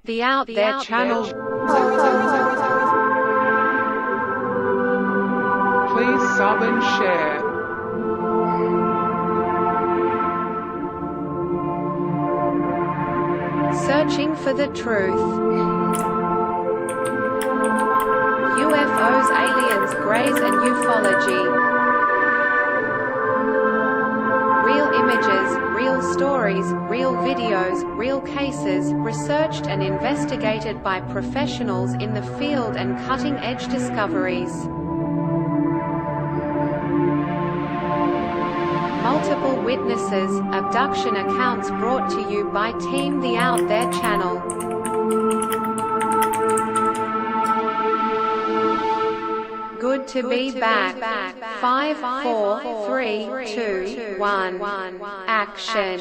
The Out There channel. Please sub and share. Searching for the truth. UFOs, aliens, greys and ufology. Real images, real stories, real videos, real cases, researched and investigated by professionals in the field and cutting-edge discoveries. Multiple witnesses, abduction accounts brought to you by Team The Out There channel. Good to be back. 5, 4, 3, 2, 1. Action.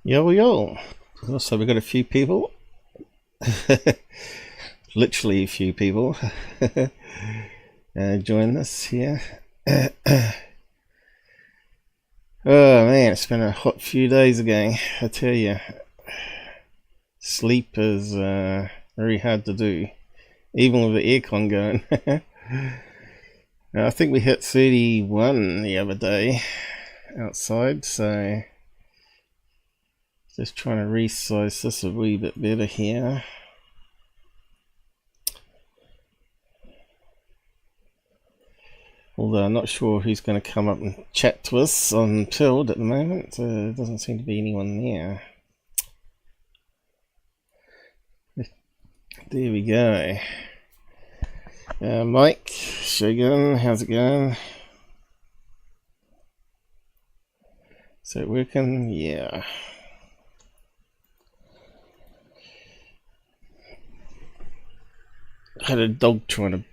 Yo. So we got a few people. Literally a few people join us here. Oh man, it's been a hot few days again, I tell you. Sleep is very hard to do, even with the aircon going. I think we hit 31 the other day outside, so just trying to resize this a wee bit better here. Although I'm not sure who's going to come up and chat to us on Pilled at the moment. There doesn't seem to be anyone there. There we go. Mike, Shogun, how's it going? Is it working? Yeah. I had a dog trying to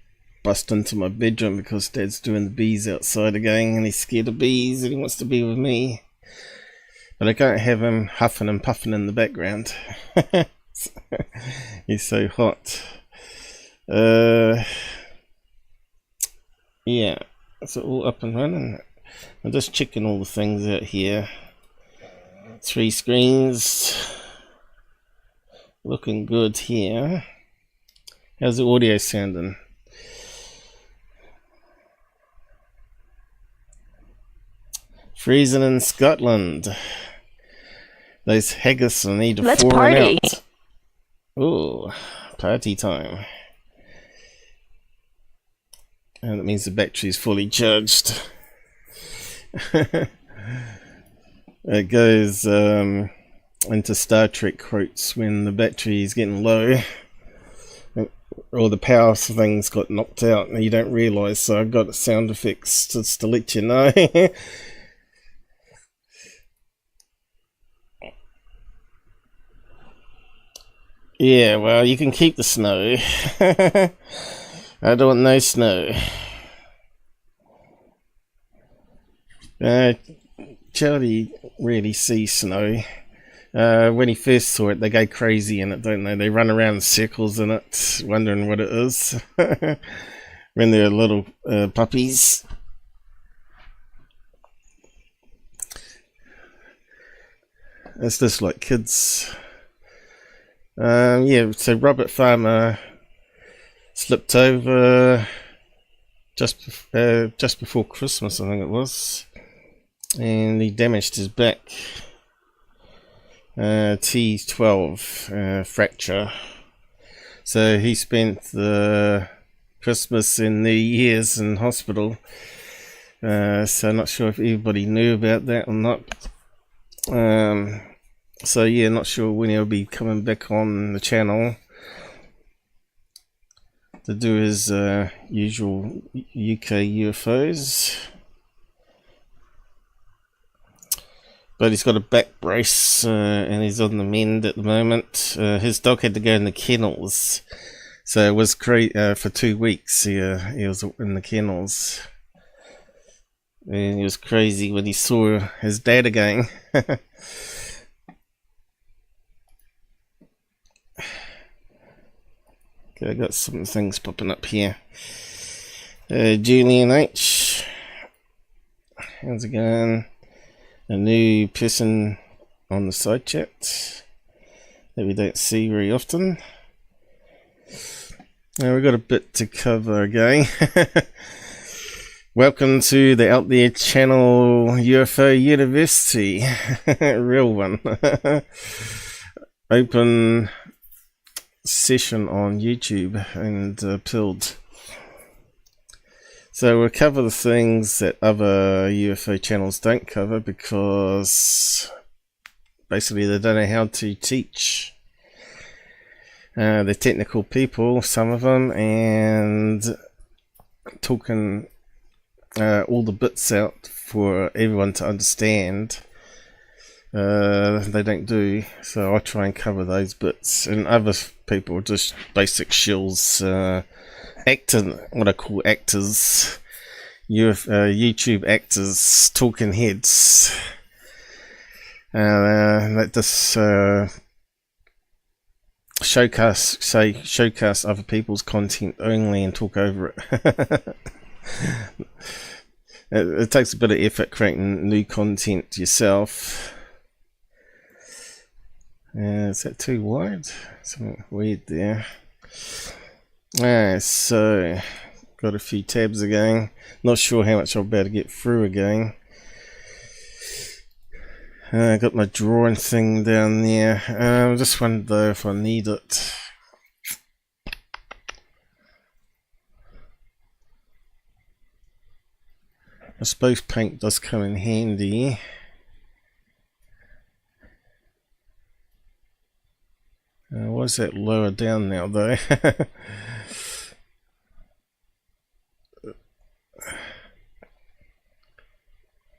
bust into my bedroom because Dad's doing the bees outside again and he's scared of bees and he wants to be with me. But I can't have him huffing and puffing in the background. He's so hot. Yeah, it's all up and running. I'm just checking all the things out here. 3 screens. Looking good here. How's the audio sounding? Freezing in Scotland. Those haggis I need to Let's pour party. out. Ooh, party time. And that means the battery's fully charged. It goes into Star Trek quotes when the battery's getting low. Or the power things got knocked out and you don't realise, so I've got sound effects just to let you know. Yeah, well, you can keep the snow. I don't want no snow. Charlie really sees snow. When he first saw it, they go crazy in it, don't they? They run around in circles in it, wondering what it is. When they're little puppies. It's just like kids. Yeah, so Robert Farmer slipped over just before Christmas, I think it was, and he damaged his back. T12 fracture. So he spent the Christmas and New Year's in hospital. So I'm not sure if everybody knew about that or not. So yeah, not sure when he'll be coming back on the channel. to do his usual UK UFOs. But he's got a back brace and he's on the mend at the moment. His dog had to go in the kennels, so it was for 2 weeks. He was in the kennels, and he was crazy when he saw his dad again. Okay, I got some things popping up here. Julian H, how's it going? A new person on the side chat that we don't see very often. Now we've got a bit to cover again. Welcome to the Out There Channel UFO University. Real one. Open session on YouTube and Pilled. So we'll cover the things that other UFO channels don't cover, because basically they don't know how to teach. They're technical people, some of them, and talking all the bits out for everyone to understand, they don't do. So I try and cover those bits, and other people are just basic shills, what I call actors, YouTube actors, talking heads, that just showcase other people's content only and talk over it. It takes a bit of effort creating new content yourself. Is that too wide? Something weird there. So got a few tabs again. Not sure how much I'll be able to get through again. I got my drawing thing down there. I just wondered though if I need it. I suppose paint does come in handy. Why is that lower down now though?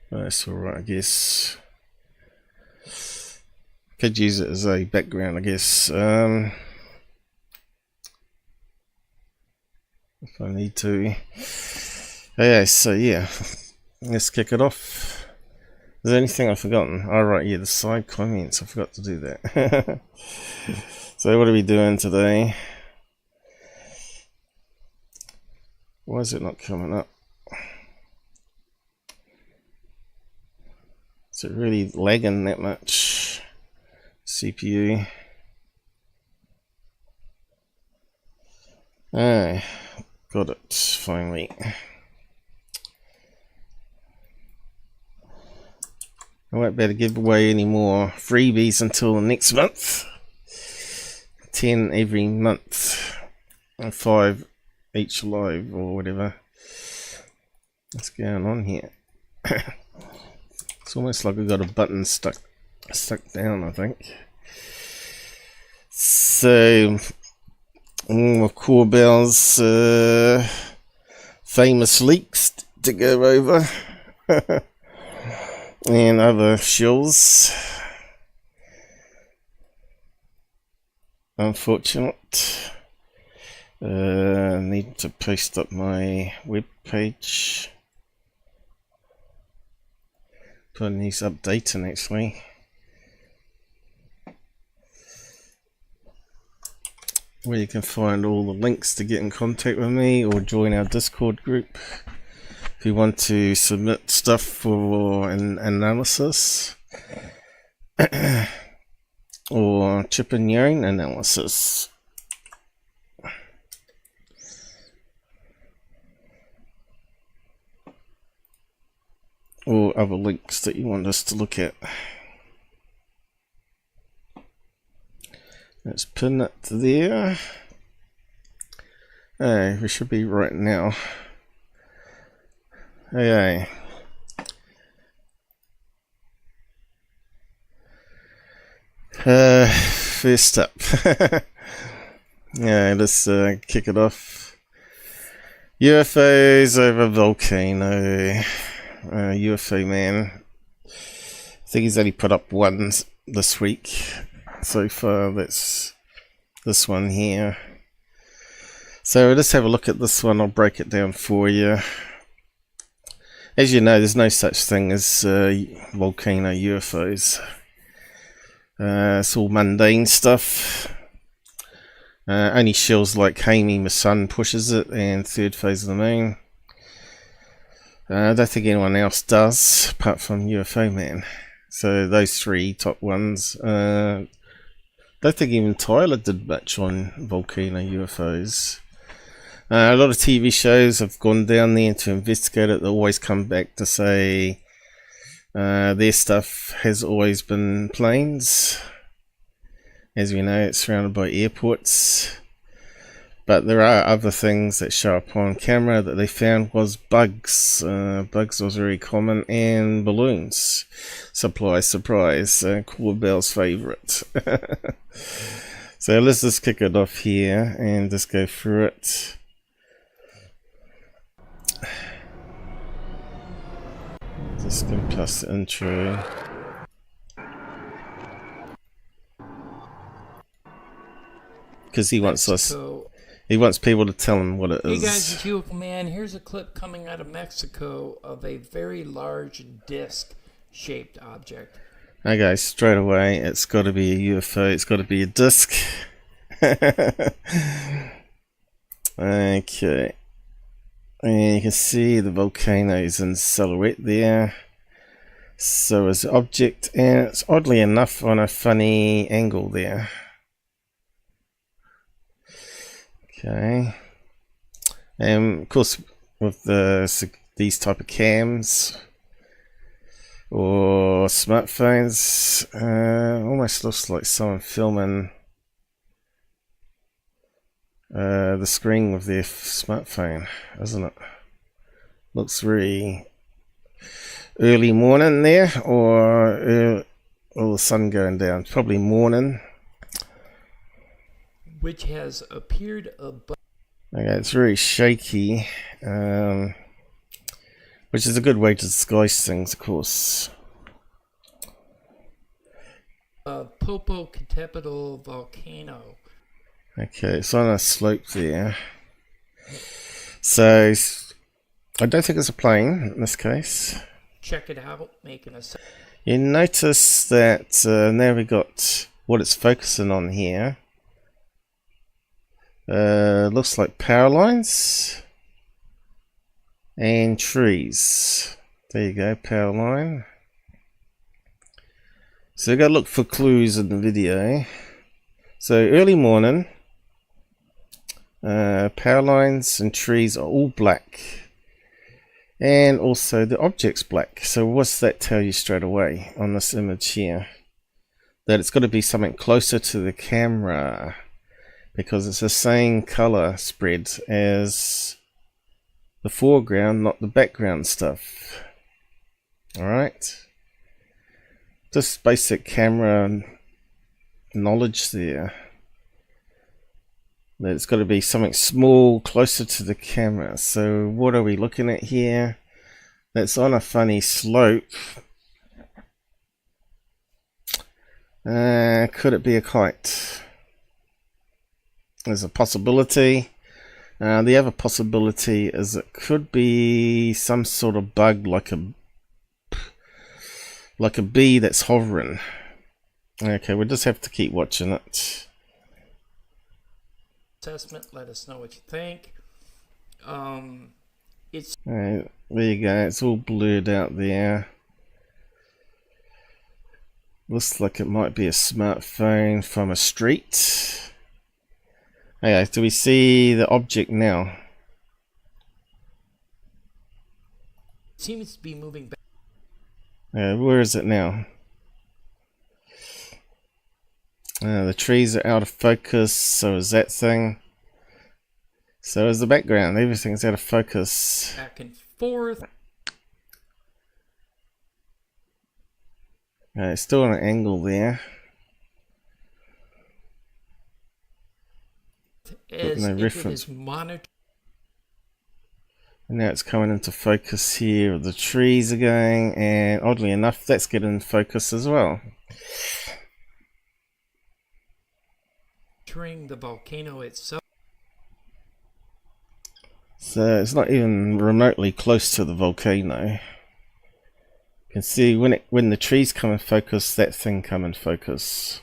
That's alright, I guess. Could use it as a background, I guess. If I need to. Okay, so yeah, let's kick it off. Is there anything I've forgotten? Oh right, yeah, the side comments. I forgot to do that. So what are we doing today? Why is it not coming up? Is it really lagging that much? CPU. Ah, got it finally. I won't be able to give away any more freebies until next month. 10 every month, and 5 each live or whatever. What's going on here? It's almost like we've got a button stuck down, I think. So all of Corbell's famous leaks to go over. And other shills. Unfortunate. Need to post up my web page. Put these updating actually. Where you can find all the links to get in contact with me or join our Discord group if you want to submit stuff for an analysis. Or chip in your own analysis. Or other links that you want us to look at. Let's pin it there. Hey, we should be right now. Okay. First up. Yeah, let's kick it off. UFOs over Volcano. UFOman. I think he's only put up one this week so far. That's this one here. So let's have a look at this one. I'll break it down for you. As you know, there's no such thing as volcano UFOs. It's all mundane stuff. Only shells like Hamey, my son, pushes it, and third phase of the moon. I don't think anyone else does, apart from UFOman. So those three top ones. Don't think even Tyler did much on volcano UFOs. A lot of TV shows have gone down there to investigate it. They always come back to say their stuff has always been planes. As we know, it's surrounded by airports. But there are other things that show up on camera that they found was bugs. Bugs was very common, and balloons. Surprise, surprise. Corbell's favourite. So let's just kick it off here and just go through it. Just going to plus the intro. Because he wants us. He wants people to tell him what it is. Hey guys, it's UFOman. Here's a clip coming out of Mexico of a very large disc-shaped object. Okay, straight away, it's got to be a UFO. It's got to be a disc. Okay. And you can see the volcanoes in silhouette there. So is the object, and it's oddly enough on a funny angle there. Okay. And of course, with these type of cams or smartphones, almost looks like someone filming the screen with their smartphone, doesn't it? Looks very early morning there, or the sun going down. Probably morning. Which has appeared above. Okay, it's very shaky, which is a good way to disguise things, of course. Popocatépetl volcano. Okay, it's on a slope there. So I don't think it's a plane in this case. Check it out, making a. You notice that now we got what it's focusing on here. Looks like power lines and trees. There you go, power line. So you got to look for clues in the video. So early morning, power lines and trees are all black, and also the object's black. So what's that tell you straight away on this image here? That it's got to be something closer to the camera, because it's the same color spread as the foreground, not the background stuff. Alright, just basic camera knowledge there. That it's got to be something small closer to the camera. So what are we looking at here? That's on a funny slope. Could it be a kite? There's a possibility. The other possibility is it could be some sort of bug, like a bee that's hovering. Okay, we'll just have to keep watching it. Assessment. Let us know what you think. It's. There you go. It's all blurred out there. Looks like it might be a smartphone from a street. Okay, do we see the object now? Seems to be moving back. Where is it now? The trees are out of focus, so is that thing. So is the background. Everything's out of focus. Back and forth. It's still on an angle there. As no if it reference. is monitored. And now it's coming into focus here. The trees are going, and oddly enough, that's getting in focus as well. Entering the volcano itself. So it's not even remotely close to the volcano. You can see when the trees come in focus, that thing come in focus.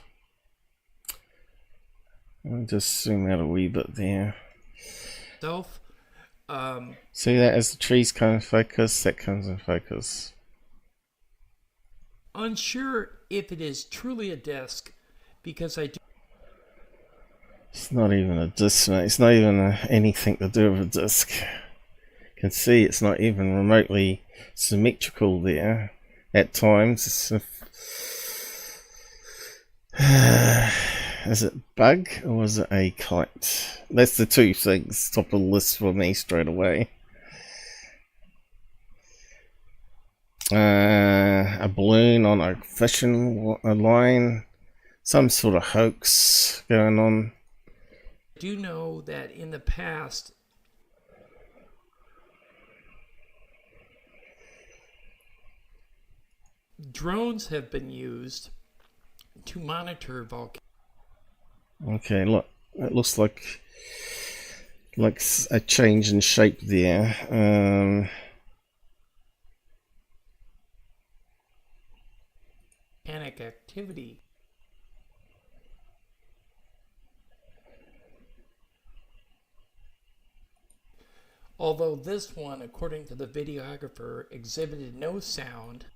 I'll just zoom out a wee bit there. See that as the trees come in focus, that comes in focus. Unsure if it is truly a disc, because I do. It's not even a disc, mate. It's not even anything to do with a disc. You can see it's not even remotely symmetrical there at times. Is it bug or was it a kite? That's the two things top of the list for me straight away. A balloon on a fishing line, some sort of hoax going on. I do know that in the past, drones have been used to monitor volcanoes. Okay, look, it looks like a change in shape there. Volcanic activity. Although this one, according to the videographer, exhibited no sound.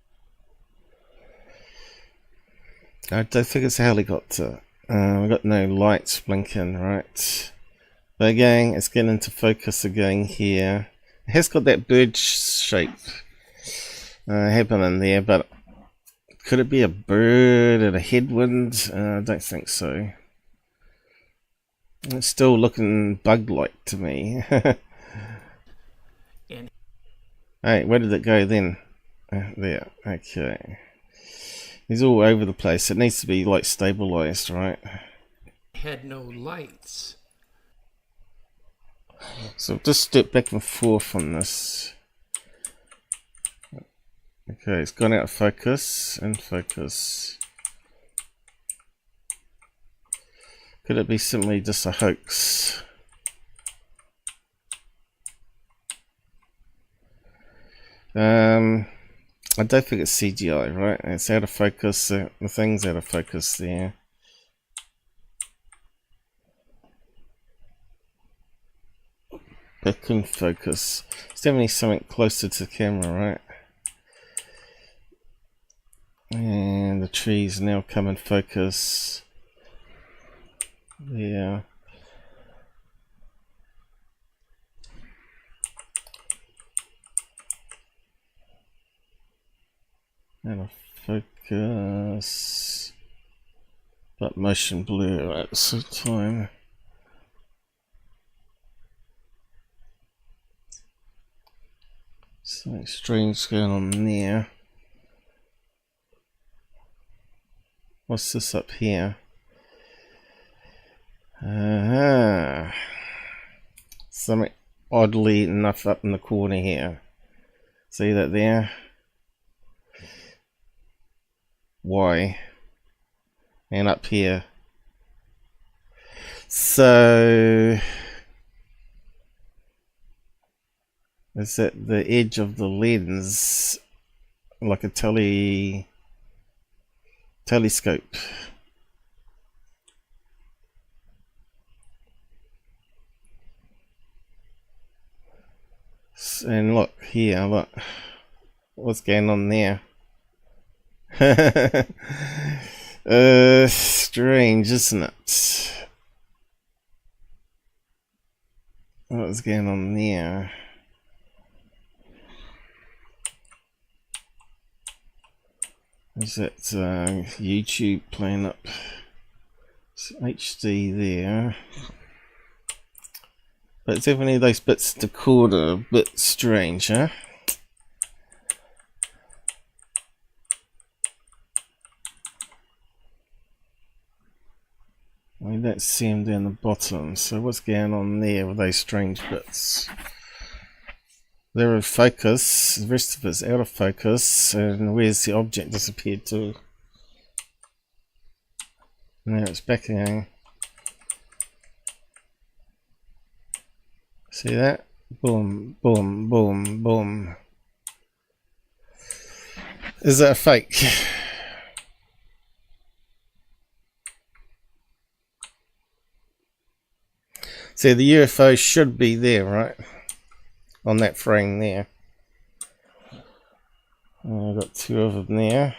I don't think it's a helicopter. We've got no lights blinking, right? But again, it's getting into focus again here. It has got that bird shape happening there, but could it be a bird and a headwind? I don't think so. It's still looking bug-like to me. Hey, where did it go then? There, okay. He's all over the place. It needs to be like stabilized, right? Had no lights. So just step back and forth on this. Okay, it's gone out of focus and focus. Could it be simply just a hoax? I don't think it's CGI, right? It's out of focus. The thing's out of focus there. Back in focus. It's definitely something closer to the camera, right? And the trees now come in focus. Yeah. Out of focus. But motion blur at the same time. Something strange going on there. What's this up here? Something oddly enough up in the corner here. See that there? Why? And up here. So is that the edge of the lens, like a telescope? And look here, look what's going on there. Strange, isn't it? What's going on there? Is that YouTube playing up? It's HD there. But it's definitely those bits to quarter a bit strange, huh? I don't see him down the bottom, so what's going on there with those strange bits? They're in focus, the rest of it's out of focus, and where's the object disappeared to? Now it's back again. See that? Boom, boom, boom, boom. Is that a fake? See, the UFO should be there, right? On that frame there. I've got two of them there.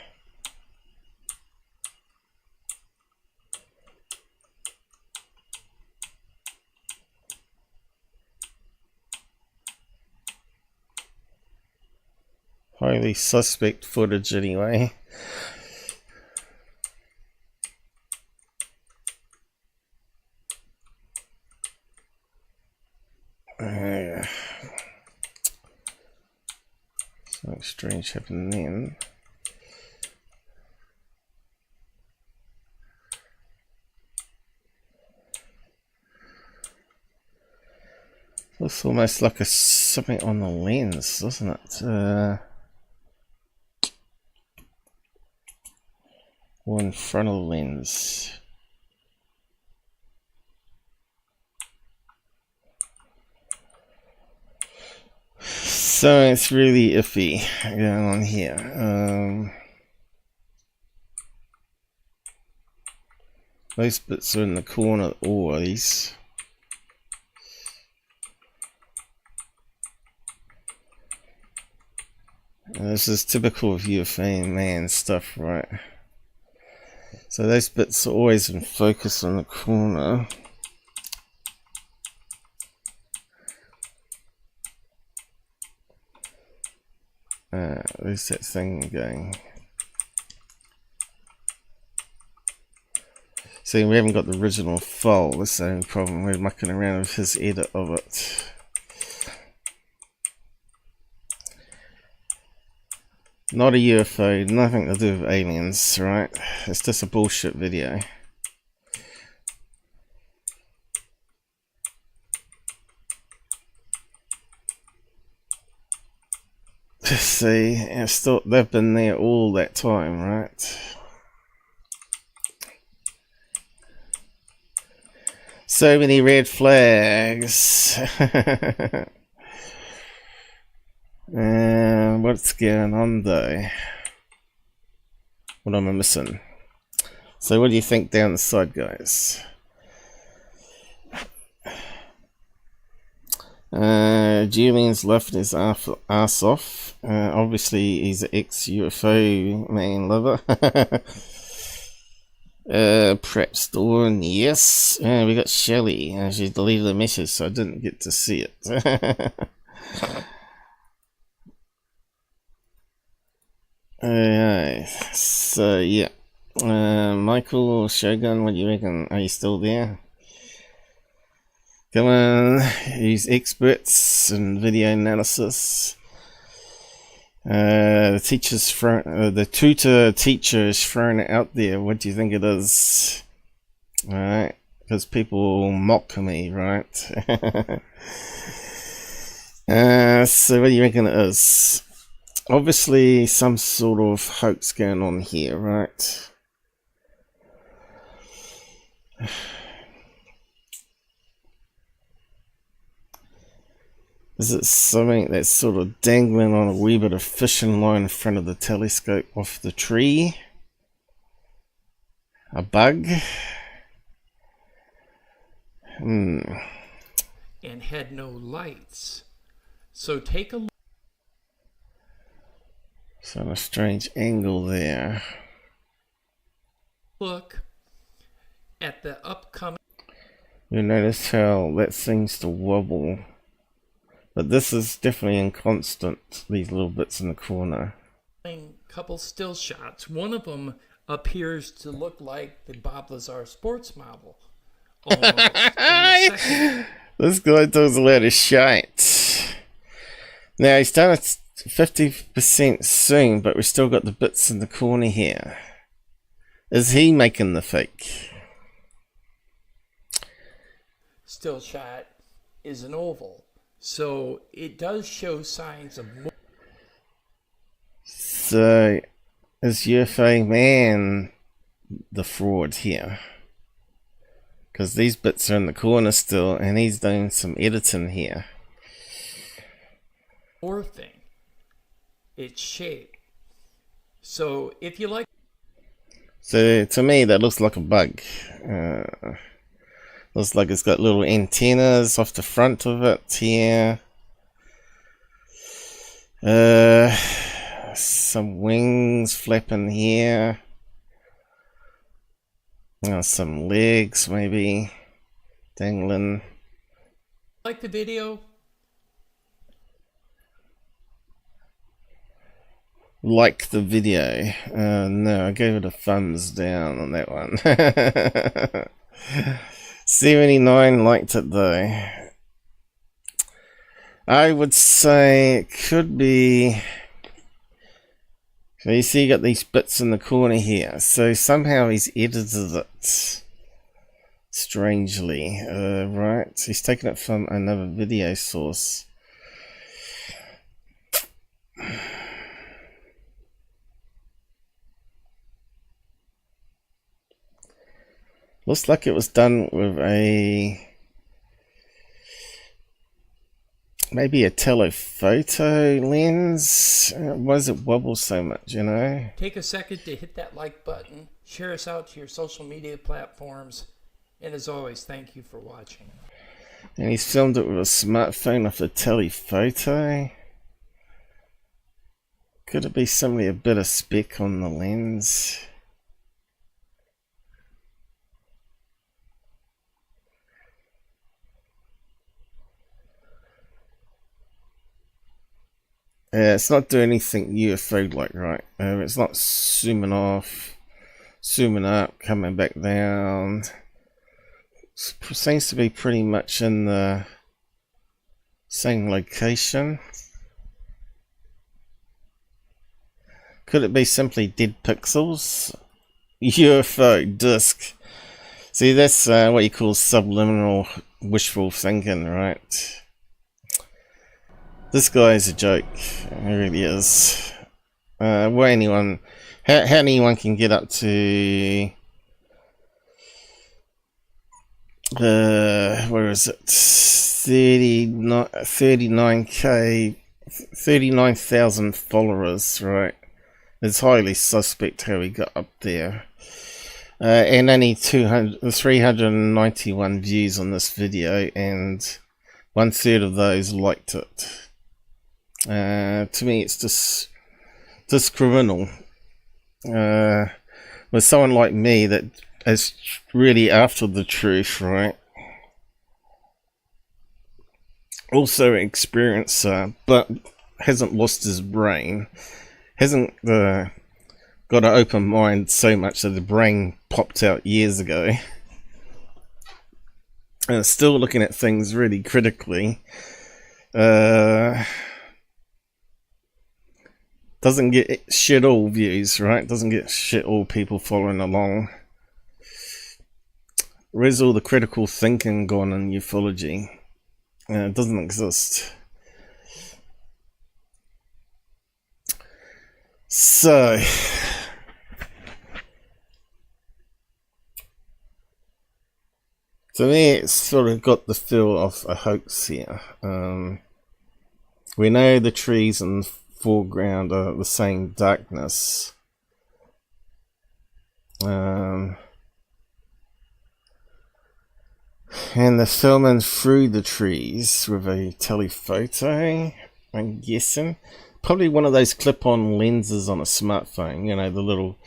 Highly suspect footage anyway. Something strange happened then. Looks almost like a something on the lens, doesn't it? Or in front of the lens. So it's really iffy going on here. Those bits are in the corner always. And this is typical of UFOman stuff, right? So those bits are always in focus in the corner. Where's that thing going? See, we haven't got the original file. That's the only problem. We're mucking around with his edit of it. Not a UFO, nothing to do with aliens, right? It's just a bullshit video. See, they've been there all that time, right? So many red flags. What's going on though? What am I missing? So what do you think down the side, guys? Julian's laughing his ass off. Obviously he's an ex-UFO man lover. Perhaps Dawn, yes. We got Shelly. She deleted the message, so I didn't get to see it. So yeah. Michael Shogun, what do you reckon? Are you still there? Come on, use experts in video analysis. The tutor teacher is throwing it out there. What do you think it is? Alright, because people mock me, right? So what do you reckon it is? Obviously some sort of hoax going on here, right? Is it something that's sort of dangling on a wee bit of fishing line in front of the telescope off the tree? A bug? And had no lights. So take a So a strange angle there. look at the upcoming. You notice how that seems to wobble. But this is definitely inconstant, these little bits in the corner. Couple still shots. One of them appears to look like the Bob Lazar sports model. Almost. This guy does a lot of shite. Now he's done it 50% soon, but we've still got the bits in the corner here. Is he making the fake? Still shot is an oval. So it does show signs of more. So is UFOman the fraud here? Because these bits are in the corner still, and he's doing some editing here. Morphing its shape. So if you like, so to me that looks like a bug. Looks like it's got little antennas off the front of it here. Some wings flapping here. Some legs maybe dangling. like the video, Like the video. No, I gave it a thumbs down on that one. 79 liked it though. I would say it could be. So you see, you got these bits in the corner here. So somehow he's edited it strangely. Right, he's taken it from another video source. Looks like it was done with maybe a telephoto lens. Why does it wobble so much, you know? take a second to hit that like button, share us out to your social media platforms, and as always, thank you for watching. And he's filmed it with a smartphone off the telephoto. Could it be simply a bit of speck on the lens? Yeah, it's not doing anything UFO-like, right? It's not zooming off, zooming up, coming back down. It seems to be pretty much in the same location. Could it be simply dead pixels? UFO disc. See, that's what you call subliminal wishful thinking, right? This guy is a joke. He really is. How anyone can get up to where is it? 39,000 followers, right? It's highly suspect how he got up there. And only 391 views on this video, and 1/3 of those liked it. To me, it's just criminal. With someone like me that is really after the truth, right? Also an experiencer, but hasn't lost his brain. Hasn't got an open mind so much that the brain popped out years ago. And still looking at things really critically. Doesn't get shit all views, right? Doesn't get shit all people following along. Where's all the critical thinking gone in ufology? It doesn't exist. So, to me, it's sort of got the feel of a hoax here. We know the trees and foreground are the same darkness. And they're filming through the trees with a telephoto, I'm guessing. Probably one of those clip-on lenses on a smartphone, you know, the little...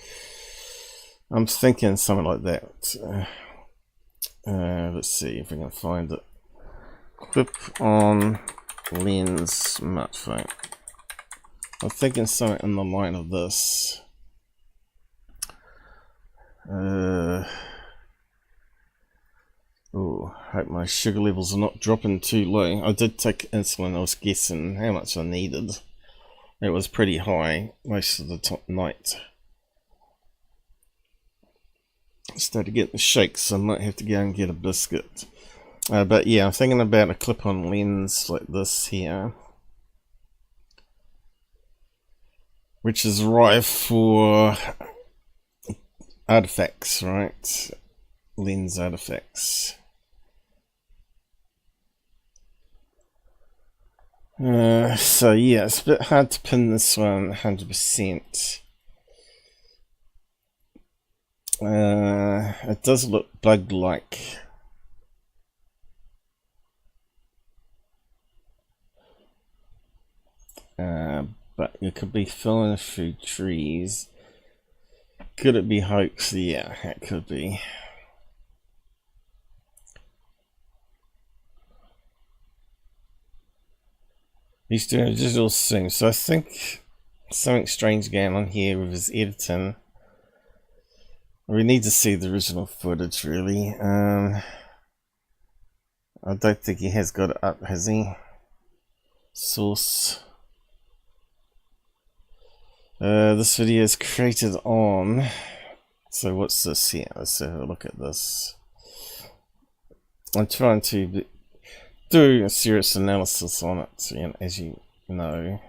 I'm thinking something like that. Let's see if we can find it. Clip-on lens smartphone. I'm thinking something in the line of this. Oh, hope my sugar levels are not dropping too low. I did take insulin. I was guessing how much I needed. It was pretty high most of the night. I started getting the shakes, so I might have to go and get a biscuit. But yeah, I'm thinking about a clip-on lens like this here, which is rife for artifacts, right? Lens artifacts. So yeah, it's a bit hard to pin this one 100%. It does look bug-like. But it could be filling through trees. Could it be hoax? Yeah, it could be. He's doing a digital zoom, so I think something strange going on here with his editing. We need to see the original footage, really. I don't think he has got it up, has he? Source. This video is created on. So what's this here? Let's have a look at this. I'm trying to do a serious analysis on it, you know, as you know.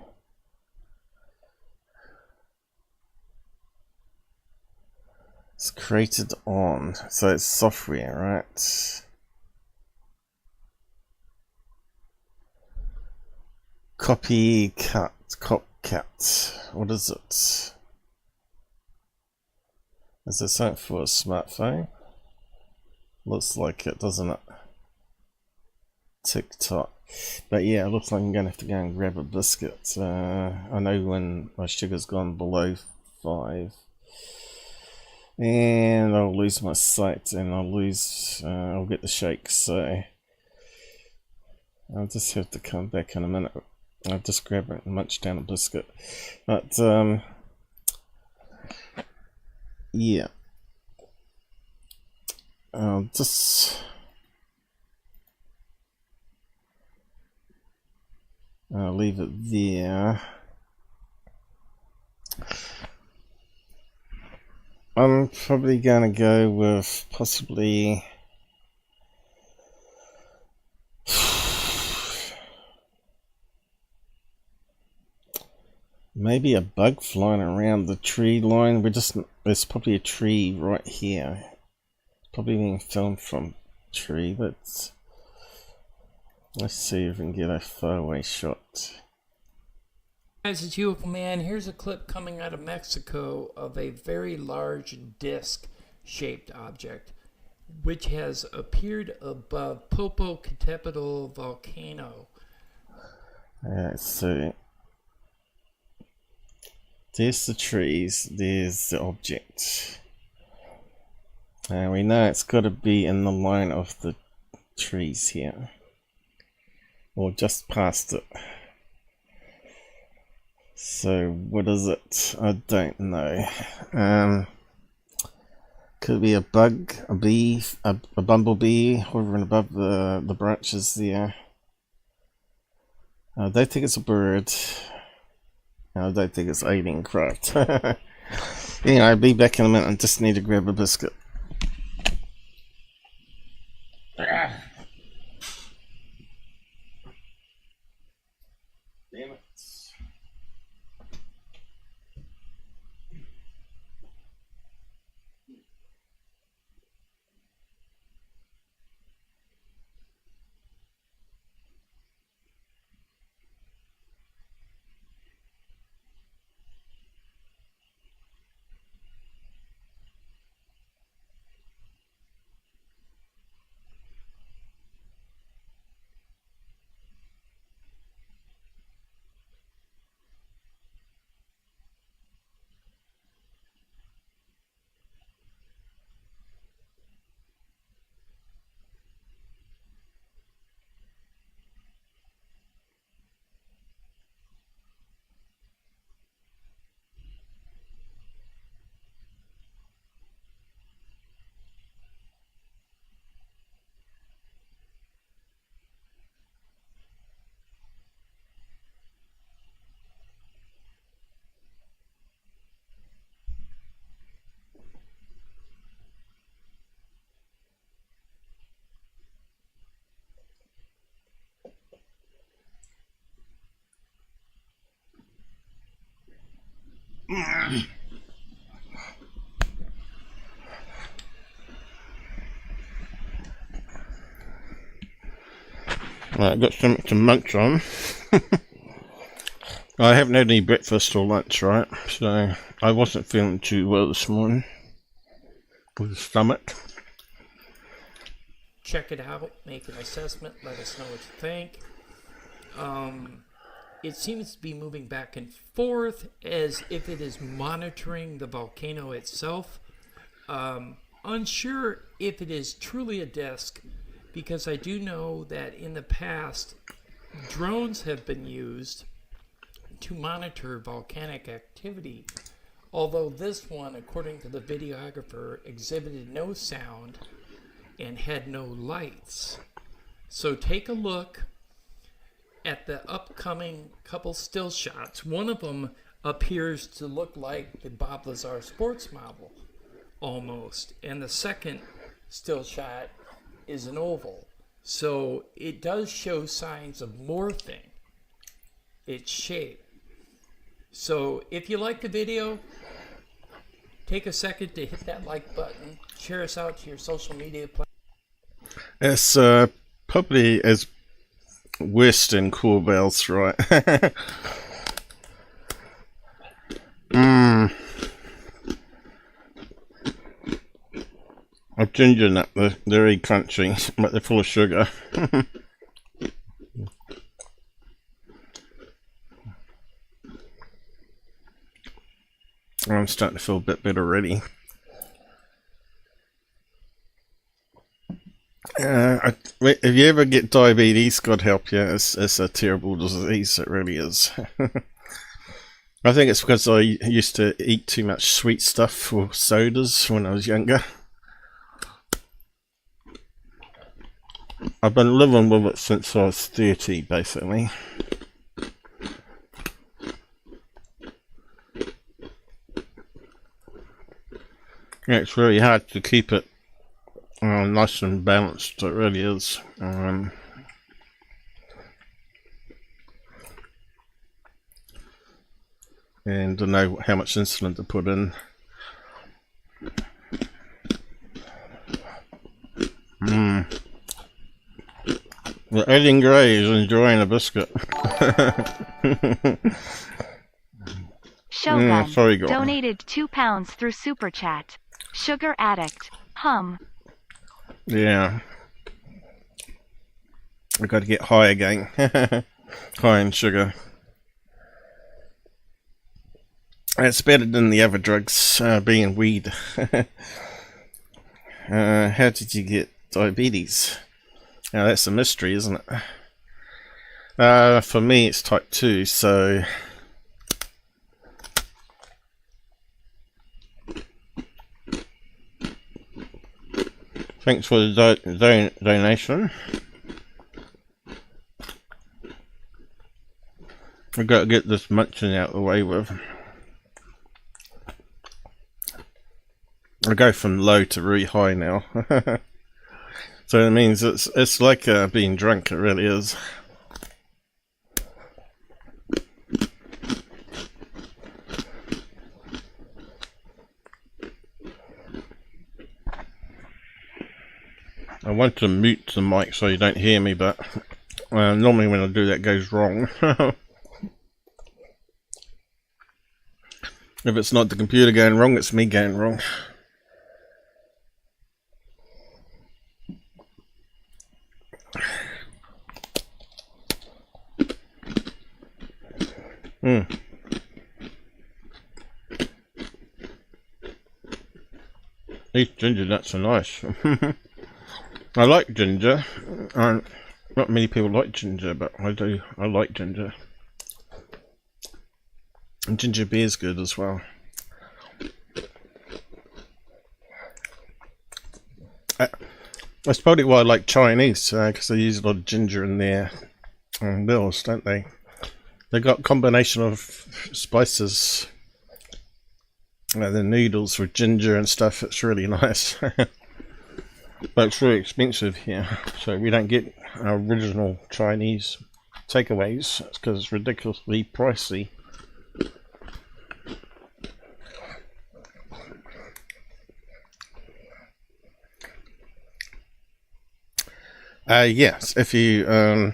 It's created on, so it's software, right? Copy cut, what is it? Is there something for a smartphone? Looks like it, doesn't it? TikTok. But yeah, it looks like I'm gonna have to go and grab a biscuit. I know when my sugar's gone below 5 and I'll lose my sight and I'll get the shakes, so I'll just have to come back in a minute. I'll just grab it and munch down a biscuit. But yeah, I'll just I'll leave it there. I'm probably gonna go with possibly maybe a bug flying around the tree line. There's probably a tree right here. It's probably being filmed from a tree, but let's see if we can get a faraway shot. Guys, it's UFOman. Here's a clip coming out of Mexico of a very large disc-shaped object which has appeared above Popocatépetl volcano. So there's the trees, there's the object. And we know it's got to be in the line of the trees here, or just past it. So what is it? I don't know. Could be a bug, a bee, a bumblebee hovering above the branches there. I don't think it's a bird. I don't think it's alien craft. Anyway, I'll be back in a minute. I just need to grab a biscuit. Damn it. Right, I've got something to munch on. I haven't had any breakfast or lunch, right? So I wasn't feeling too well this morning with the stomach. Check it out, make an assessment, let us know what you think. It seems to be moving back and forth as if it is monitoring the volcano itself. Unsure if it is truly a disk, because I do know that in the past, drones have been used to monitor volcanic activity, although this one, according to the videographer, exhibited no sound and had no lights. So take a look at the upcoming couple still shots. One of them appears to look like the Bob Lazar sports model almost, and the second still shot is an oval. So it does show signs of morphing its shape. So if you like the video, take a second to hit that like button, share us out to your social media platforms. It's probably as worse than Corbells, right? I've ginger nut, they're very crunchy, but they're full of sugar. I'm starting to feel a bit better already. If you ever get diabetes, God help you, it's a terrible disease, it really is. I think it's because I used to eat too much sweet stuff or sodas when I was younger. I've been living with it since I was 30, basically. Yeah, it's really hard to keep it nice and balanced, it really is. And to know how much insulin to put in. The Edding Gray is enjoying a biscuit. Shogun sorry, girl. donated £2 through Super Chat. Sugar addict. Hum. Yeah. I've got to get high again. High in sugar. It's better than the other drugs, being weed. How did you get diabetes? Now that's a mystery, isn't it? For me it's type 2, so... Thanks for the donation. I've got to get this munching out of the way with. I go from low to really high now. So it means it's like being drunk, it really is. I want to mute the mic so you don't hear me, but normally when I do that it goes wrong. If it's not the computer going wrong, it's me going wrong. These ginger nuts are nice. I like ginger. Not many people like ginger, but I do. I like ginger. And ginger beer is good as well. That's probably why I like Chinese, because they use a lot of ginger in their meals, don't they? They got a combination of spices. The noodles with ginger and stuff. It's really nice. But it's really expensive here, so we don't get our original Chinese takeaways. It's because it's ridiculously pricey. Yes, if you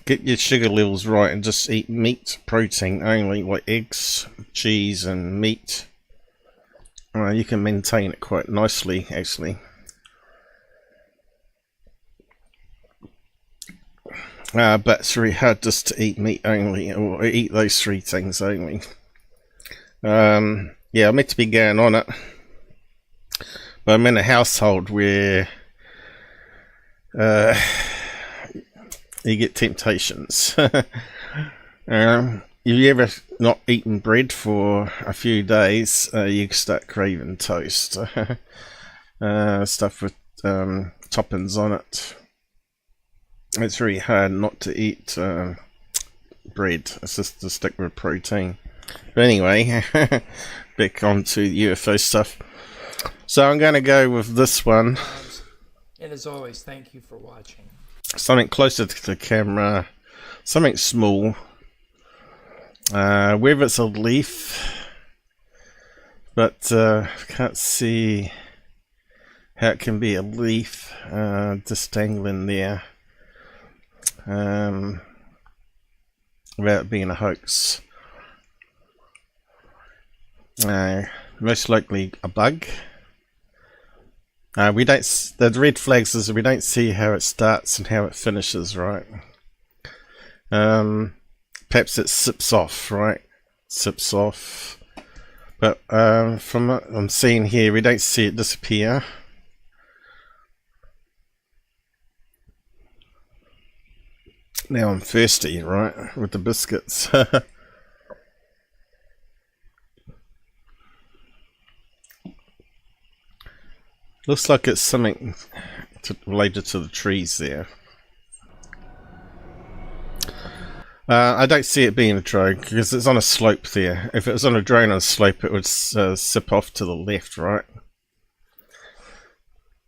get your sugar levels right and just eat meat protein only, like eggs, cheese and meat, you can maintain it quite nicely actually. But it's very hard just to eat meat only, or eat those three things only. Yeah, I'm meant to be going on it, but I'm in a household where you get temptations. If you ever not eaten bread for a few days, you start craving toast. Stuff with toppings on it. It's very hard not to eat bread. It's just to stick with protein. But anyway, back onto UFO stuff. So I'm going to go with this one. And as always, thank you for watching. Something closer to the camera. Something small. Whether it's a leaf. But can't see how it can be a leaf. Just dangling there. Without being a hoax. Most likely a bug. We don't. The red flags is we don't see how it starts and how it finishes, right? Perhaps it sips off, right? Sips off. But from what I'm seeing here, we don't see it disappear. Now I'm thirsty, right, with the biscuits. Looks like it's something related to the trees there. I don't see it being a drone because it's on a slope there. If it was on a drone on a slope, it would sip off to the left, right?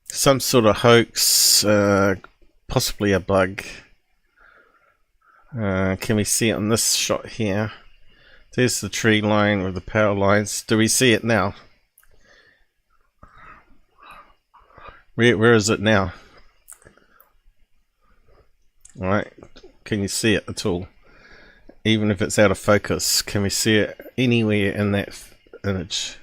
Some sort of hoax, possibly a bug. Can we see it on this shot here? There's the tree line with the power lines. Do we see it now? Where is it now? Alright, can you see it at all? Even if it's out of focus, can we see it anywhere in that image?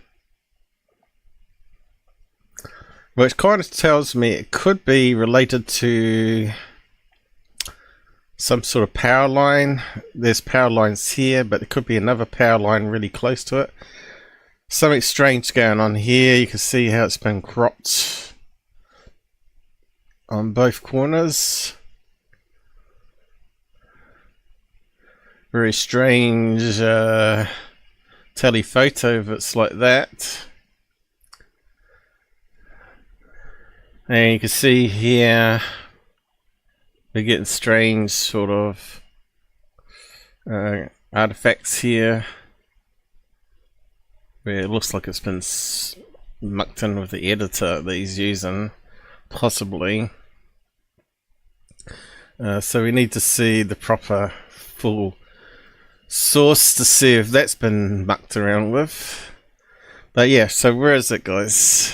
Which kind of tells me it could be related to some sort of power line. There's power lines here, but it could be another power line really close to it. Something strange going on here. You can see how it's been cropped on both corners. Very strange telephoto if it's like that. And you can see here we're getting strange sort of artifacts here where it looks like it's been mucked in with the editor that he's using, possibly. So we need to see the proper full source to see if that's been mucked around with. But yeah, so where is it, guys?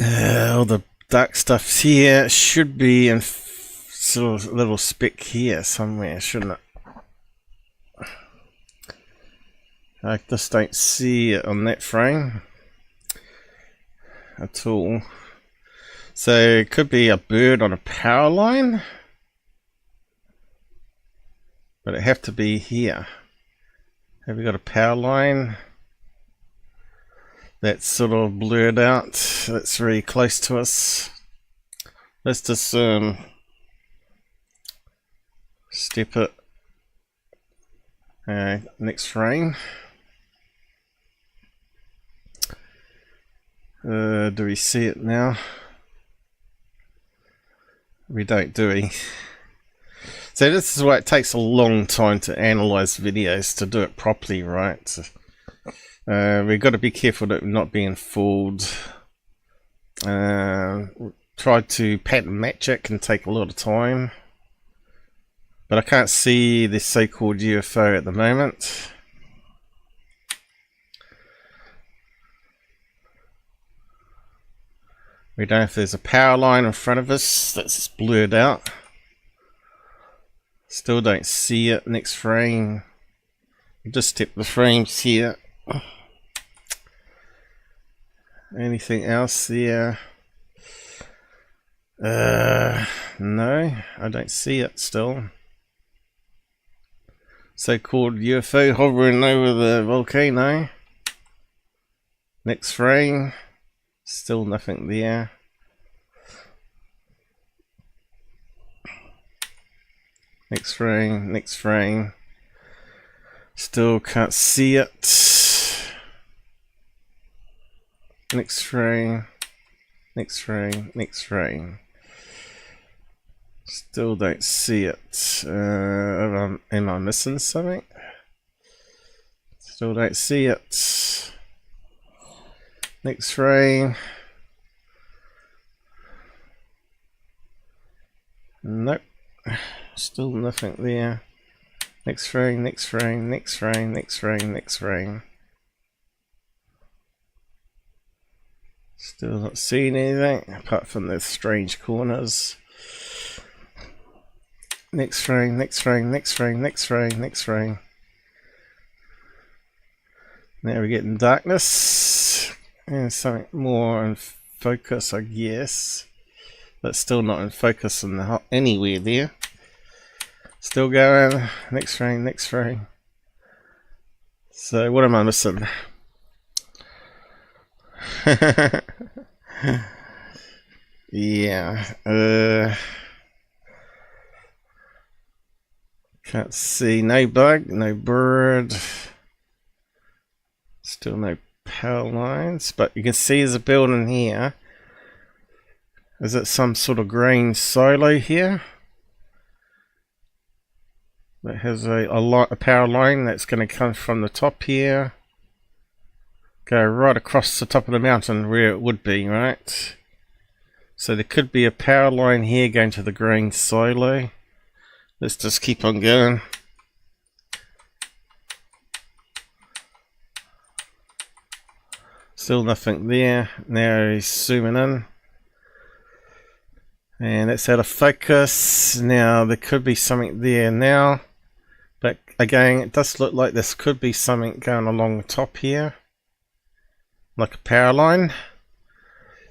All the dark stuff's here. It should be in sort of a little speck here somewhere, shouldn't it? I just don't see it on that frame at all. So it could be a bird on a power line, but it have to be here. Have we got a power line? That's sort of blurred out. That's very close to us. Let's just step it. Next frame. Do we see it now? We don't, do we? So this is why it takes a long time to analyze videos, to do it properly, right? We've got to be careful that we're not being fooled. Try to pattern match it, can take a lot of time. But I can't see this so-called UFO at the moment. We don't know if there's a power line in front of us that's blurred out. Still don't see it. Next frame. Just tip the frames here. Anything else there? No, I don't see it still. So-called UFO hovering over the volcano. Next frame. Still nothing there. Next frame, next frame. Still can't see it. Next frame, next frame, next frame. Still don't see it. Am I missing something? Still don't see it. Next frame. Nope. Still nothing there. Next frame, next frame, next frame, next frame, next frame. Still not seeing anything apart from those strange corners. Next frame, next frame, next frame, next frame, next frame. Now we're getting darkness and something more in focus, I guess. But still not in focus in the anywhere there. Still going. Next frame, next frame. So what am I missing? Yeah. Can't see. No bug, no bird. Still no power lines, but you can see there's a building here. Is it some sort of grain silo here? That has a power line that's going to come from the top here. Go right across the top of the mountain where it would be, right? So there could be a power line here going to the grain silo. Let's just keep on going. Still nothing there. Now he's zooming in. And it's out of focus. Now there could be something there now. But again, it does look like this could be something going along the top here. Like a power line.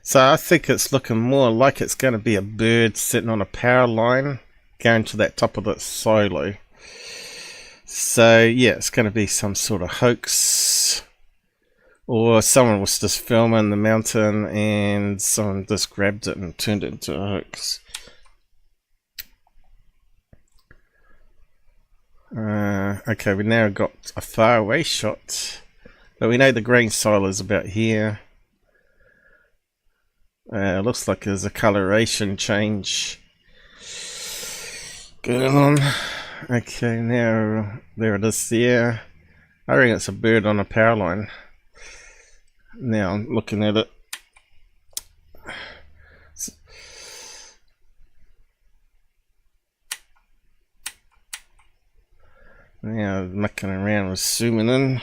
So I think it's looking more like it's going to be a bird sitting on a power line going to that top of the silo. So yeah, it's going to be some sort of hoax. Or someone was just filming the mountain and someone just grabbed it and turned it into a hoax. Okay, we now got a far away shot. But we know the grain silo is about here. It looks like there's a coloration change going on. Okay, now there it is there. I reckon it's a bird on a power line. Now I'm looking at it. Now mucking around with zooming in.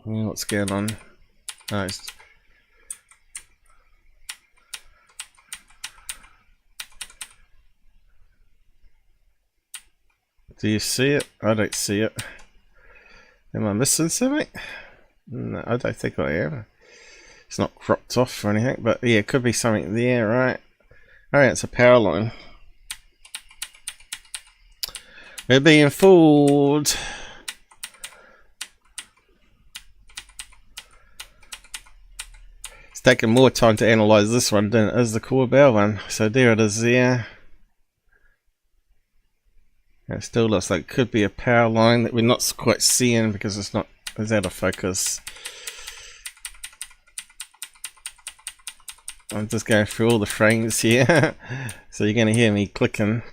What's going on? Nice. Do you see it? I don't see it. Am I missing something? No, I don't think I am. It's not cropped off or anything, but yeah, it could be something there, right? Alright, it's a power line. We're being fooled. It's taken more time to analyze this one than it is the Corbell one. So there it is there. It still looks like it could be a power line that we're not quite seeing because it's out of focus. I'm just going through all the frames here. So you're going to hear me clicking.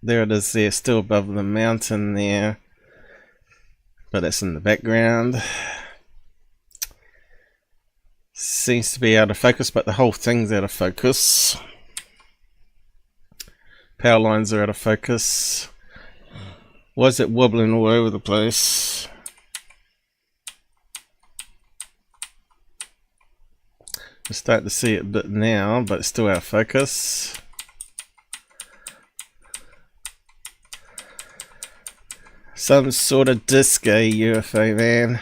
There it is there, still above the mountain there. But it's in the background. Seems to be out of focus, but the whole thing's out of focus. Power lines are out of focus. Why is it wobbling all over the place? We're starting to see it a bit now, but it's still out of focus. Some sort of disco UFO, man.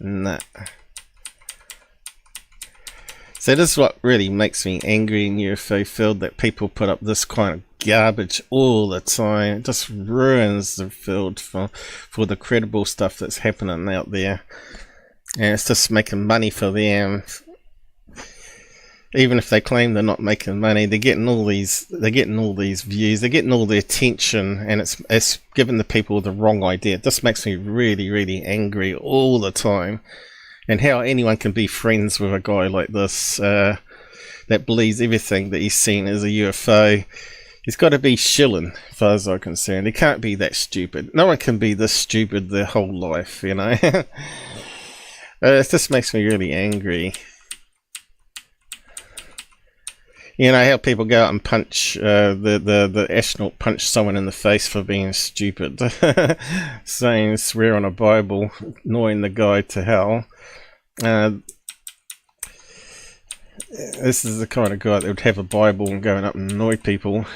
Nah. So this is what really makes me angry in UFO field, that people put up this kind of garbage all the time. It just ruins the field for the credible stuff that's happening out there. And it's just making money for them. Even if they claim they're not making money, they're getting all these views, they're getting all the attention, and it's giving the people the wrong idea. It just makes me really, really angry all the time. And how anyone can be friends with a guy like this that believes everything that he's seen as a UFO. He's got to be shilling, as far as I'm concerned. He can't be that stupid. No one can be this stupid their whole life, you know. It just makes me really angry. You know how people go out and punch the astronaut punched someone in the face for being stupid, saying swear on a Bible, annoying the guy to hell. This is the kind of guy that would have a Bible and going up and annoy people.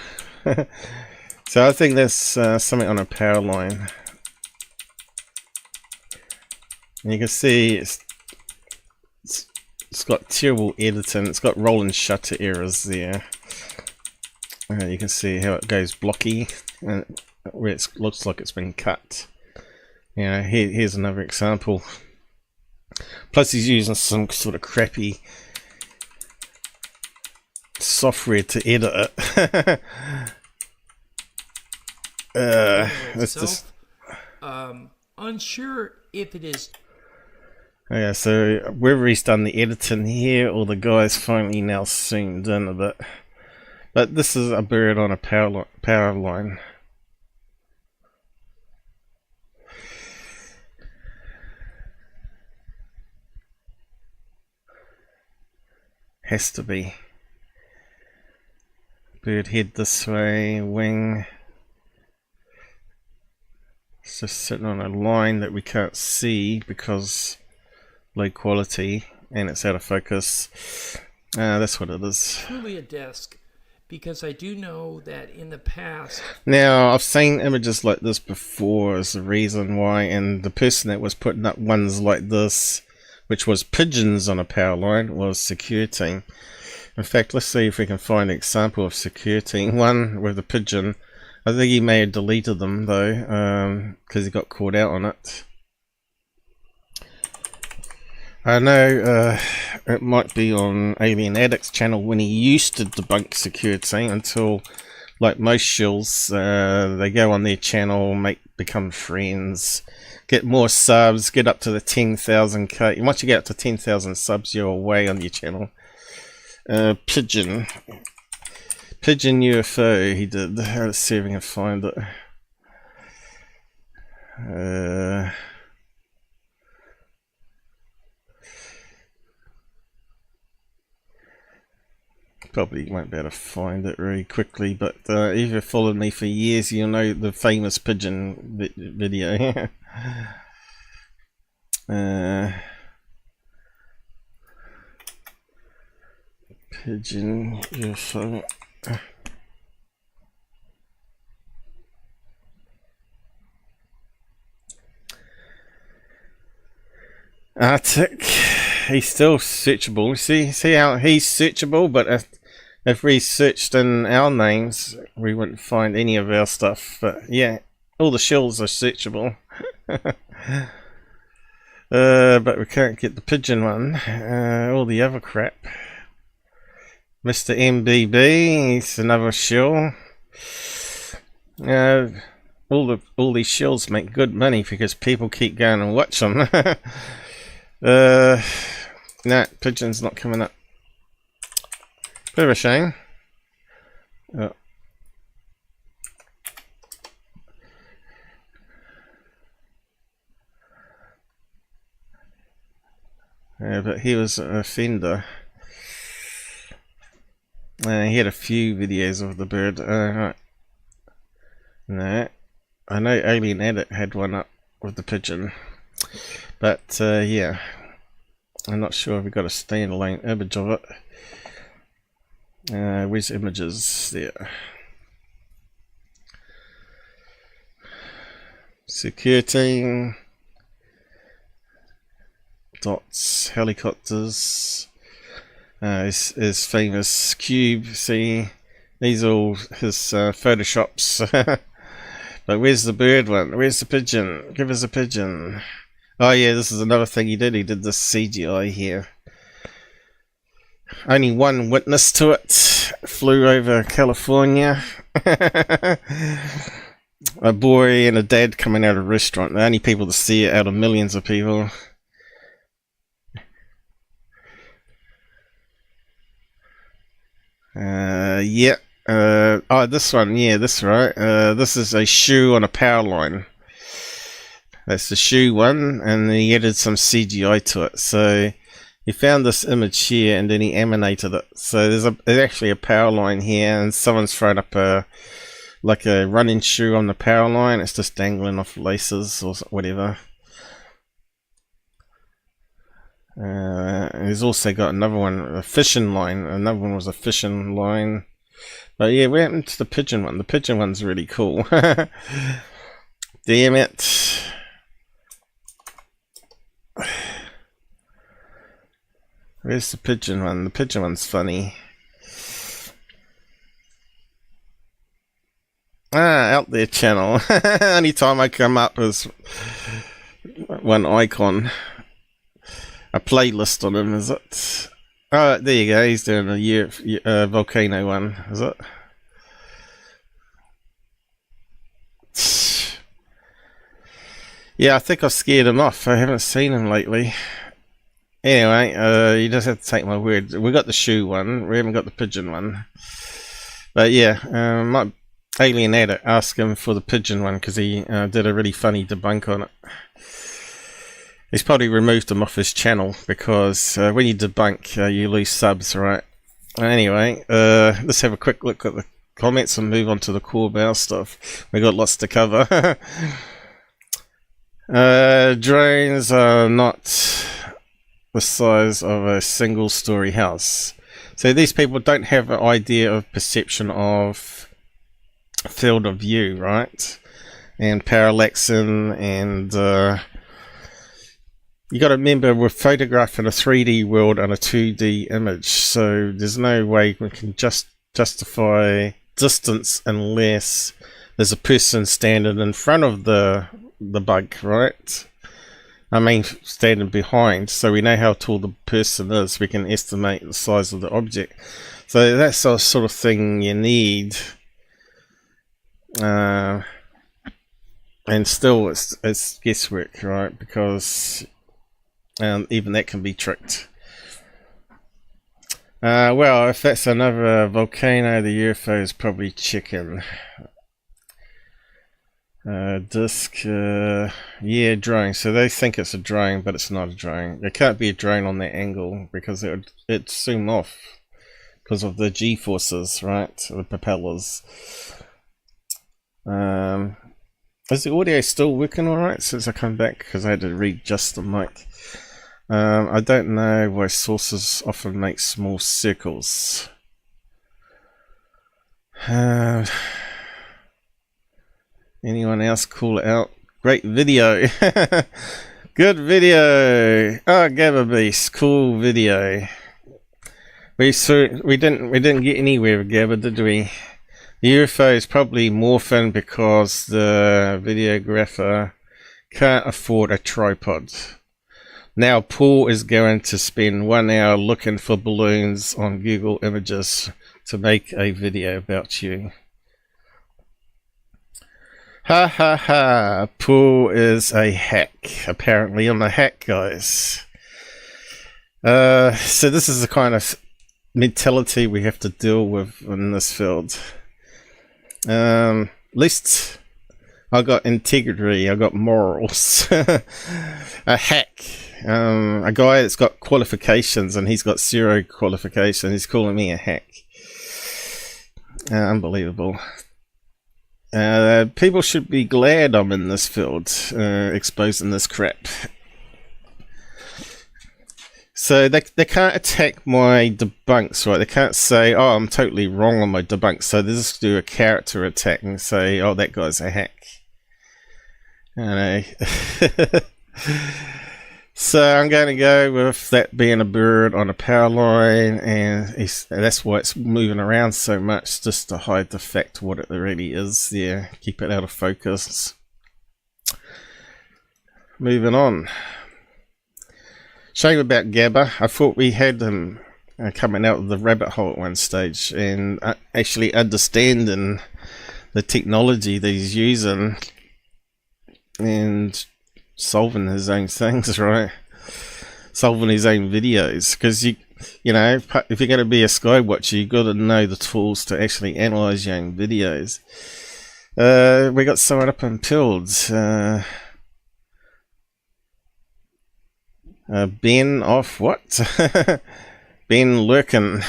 So I think there's something on a power line. And you can see it's got terrible editing. It's got roll and shutter errors there. You can see how it goes blocky, and where it looks like it's been cut. You know, here's another example. Plus he's using some sort of crappy software to edit it. It's just unsure if it is. Yeah, so whether he's done the editing here or the guy's finally now zoomed in a bit. But this is a bird on a power line. Has to be. Bird head this way, wing. It's just sitting on a line that we can't see because low quality and it's out of focus. That's what it is. Truly a disc, because I do know that in the past. Now I've seen images like this before as the reason why, and the person that was putting up ones like this, which was pigeons on a power line, was security. In fact, let's see if we can find an example of security. One with a pigeon. I think he may have deleted them though, because he got caught out on it. I know it might be on Alien Addict's channel when he used to debunk security until, like most shills, they go on their channel, become friends, get more subs, get up to the 10,000k. Once you get up to 10,000 subs, you're away on your channel. Pigeon UFO he did. Let's see if we can find it. Probably won't be able to find it very quickly, but if you've followed me for years, you'll know the famous pigeon video. Pigeon UFO. Arctic. He's still searchable. See how he's searchable, but if we searched in our names, we wouldn't find any of our stuff. But yeah, all the shells are searchable. But we can't get the pigeon one. All the other crap. Mr. MBB, he's another shell. All these shells make good money because people keep going and watch them. Nah, pigeon's not coming up. Bit of a shame. Oh. Yeah, but he was an offender. He had a few videos of the bird. Right. No, I know Alien Edit had one up with the pigeon. But yeah, I'm not sure if we've got a standalone image of it. Where's images? There. Security. Dots. Helicopters. His famous cube. See, these are all his photoshops. But where's the bird one? Where's the pigeon? Give us a pigeon. Oh yeah, this is another thing he did. He did this CGI here. Only one witness to it. Flew over California. A boy and a dad coming out of a restaurant. The only people to see it out of millions of people. Yeah. Oh, this one. Yeah, this right. This is a shoe on a power line. That's the shoe one, and he added some CGI to it. So he found this image here, and then he animated it. So there's actually a power line here, and someone's thrown up like a running shoe on the power line. It's just dangling off laces or whatever. He's also got another one, a fishing line. Another one was a fishing line. But yeah, what happened to the pigeon one? The pigeon one's really cool. Damn it. Where's the pigeon one? The pigeon one's funny. Out there channel. Anytime I come up as one icon. A playlist on him, is it? Oh, there you go. He's doing a Volcano one, is it? Yeah, I think I've scared him off. I haven't seen him lately. Anyway, you just have to take my word. We got the shoe one. We haven't got the pigeon one. But yeah, might Alien Addict ask him for the pigeon one because he did a really funny debunk on it. He's probably removed him off his channel because when you debunk, you lose subs, right? Anyway, let's have a quick look at the comments and move on to the Corbell stuff. We got lots to cover. Drones are not the size of a single-story house. So these people don't have an idea of perception of field of view, right? And parallaxing and you got to remember we're photographing a 3D world and a 2D image, so there's no way we can just justify distance unless there's a person standing in front of the bug, right? I mean, standing behind, so we know how tall the person is. We can estimate the size of the object. So that's the sort of thing you need. And still, it's guesswork, right? Because even that can be tricked. Well, if that's another volcano, the UFO is probably chicken. Disc, yeah, drone. So they think it's a drone, but it's not a drone. It can't be a drone on that angle because it'd zoom off because of the G-forces, right? The propellers. Is the audio still working alright since I come back? Because I had to readjust the mic. I don't know why sources often make small circles. Anyone else call it out? Great video. Good video. Oh, Gabba Beast, cool video. We didn't get anywhere with Gabba, did we? The UFO is probably morphing because the videographer can't afford a tripod. Now Paul is going to spend 1 hour looking for balloons on Google Images to make a video about you. Ha ha ha, Paul is a hack. Apparently I'm a hack, guys. So this is the kind of mentality we have to deal with in this field. At least I got integrity, I got morals. A hack. A guy that's got qualifications and he's got 0 qualifications. He's calling me a hack. Unbelievable. People should be glad I'm in this field, exposing this crap. So they can't attack my debunks, right? They can't say, oh, I'm totally wrong on my debunks. So they just do a character attack and say, oh, that guy's a hack. I know. So I'm going to go with that being a bird on a power line, and that's why it's moving around so much, just to hide the fact what it really is there. Keep it out of focus. Moving on. Shame about Gabba. I thought we had him coming out of the rabbit hole at one stage and actually understanding the technology that he's using and solving his own things, right? Solving his own videos, because you know, if you're going to be a sky watcher, you've got to know the tools to actually analyze your own videos. We got someone up in Pilds. Ben off what? Ben Lurkin.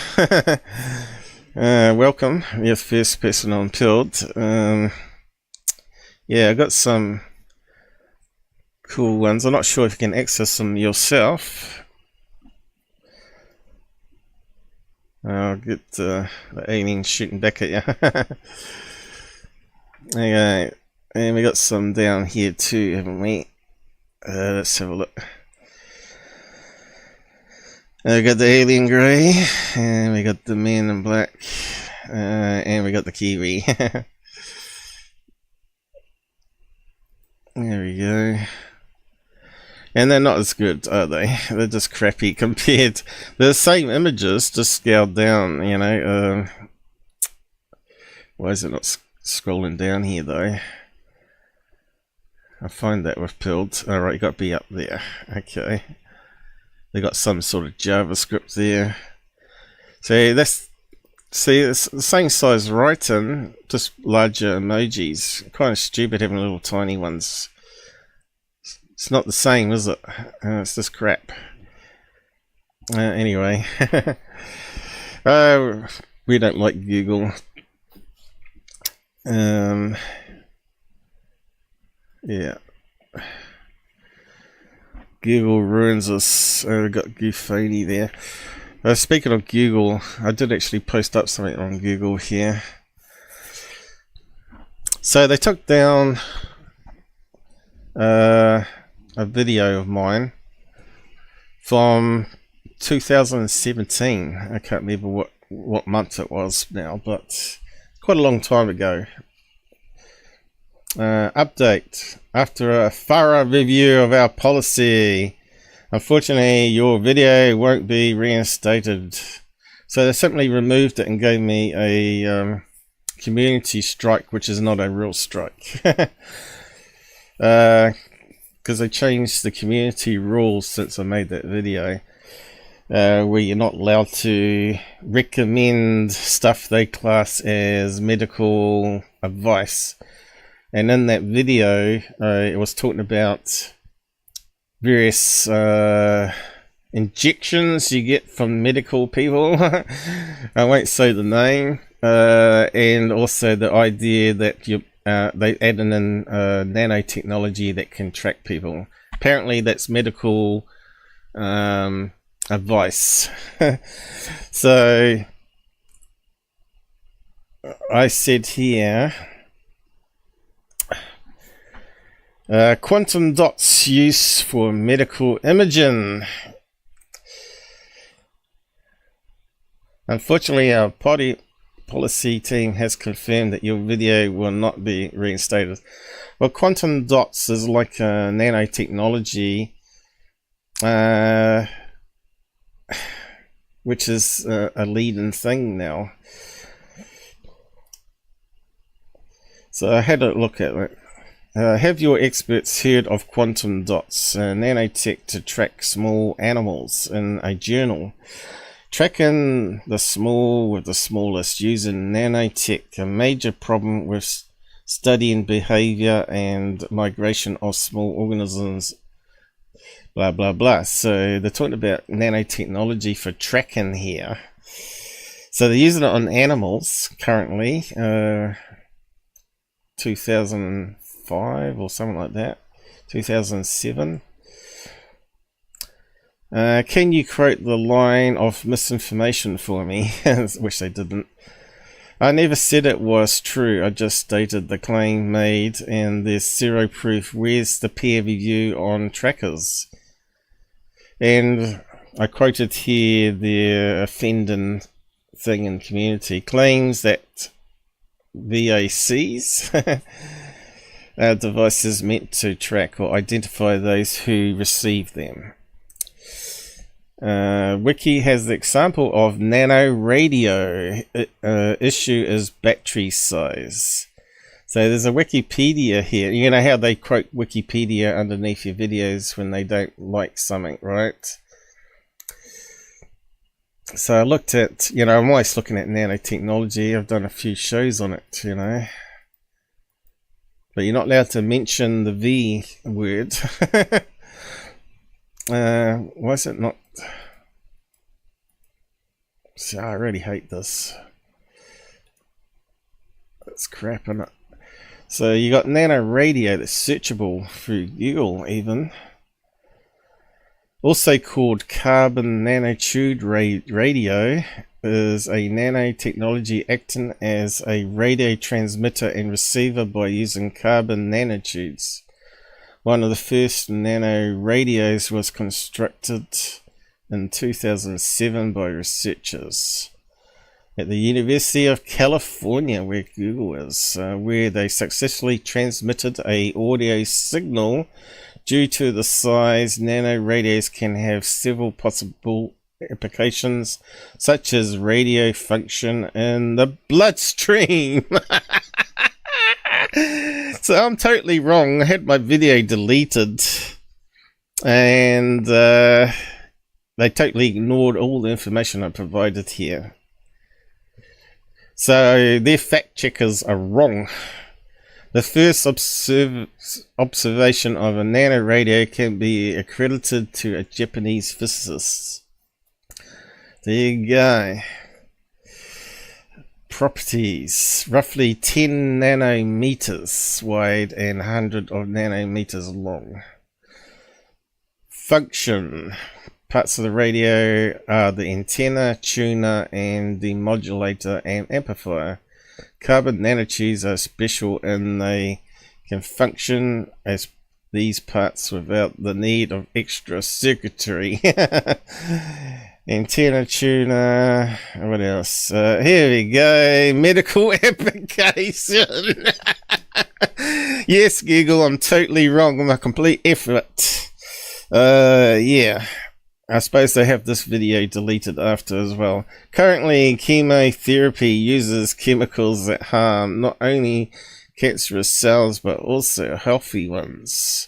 Welcome. You're the first person on Pilled. Yeah, I got some cool ones. I'm not sure if you can access them yourself. I'll get the alien shooting back at you. Okay, and we got some down here too, haven't we? Let's have a look. We got the alien grey, and we got the man in black, and we got the kiwi. There we go. And they're not as good, are they? They're just crappy compared. They're the same images, just scaled down, you know. Why is it not scrolling down here, though? I find that with Pilled. Alright, you got to be up there. Okay. They got some sort of JavaScript there. So that's... See, it's the same size writing, just larger emojis. Kind of stupid having little tiny ones. It's not the same, is it? It's just crap. Anyway. We don't like Google. Yeah. Google ruins us. We've got GUFONI there. Speaking of Google, I did actually post up something on Google here. So they took down a video of mine from 2017. I can't remember what month it was now, but quite a long time ago. Update. After a thorough review of our policy, unfortunately your video won't be reinstated. So they simply removed it and gave me a community strike, which is not a real strike. Because they changed the community rules since I made that video, where you're not allowed to recommend stuff they class as medical advice. And in that video, it was talking about various injections you get from medical people. I won't say the name. And also the idea that you they added in nanotechnology that can track people. Apparently that's medical advice. So I said here, quantum dots use for medical imaging. Unfortunately, our policy team has confirmed that your video will not be reinstated. Well, quantum dots is like nanotechnology, which is a leading thing now. So I had a look at it. Have your experts heard of quantum dots, nanotech to track small animals in a journal? Tracking the small with the smallest using nanotech, a major problem with studying behavior and migration of small organisms, blah blah blah. So they're talking about nanotechnology for tracking here. So they're using it on animals currently, 2005 or something like that, 2007. Can you quote the line of misinformation for me? Wish they didn't. I never said it was true. I just stated the claim made, and there's zero proof. Where's the peer review on trackers? And I quoted here the offending thing in community. Claims that VACs are devices meant to track or identify those who receive them. Wiki has the example of nano radio. Issue is battery size. So there's a Wikipedia here. You know how they quote Wikipedia underneath your videos when they don't like something, right? So I looked at, I'm always looking at nanotechnology. I've done a few shows on it, But you're not allowed to mention the V word. Why is it not? See, I really hate this. It's crap, isn't it? So you got nano radio that's searchable through Google even. Also called carbon nanotube radio, is a nanotechnology acting as a radio transmitter and receiver by using carbon nanotubes. One of the first nano radios was constructed in 2007 by researchers at the University of California, where Google is, where they successfully transmitted a audio signal. Due to the size, nano radios can have several possible applications, such as radio function in the bloodstream. So I'm totally wrong. I had my video deleted, and they totally ignored all the information I provided here. So their fact checkers are wrong. The first observation of a nano radio can be accredited to a Japanese physicist. There you go. Properties: roughly 10 nanometers wide and 100 of nanometers long. Function: parts of the radio are the antenna, tuner, and the modulator and amplifier. Carbon nanotubes are special and they can function as these parts without the need of extra circuitry. Antenna, tuner, what else? Here we go, medical application. Yes, Google, I'm totally wrong. I'm a complete effort. Yeah. I suppose they have this video deleted after as well. Currently, chemotherapy uses chemicals that harm not only cancerous cells but also healthy ones.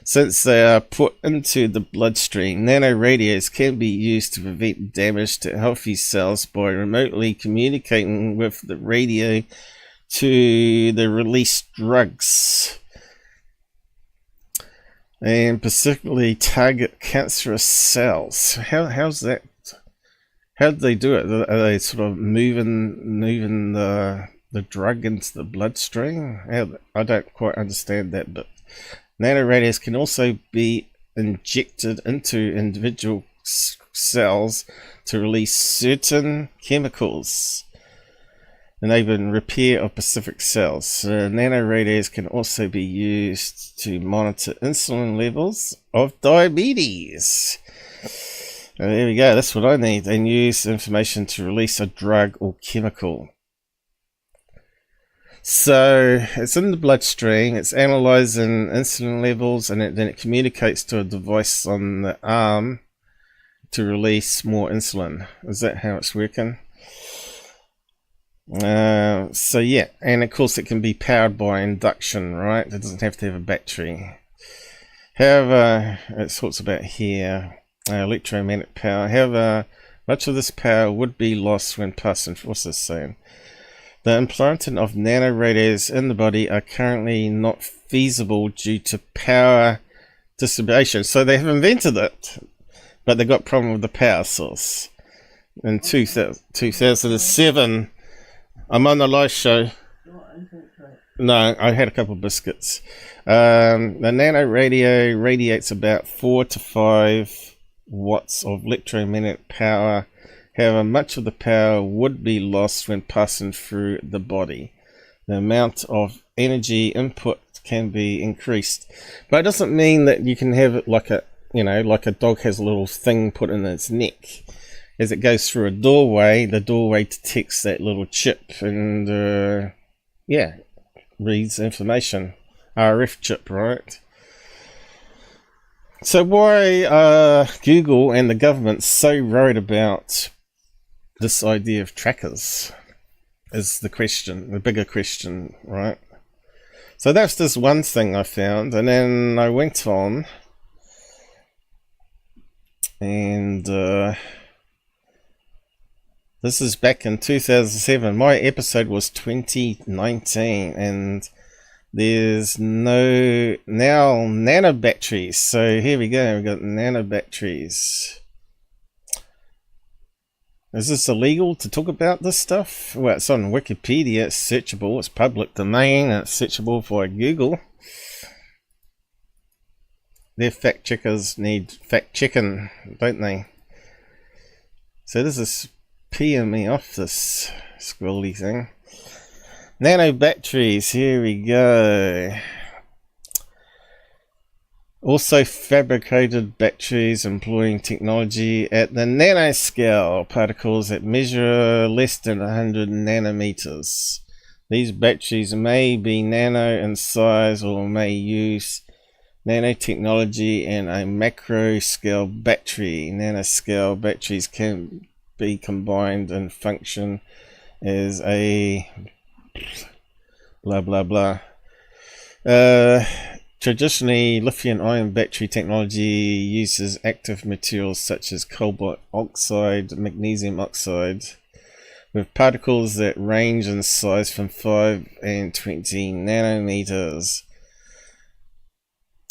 Since they are put into the bloodstream, nanoradios can be used to prevent damage to healthy cells by remotely communicating with the radio to the released drugs, and particularly target cancerous cells. How's that? How do they do it? Are they sort of moving the drug into the bloodstream? I don't quite understand that, but nanoradios can also be injected into individual cells to release certain chemicals, enabling repair of specific cells. Nanoradios can also be used to monitor insulin levels of diabetes. There we go, that's what I need. And use information to release a drug or chemical. So it's in the bloodstream, it's analyzing insulin levels, and then it communicates to a device on the arm to release more insulin. Is that how it's working? So yeah, and of course it can be powered by induction, right? It doesn't have to have a battery. However, it talks about here electromagnetic power. However, much of this power would be lost when passing. What's this saying? The implanting of nanoradios in the body are currently not feasible due to power dissipation. So they have invented it, but they got a problem with the power source. In 2007, I'm on the live show. No, I had a couple of biscuits. The nano radio radiates about 4 to 5 watts of electromagnetic power. However, much of the power would be lost when passing through the body. The amount of energy input can be increased, but it doesn't mean that you can have it like a, you know, like a dog has a little thing put in its neck. As it goes through a doorway, the doorway detects that little chip and yeah, reads information. RF chip, right? So why are Google and the government so worried about this idea of trackers? Is the question, the bigger question, right? So that's just one thing I found, and then I went on and this is back in 2007. My episode was 2019, and there's now nano batteries. So here we go, we've got nano batteries. Is this illegal to talk about this stuff? Well, it's on Wikipedia, it's searchable, it's public domain, and it's searchable via Google. Their fact checkers need fact checking, don't they? So this is peeing me off, this squirrely thing. Nano batteries, here we go. Also fabricated batteries employing technology at the nanoscale, particles that measure less than 100 nanometers. These batteries may be nano in size or may use nanotechnology and a macro scale battery. Nanoscale batteries can be combined and function as a blah blah blah. Traditionally, lithium-ion battery technology uses active materials such as cobalt oxide, magnesium oxide, with particles that range in size from 5 and 20 nanometers.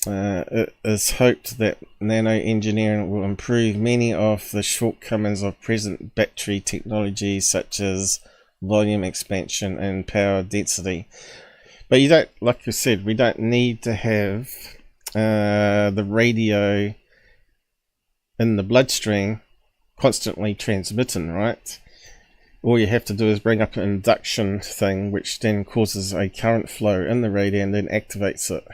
It is hoped that nano-engineering will improve many of the shortcomings of present battery technology, such as volume expansion and power density. But you don't, like you said, we don't need to have the radio in the bloodstream constantly transmitting, right? All you have to do is bring up an induction thing, which then causes a current flow in the radio and then activates it.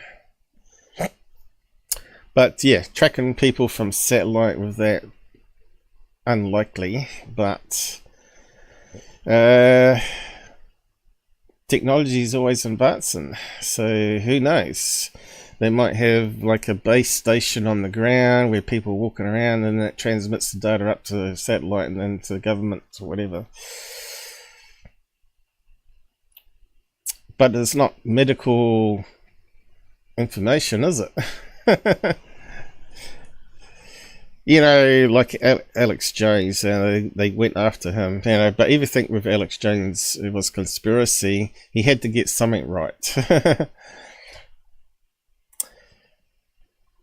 But yeah, tracking people from satellite with that, unlikely, but technology is always advancing, so who knows? They might have like a base station on the ground where people are walking around and that transmits the data up to the satellite and then to the government or whatever. But it's not medical information, is it? You know, like Alex Jones, they went after him, you know, but everything with Alex Jones, it was conspiracy. He had to get something right.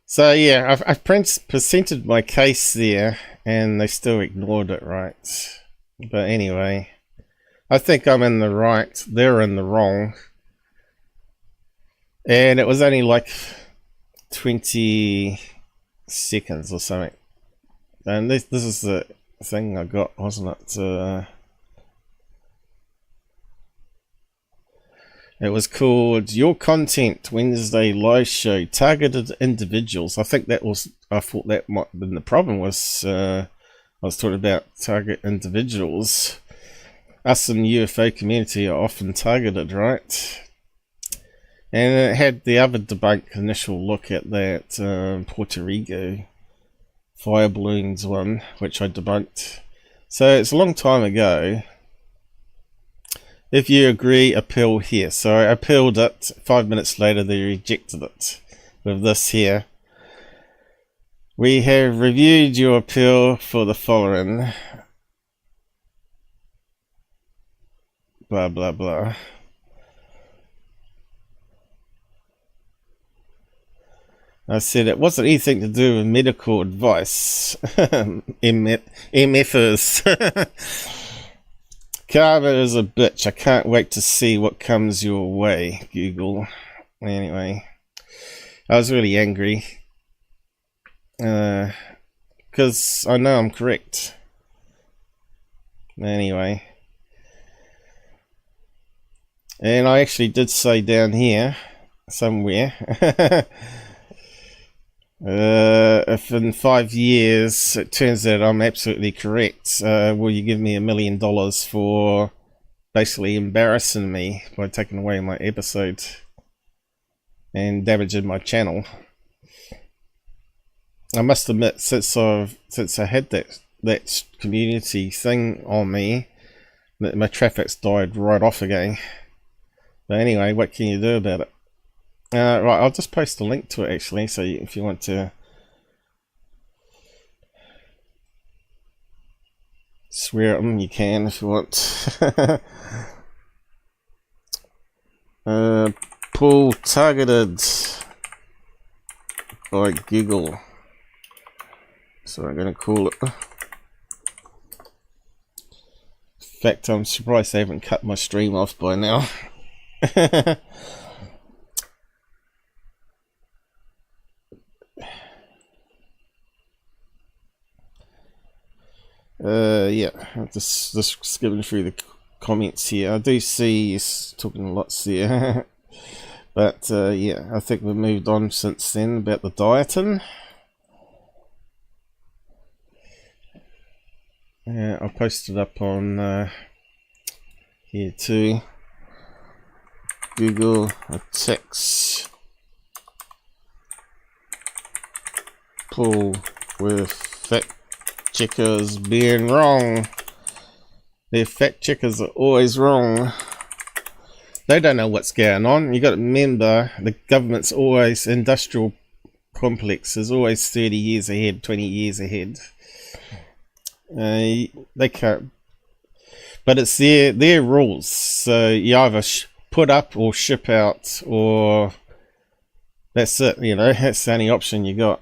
So yeah, I've presented my case there, and they still ignored it, right? But anyway, I think I'm in the right, they're in the wrong. And it was only like 20 seconds or something. And this is the thing I got, wasn't it? It was called Your Content Wednesday Live Show Targeted Individuals. I thought that might have been the problem, was I was talking about target individuals. Us in the UFO community are often targeted, right? And it had the other debunk initial look at that Puerto Rico fire balloons one, which I debunked. So it's a long time ago. If you agree, appeal here. So I appealed it. 5 minutes later, they rejected it with this here. We have reviewed your appeal for the following. Blah, blah, blah. I said it wasn't anything to do with medical advice. MFers. Karma is a bitch. I can't wait to see what comes your way, Google. Anyway, I was really angry. because I know I'm correct. Anyway. And I actually did say down here, somewhere, if in 5 years it turns out I'm absolutely correct, will you give me $1 million for basically embarrassing me by taking away my episode and damaging my channel? I must admit, since I had that community thing on me, that my traffic's died right off again. But anyway, what can you do about it? Right, I'll just post a link to it actually, so if you want to swear at them, you can if you want. Pull targeted by Google. So I'm going to call it. In fact, I'm surprised they haven't cut my stream off by now. Yeah, I'm just skimming through the comments here. I do see he's talking lots here. But yeah, I think we've moved on since then about the dieting. Yeah, I'll post it up on here too. Google attacks Paul with fact checkers being wrong. Their fact checkers are always wrong. They don't know what's going on. You got to remember, the government's always, industrial complex is always 30 years ahead, 20 years ahead. They can't, but it's their rules. So you either put up or ship out, or that's it. You know, that's the only option you got.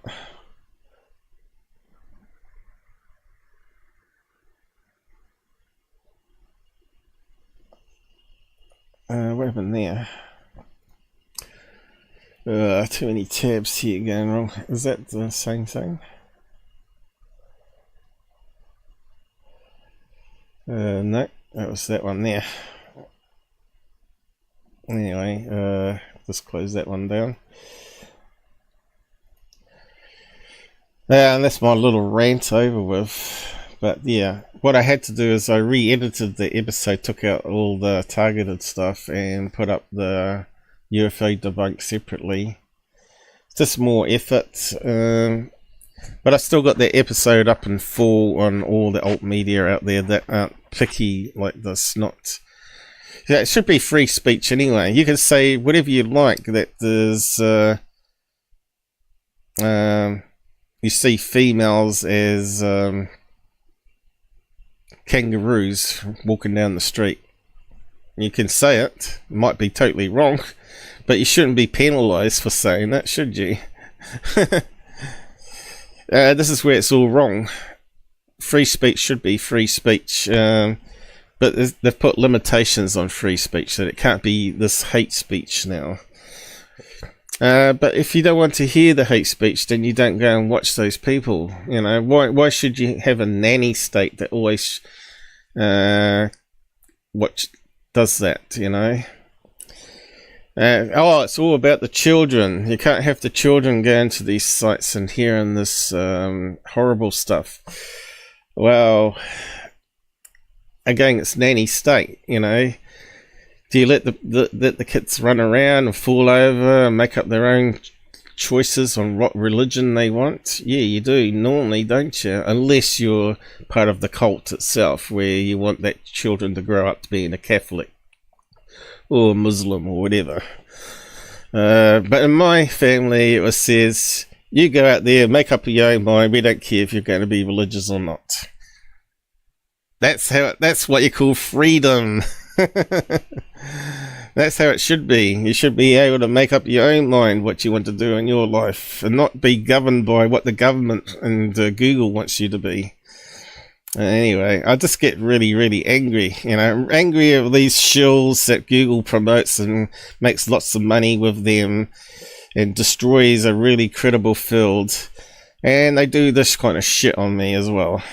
What happened there? Too many tabs here going wrong. Is that the same thing? No, that was that one there. Anyway, just close that one down. And that's my little rant over with. But yeah, what I had to do is I re-edited the episode, took out all the targeted stuff and put up the UFO debunk separately. Just more effort. But I still got that episode up in full on all the alt media out there that aren't picky like this. Not, yeah, it should be free speech anyway. You can say whatever you like. That there's you see females as kangaroos walking down the street. You can say it. It might be totally wrong, but you shouldn't be penalised for saying that, should you? This is where it's all wrong. Free speech should be free speech, but they've put limitations on free speech, so it can't be this hate speech now. But if you don't want to hear the hate speech, then you don't go and watch those people. You know, why should you have a nanny state that always does that, you know? Oh, it's all about the children. You can't have the children going to these sites and hearing this horrible stuff. Well, again, it's nanny state, you know. Do you let the kids run around and fall over and make up their own choices on what religion they want? Yeah, you do normally, don't you? Unless you're part of the cult itself, where you want that children to grow up being a Catholic or Muslim or whatever. But in my family, it says, you go out there, make up your own mind. We don't care if you're going to be religious or not. That's what you call freedom. That's how it should be. You should be able to make up your own mind what you want to do in your life, and not be governed by what the government and Google wants you to be. Anyway, I just get really, really angry. You know, angry at these shills that Google promotes and makes lots of money with them and destroys a really credible field. And they do this kind of shit on me as well.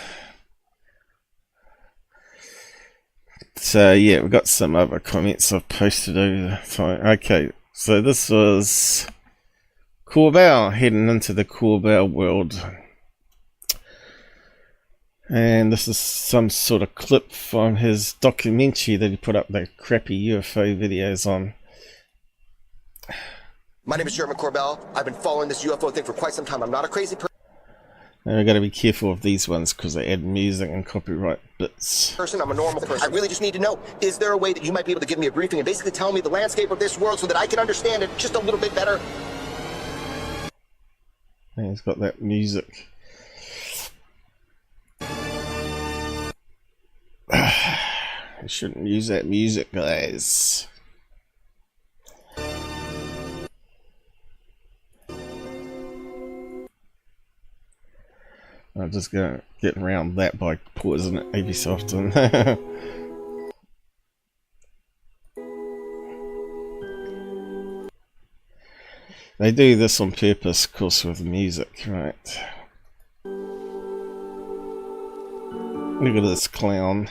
So yeah, we've got some other comments I've posted over the time. Okay, so this was Corbell heading into the Corbell world. And this is some sort of clip from his documentary that he put up the crappy UFO videos on. My name is Mick Corbell. I've been following this UFO thing for quite some time. I'm not a crazy And we've got to be careful of these ones because they add music and copyright bits. person. I'm a normal person. I really just need to know, is there a way that you might be able to give me a briefing and basically tell me the landscape of this world so that I can understand it just a little bit better? And he's got that music. I shouldn't use that music, guys. I'm just gonna get around that by pausing it every so often. They do this on purpose, of course, with music, right? Look at this clown.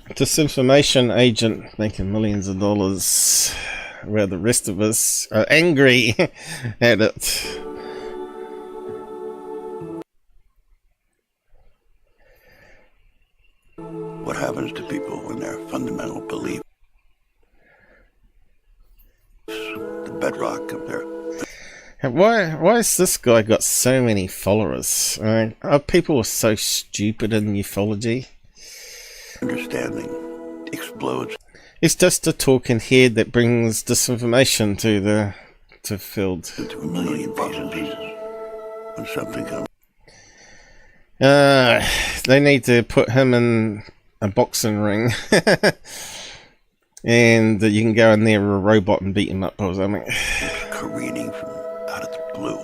Disinformation agent making millions of dollars, where the rest of us are angry at it. What happens to people when their fundamental beliefs, the bedrock of their... Why has this guy got so many followers? Are people so stupid in ufology? understanding explodes. It's just a talking head that brings disinformation to the field. Into a million pieces when something comes. They need to put him in a boxing ring. And you can go in there with a robot and beat him up or something. Careening from out of the blue.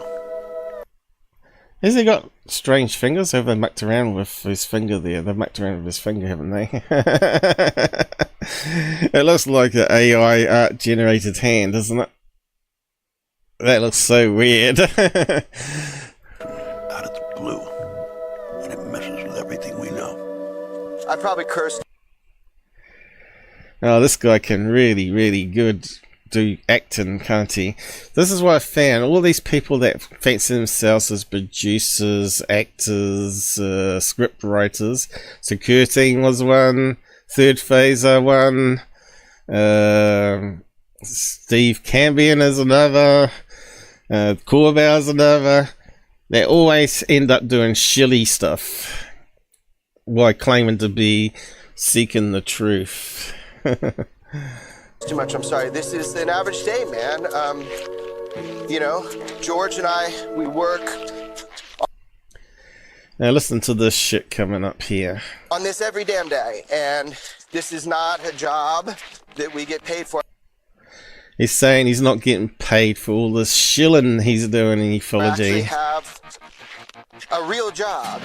Has he got strange fingers? Have they mucked around with his finger there? They've mucked around with his finger, haven't they? It looks like an AI art generated hand, doesn't it? That looks so weird. Out of the blue. And it messes with everything we know. I probably cursed. Oh, this guy can really do acting, can't he? This is what I found. All these people that fancy themselves as producers, actors, script writers. Security was one. Third Phaser one. Steve Cambion is another. Corbell's another. They always end up doing shilly stuff while claiming to be seeking the truth. Too much, I'm sorry. This is an average day, man. You know, George and I, we work. Now listen to this shit coming up here. On this every damn day, and this is not a job that we get paid for. He's saying he's not getting paid for all this shilling he's doing in We ufology. actually have a real job.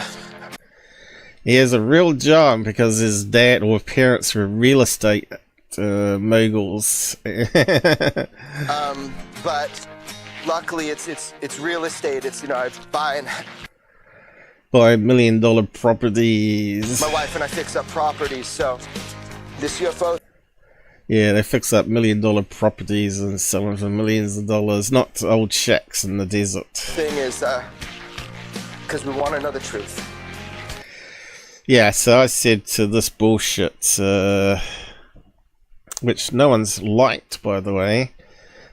He has a real job because his dad or parents were real estate moguls. But luckily it's real estate. It's, you know, I buy and Buy $1 million properties. my wife and I fix up properties, so this UFO Yeah, they fix up $1 million properties and sell them for millions of dollars, not old shacks in the desert. thing is because we want to know the truth. Yeah, so I said to this bullshit, which no one's liked, by the way,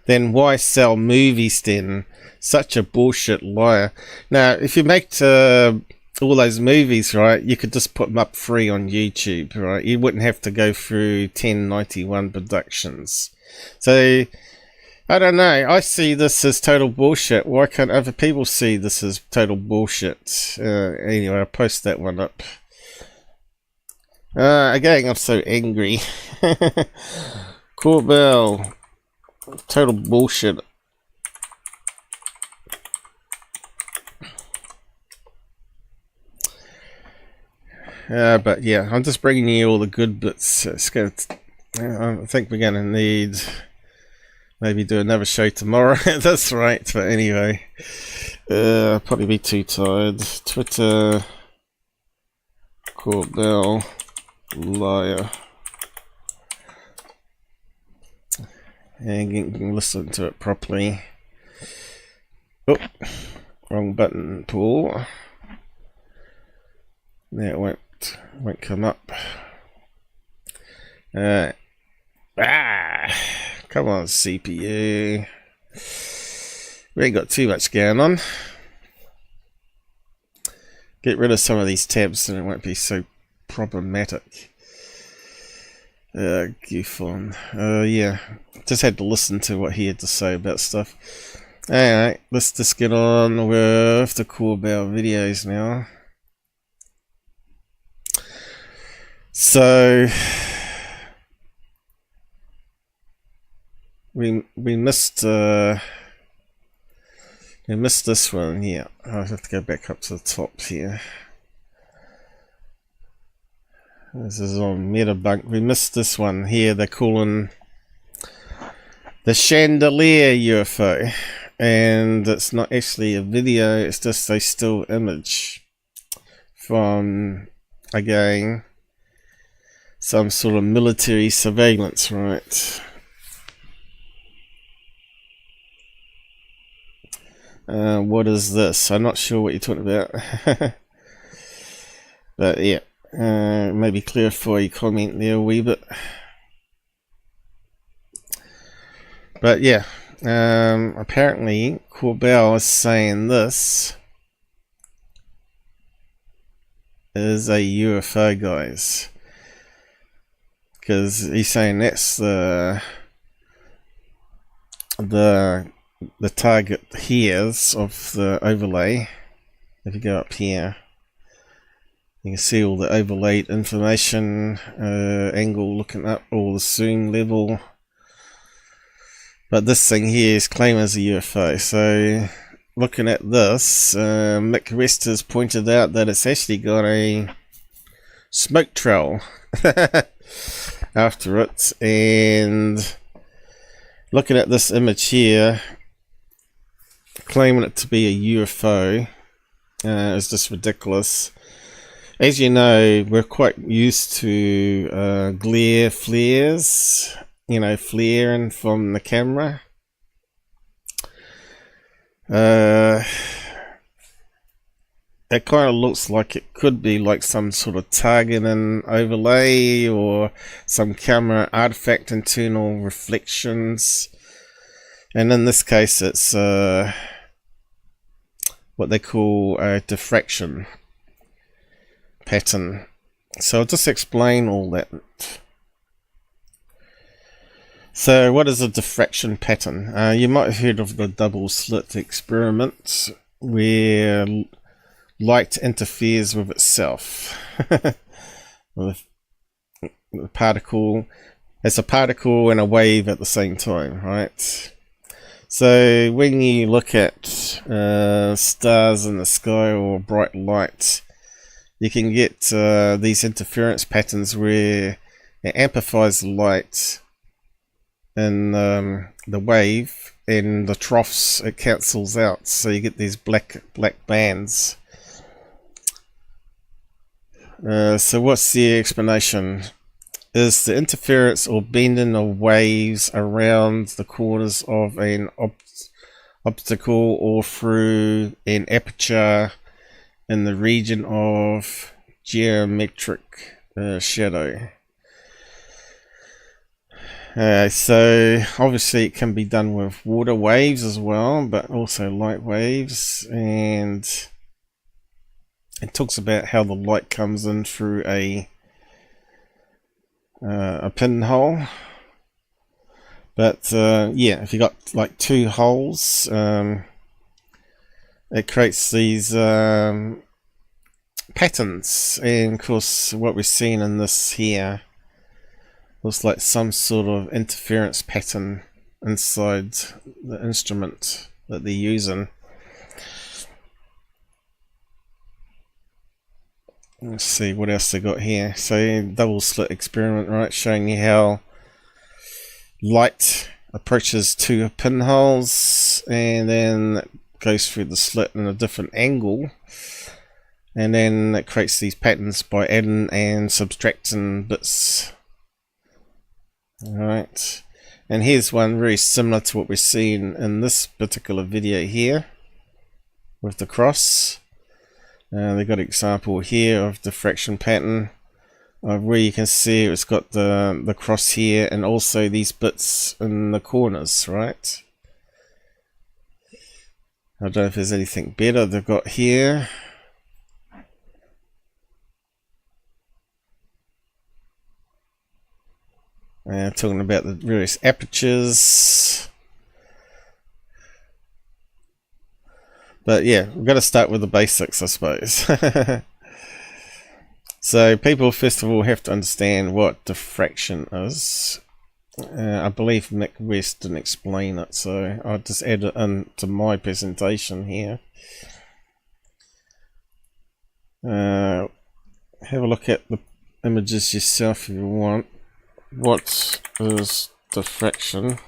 then why sell movies then? Such a bullshit liar. Now, if you make all those movies, right, you could just put them up free on YouTube, right? You wouldn't have to go through 1091 productions. So, I don't know. I see this as total bullshit. Why can't other people see this as total bullshit? Anyway, I'll post that one up. Again, I'm so angry. Corbell. Total bullshit. But yeah, I'm just bringing you all the good bits. I think we're going to need maybe do another show tomorrow. That's right. But anyway, Probably be too tired. Twitter, Corbell, liar. And you can listen to it properly. Oh, wrong button, Paul. That won't come up. Come on, CPU. We ain't got too much going on. Get rid of some of these tabs and it won't be so problematic. GUFON. Yeah, just had to listen to what he had to say about stuff. Alright, let's just get on with the Corbell videos now. So we missed this one here. I'll have to go back up to the top here. This is on Metabunk. We missed this one here. They're calling the Chandelier UFO, and it's not actually a video, it's just a still image from, again, some sort of military surveillance, right? What is this? I'm not sure what you're talking about. But yeah, maybe clarify your comment there a wee bit. But yeah, apparently Corbell is saying this is a UFO, guys, because he's saying that's the target here of the overlay. If you go up here, you can see all the overlaid information, angle looking up, all the zoom level. But this thing here is claimed as a UFO. So looking at this, Mick West has pointed out that it's actually got a smoke trail after it, and looking at this image here, claiming it to be a UFO is just ridiculous. As you know, we're quite used to glare flares, you know, flaring from the camera. It kind of looks like it could be like some sort of targeting overlay or some camera artifact, internal reflections. And in this case, it's what they call a diffraction pattern. So I'll just explain all that. So what is a diffraction pattern? You might have heard of the double slit experiment, where light interferes with itself. With a particle, it's a particle and a wave at the same time, right? So when you look at stars in the sky or bright light, you can get these interference patterns where it amplifies the light in the wave, and the troughs it cancels out, so you get these black bands. So what's the explanation? Is the interference or bending of waves around the corners of an obstacle or through an aperture in the region of geometric shadow. So obviously it can be done with water waves as well, but also light waves, and it talks about how the light comes in through a pinhole. But yeah, if you got like two holes, it creates these patterns, and of course what we're seeing in this here looks like some sort of interference pattern inside the instrument that they're using. Let's see what else they got here. So double slit experiment, right, showing you how light approaches two pinholes and then goes through the slit in a different angle, and then it creates these patterns by adding and subtracting bits. Alright, and here's one very similar to what we're seeing in this particular video here with the cross. They've got an example here of diffraction pattern where you can see it's got the cross here and also these bits in the corners, right? I don't know if there's anything better they've got here. Talking about the various apertures. But yeah, we've got to start with the basics, I suppose. So people first of all have to understand what diffraction is. I believe Mick West didn't explain it, so I'll just add it into my presentation here. Have a look at the images yourself if you want. What is diffraction?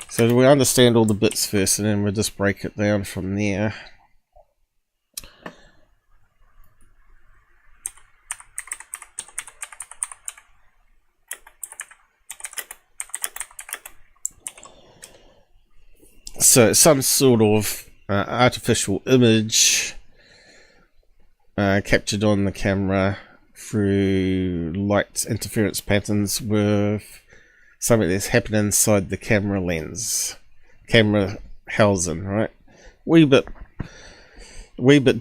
So we understand all the bits first, and then we'll just break it down from there. So it's some sort of artificial image captured on the camera through light interference patterns with something that's happening inside the camera lens, camera housing, right? Wee bit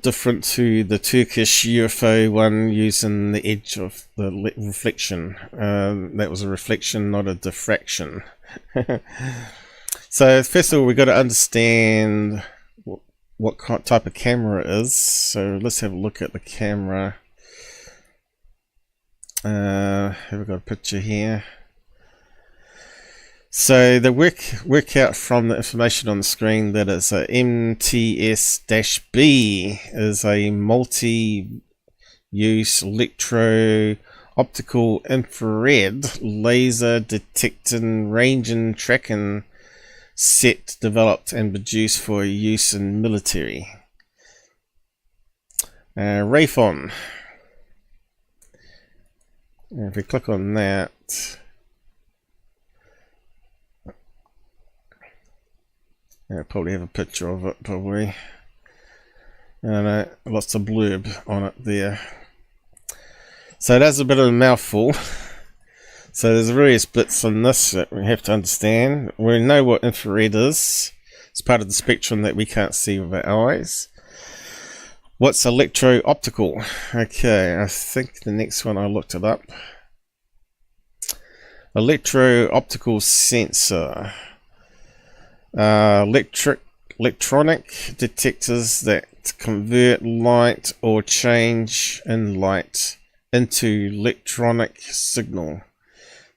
different to the Turkish UFO one using the edge of the reflection. That was a reflection, not a diffraction. So first of all, we've got to understand what type of camera it is. So let's have a look at the camera. Have we got a picture here? So they work out from the information on the screen that it's a MTS-B is a multi-use electro-optical infrared laser detecting, ranging, tracking set developed and produced for use in military. Rayfon. If we click on that, I'll probably have a picture of it, probably. And lots of blurb on it there. So that's a bit of a mouthful. So there's various bits on this that we have to understand. We know what infrared is. It's part of the spectrum that we can't see with our eyes. What's electro-optical? Okay, I think the next one I looked it up. Electro-optical sensor. Electronic detectors that convert light or change in light into electronic signal.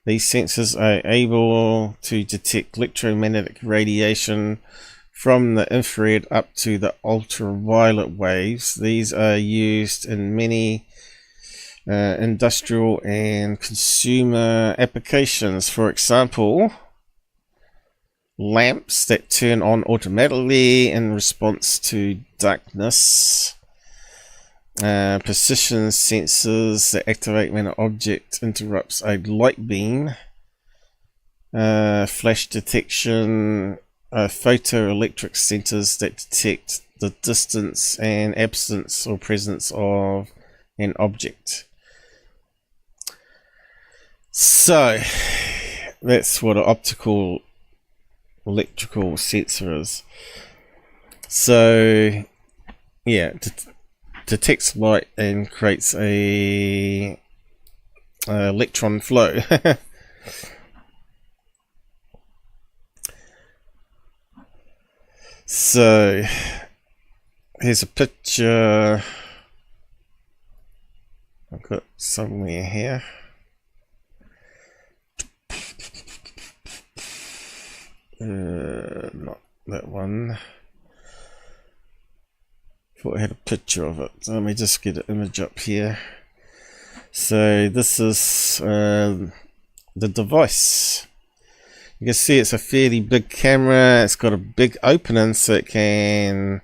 These sensors are able to detect electromagnetic radiation from the infrared up to the ultraviolet waves. These are used in many industrial and consumer applications. For example, lamps that turn on automatically in response to darkness. Precision sensors that activate when an object interrupts a light beam. Flash detection. Photoelectric sensors that detect the distance and absence or presence of an object. So that's what an optical electrical sensor is. So yeah, detects light and creates a electron flow. So here's a picture I've got somewhere here. Not that one. Thought I had a picture of it. Let me just get an image up here. So this is the device. You can see it's a fairly big camera. It's got a big opening, so it can,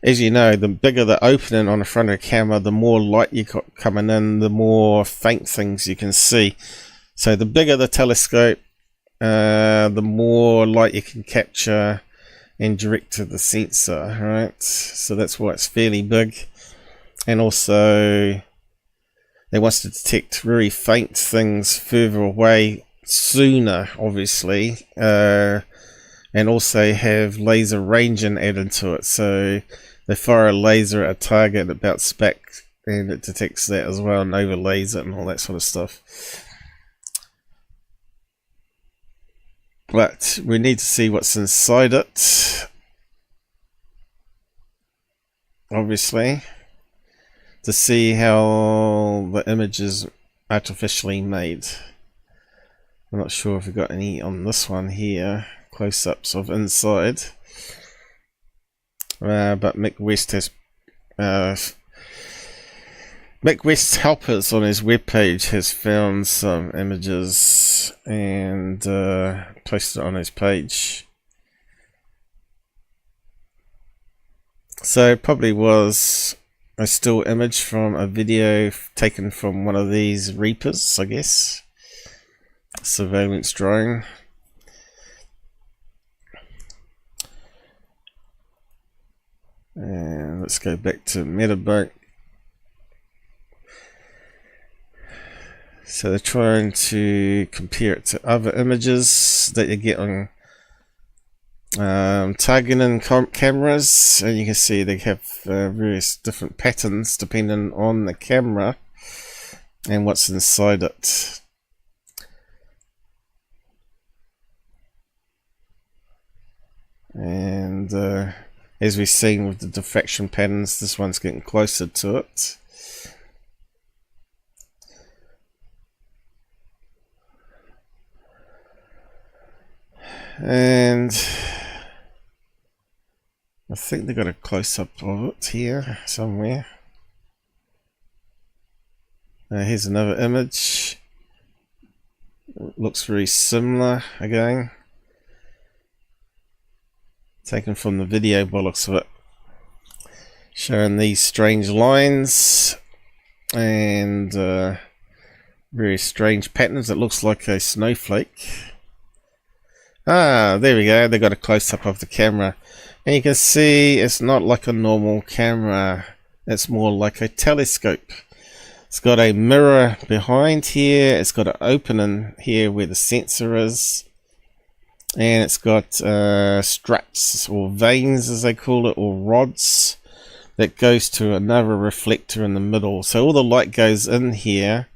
as you know, the bigger the opening on the front of the camera, the more light you got coming in, the more faint things you can see. So the bigger the telescope, the more light you can capture and direct to the sensor, right? So that's why it's fairly big. And also it wants to detect very faint things further away sooner, obviously, and also have laser ranging added to it. So they fire a laser at a target, it bounces back and it detects that as well and overlays it and all that sort of stuff. But we need to see what's inside it, obviously, to see how the image is artificially made. I'm not sure if we've got any on this one here, close-ups of inside, but Mick West has Mick West's helpers on his webpage has found some images and posted it on his page. So it probably was a still image from a video taken from one of these Reapers, I guess. Surveillance drone. And let's go back to Metabunk. So they're trying to compare it to other images that you get on targeting cameras, and you can see they have various different patterns depending on the camera and what's inside it. And as we've seen with the diffraction patterns, this one's getting closer to it. And I think they got a close-up of it here somewhere. Here's another image. It looks very similar again. Taken from the video by the looks of it. Showing these strange lines and very strange patterns. It looks like a snowflake. Ah, there we go. They got a close-up of the camera. And you can see it's not like a normal camera. It's more like a telescope. It's got a mirror behind here. It's got an opening here where the sensor is. And it's got struts or veins, as they call it, or rods that goes to another reflector in the middle. So all the light goes in here.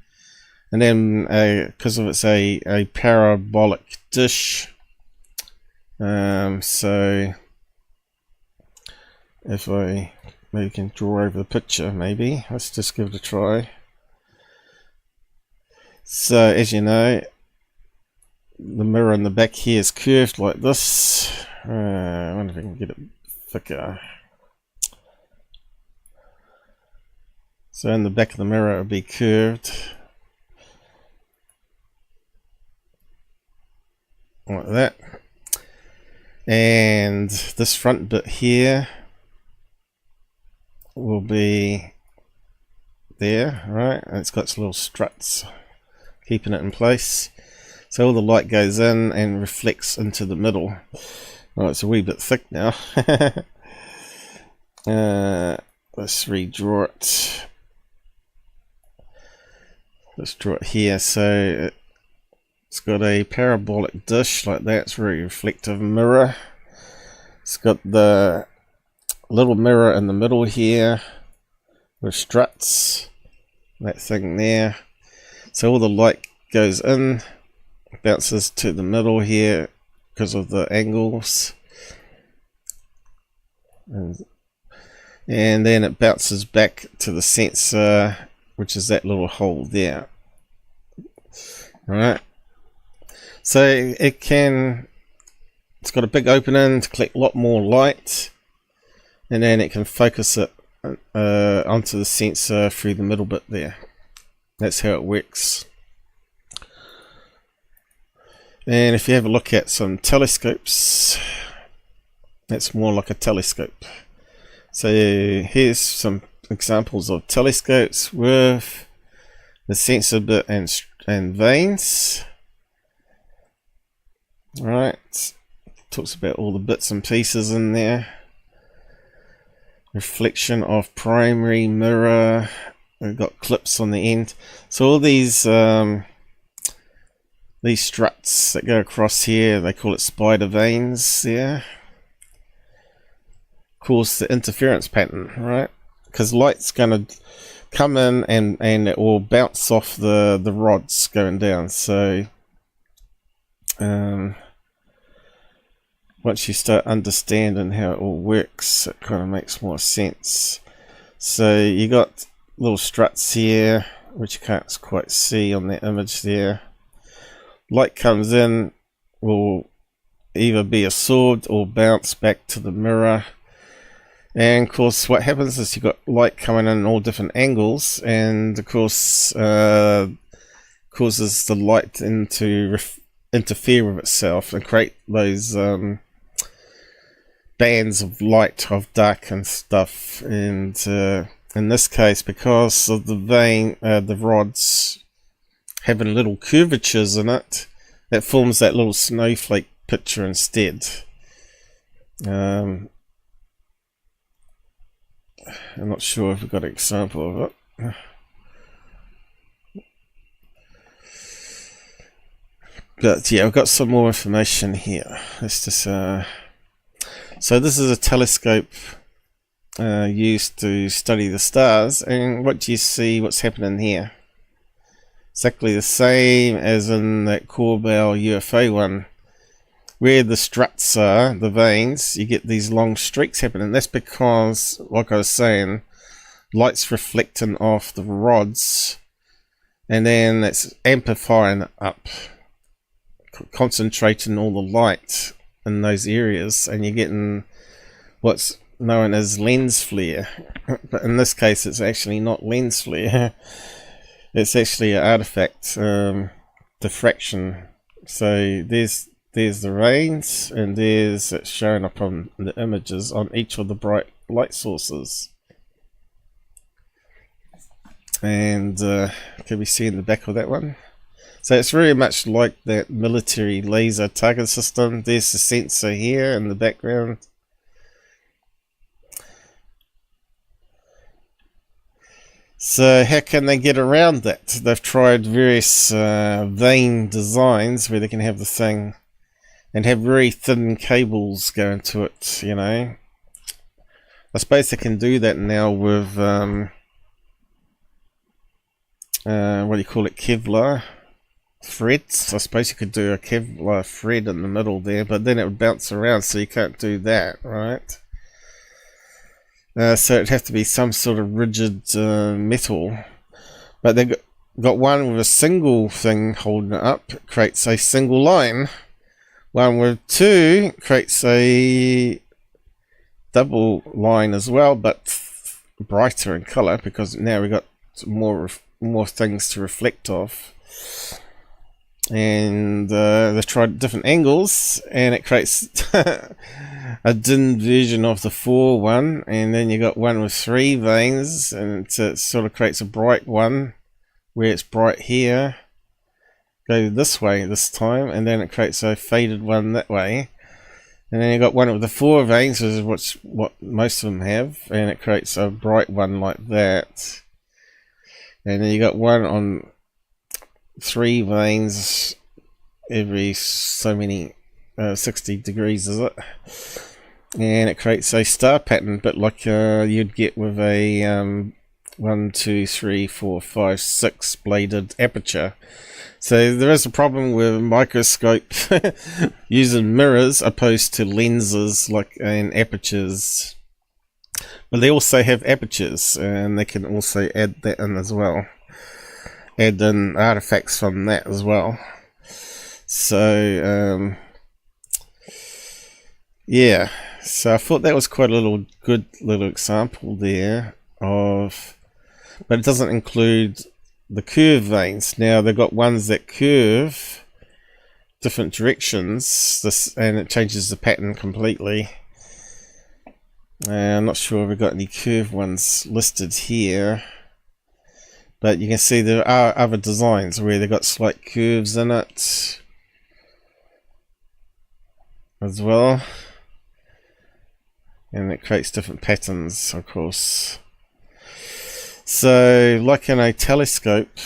And then because of it's a parabolic dish, so if I maybe can draw over the picture, maybe let's just give it a try. So as you know, the mirror in the back here is curved like this. I wonder if I can get it thicker. So in the back of the mirror it will be curved like that. And this front bit here will be there, right? And it's got its little struts keeping it in place. So all the light goes in and reflects into the middle. Oh, it's a wee bit thick now. Let's redraw it. Let's draw it here. So it's got a parabolic dish like that. It's a very reflective mirror. It's got the little mirror in the middle here with struts. That thing there. So all the light goes in, bounces to the middle here because of the angles. And then it bounces back to the sensor, which is that little hole there. Alright. So it's got a big opening to collect a lot more light, and then it can focus it onto the sensor through the middle bit there. That's how it works. And if you have a look at some telescopes, that's more like a telescope. So here's some examples of telescopes with the sensor bit and vanes. Right, talks about all the bits and pieces in there. Reflection of primary mirror. We've got clips on the end. So all these struts that go across here, they call it spider vanes there. Cause the interference pattern, right? Because light's going to come in and it will bounce off the rods going down. So once you start understanding how it all works, it kind of makes more sense. So you got little struts here, which you can't quite see on that image there. Light comes in, will either be absorbed or bounce back to the mirror. And of course what happens is you've got light coming in all different angles, and of course causes the light to interfere with itself and create those bands of light, of dark and stuff. And in this case, because of the rods having little curvatures in it, that forms that little snowflake picture instead. I'm not sure if we've got an example of it. But yeah, I've got some more information here. Let's just so this is a telescope used to study the stars, and what do you see? What's happening here? Exactly the same as in that Corbell UFO one, where the struts are, the vanes. You get these long streaks happening. That's because, like I was saying, light's reflecting off the rods, and then it's amplifying up, concentrating all the light in those areas, and you're getting what's known as lens flare. But in this case, it's actually not lens flare. It's actually an artifact, diffraction. So there's the rains, and there's it showing up on the images on each of the bright light sources. And can we see in the back of that one? So it's very much like that military laser target system. There's the sensor here in the background. So how can they get around that? They've tried various vane designs where they can have the thing and have very thin cables going to it, you know. I suppose they can do that now with what do you call it, Kevlar threads. I suppose you could do a Kevlar thread in the middle there, but then it would bounce around, so you can't do that, right? So it'd have to be some sort of rigid metal. But they've got one with a single thing holding it up, creates a single line. One with two creates a double line as well, but brighter in color, because now we've got more things to reflect off. And they've tried different angles, and it creates a dim version of the 4 one, and then you got one with 3 vanes, and it sort of creates a bright one where it's bright here. Go this way this time, and then it creates a faded one that way. And then you got one with the 4 vanes, which is what most of them have, and it creates a bright one like that. And then you got one on 3 vanes every so many 60 degrees, is it? And it creates a star pattern, but like you'd get with a 1, 2, 3, 4, 5, 6 bladed aperture. So there is a problem with a microscope using mirrors opposed to lenses and apertures. But they also have apertures, and they can also add that in as well. Add in artifacts from that as well. So yeah, so I thought that was quite a good little example there of, but it doesn't include the curve vanes. Now they've got ones that curve different directions, and it changes the pattern completely. I'm not sure if we've got any curved ones listed here, but you can see there are other designs where they've got slight curves in it as well, and it creates different patterns, of course. So like in a telescope,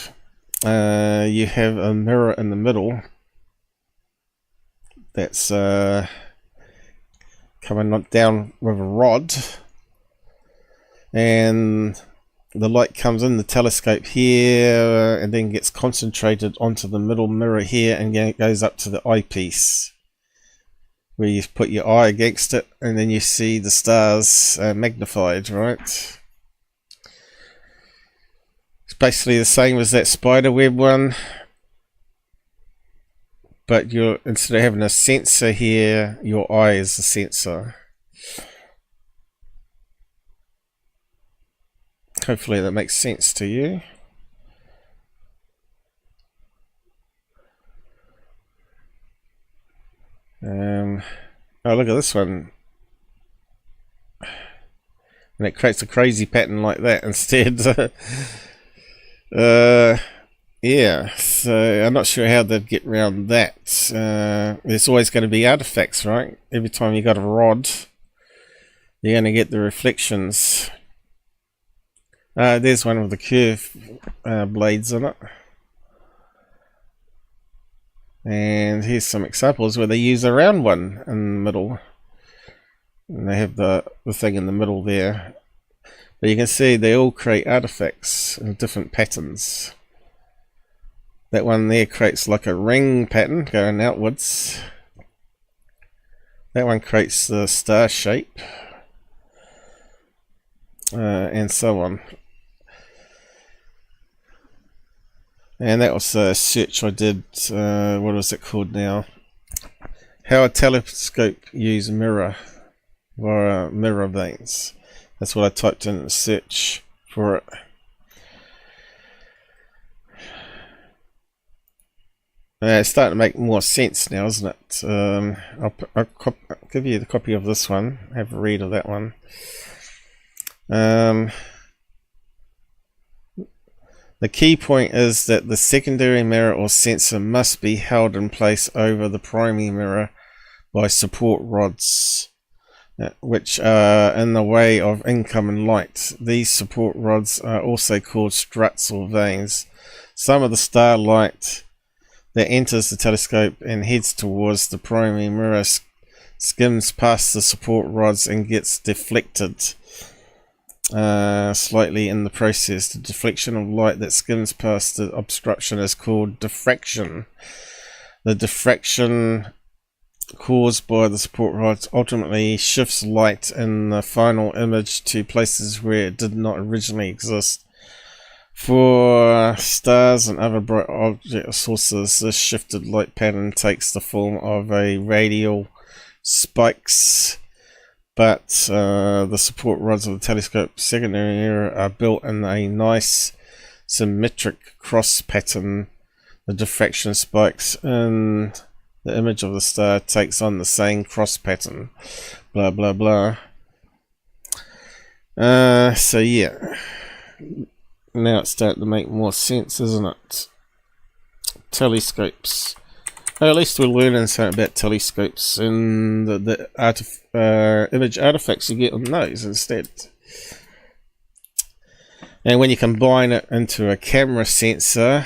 you have a mirror in the middle that's coming down with a rod, and the light comes in the telescope here and then gets concentrated onto the middle mirror here, and then it goes up to the eyepiece where you put your eye against it, and then you see the stars magnified, right? It's basically the same as that spider web one, but you're, instead of having a sensor here, your eye is the sensor. Hopefully that makes sense to you. Oh, look at this one. And it creates a crazy pattern like that instead. Yeah, so I'm not sure how they'd get around that. There's always going to be artifacts, right? Every time you got a rod, you're going to get the reflections. There's one with the curved blades in it. And here's some examples where they use a round one in the middle. And they have the thing in the middle there. But you can see they all create artifacts in different patterns. That one there creates like a ring pattern going outwards. That one creates the star shape. And so on. And that was a search I did. What was it called now? How a telescope use mirror via mirror veins. That's what I typed in the search for it. It's starting to make more sense now, isn't it? I'll give you the copy of this one. Have a read of that one. The key point is that the secondary mirror or sensor must be held in place over the primary mirror by support rods, which are in the way of incoming light. These support rods are also called struts or vanes. Some of the starlight that enters the telescope and heads towards the primary mirror skims past the support rods and gets deflected slightly in the process. The deflection of light that skims past the obstruction is called diffraction. The diffraction caused by the support rods ultimately shifts light in the final image to places where it did not originally exist. For stars and other bright object sources, this shifted light pattern takes the form of a radial spikes, but the support rods of the telescope secondary mirror are built in a nice symmetric cross pattern. The diffraction spikes in the image of the star takes on the same cross pattern. Blah blah blah. So yeah. Now it's starting to make more sense, isn't it? Telescopes. At least we're learning something about telescopes and the image artifacts you get on those instead. And when you combine it into a camera sensor,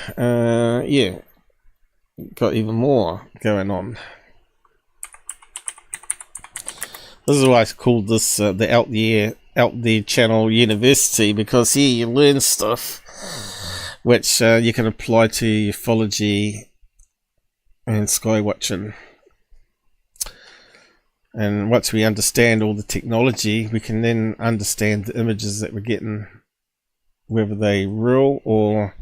yeah, got even more going on. This is why I called this the Out There Channel University, because here you learn stuff which you can apply to ufology and sky watching. And once we understand all the technology, we can then understand the images that we're getting, whether they real or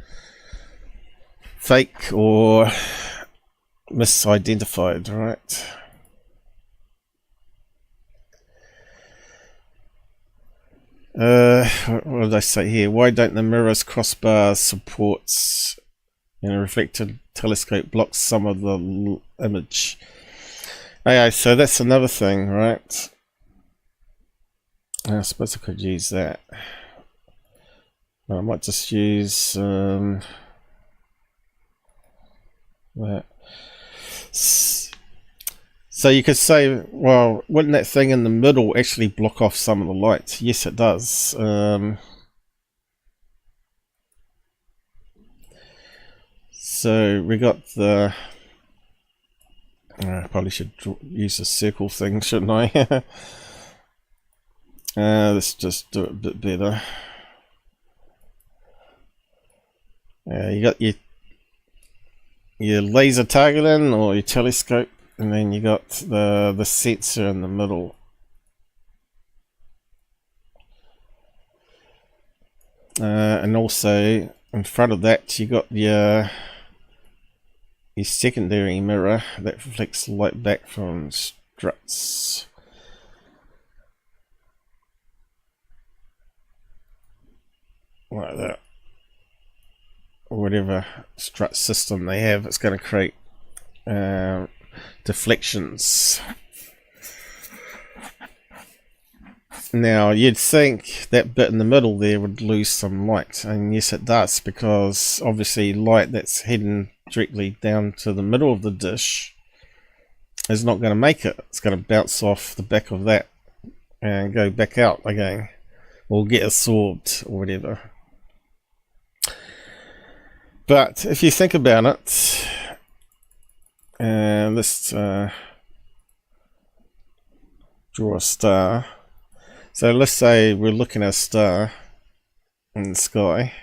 fake or misidentified, right? What did I say here? Why don't the mirror's crossbar supports and a reflected telescope blocks some of the image. Okay, so that's another thing, right? I suppose I could use that. I might just use that. So you could say, well, wouldn't that thing in the middle actually block off some of the light? Yes, it does. So we got the... I probably should use a circle thing, shouldn't I? Let's just do it a bit better. You got your laser targeting or your telescope, and then you got the sensor in the middle. And also in front of that you got your secondary mirror that reflects light back from struts. Like that. Or whatever strut system they have, it's going to create deflections. Now you'd think that bit in the middle there would lose some light, and yes it does, because obviously light that's heading directly down to the middle of the dish is not going to make it. It's going to bounce off the back of that and go back out again, or get absorbed or whatever. But if you think about it, let's draw a star. So let's say we're looking at a star in the sky,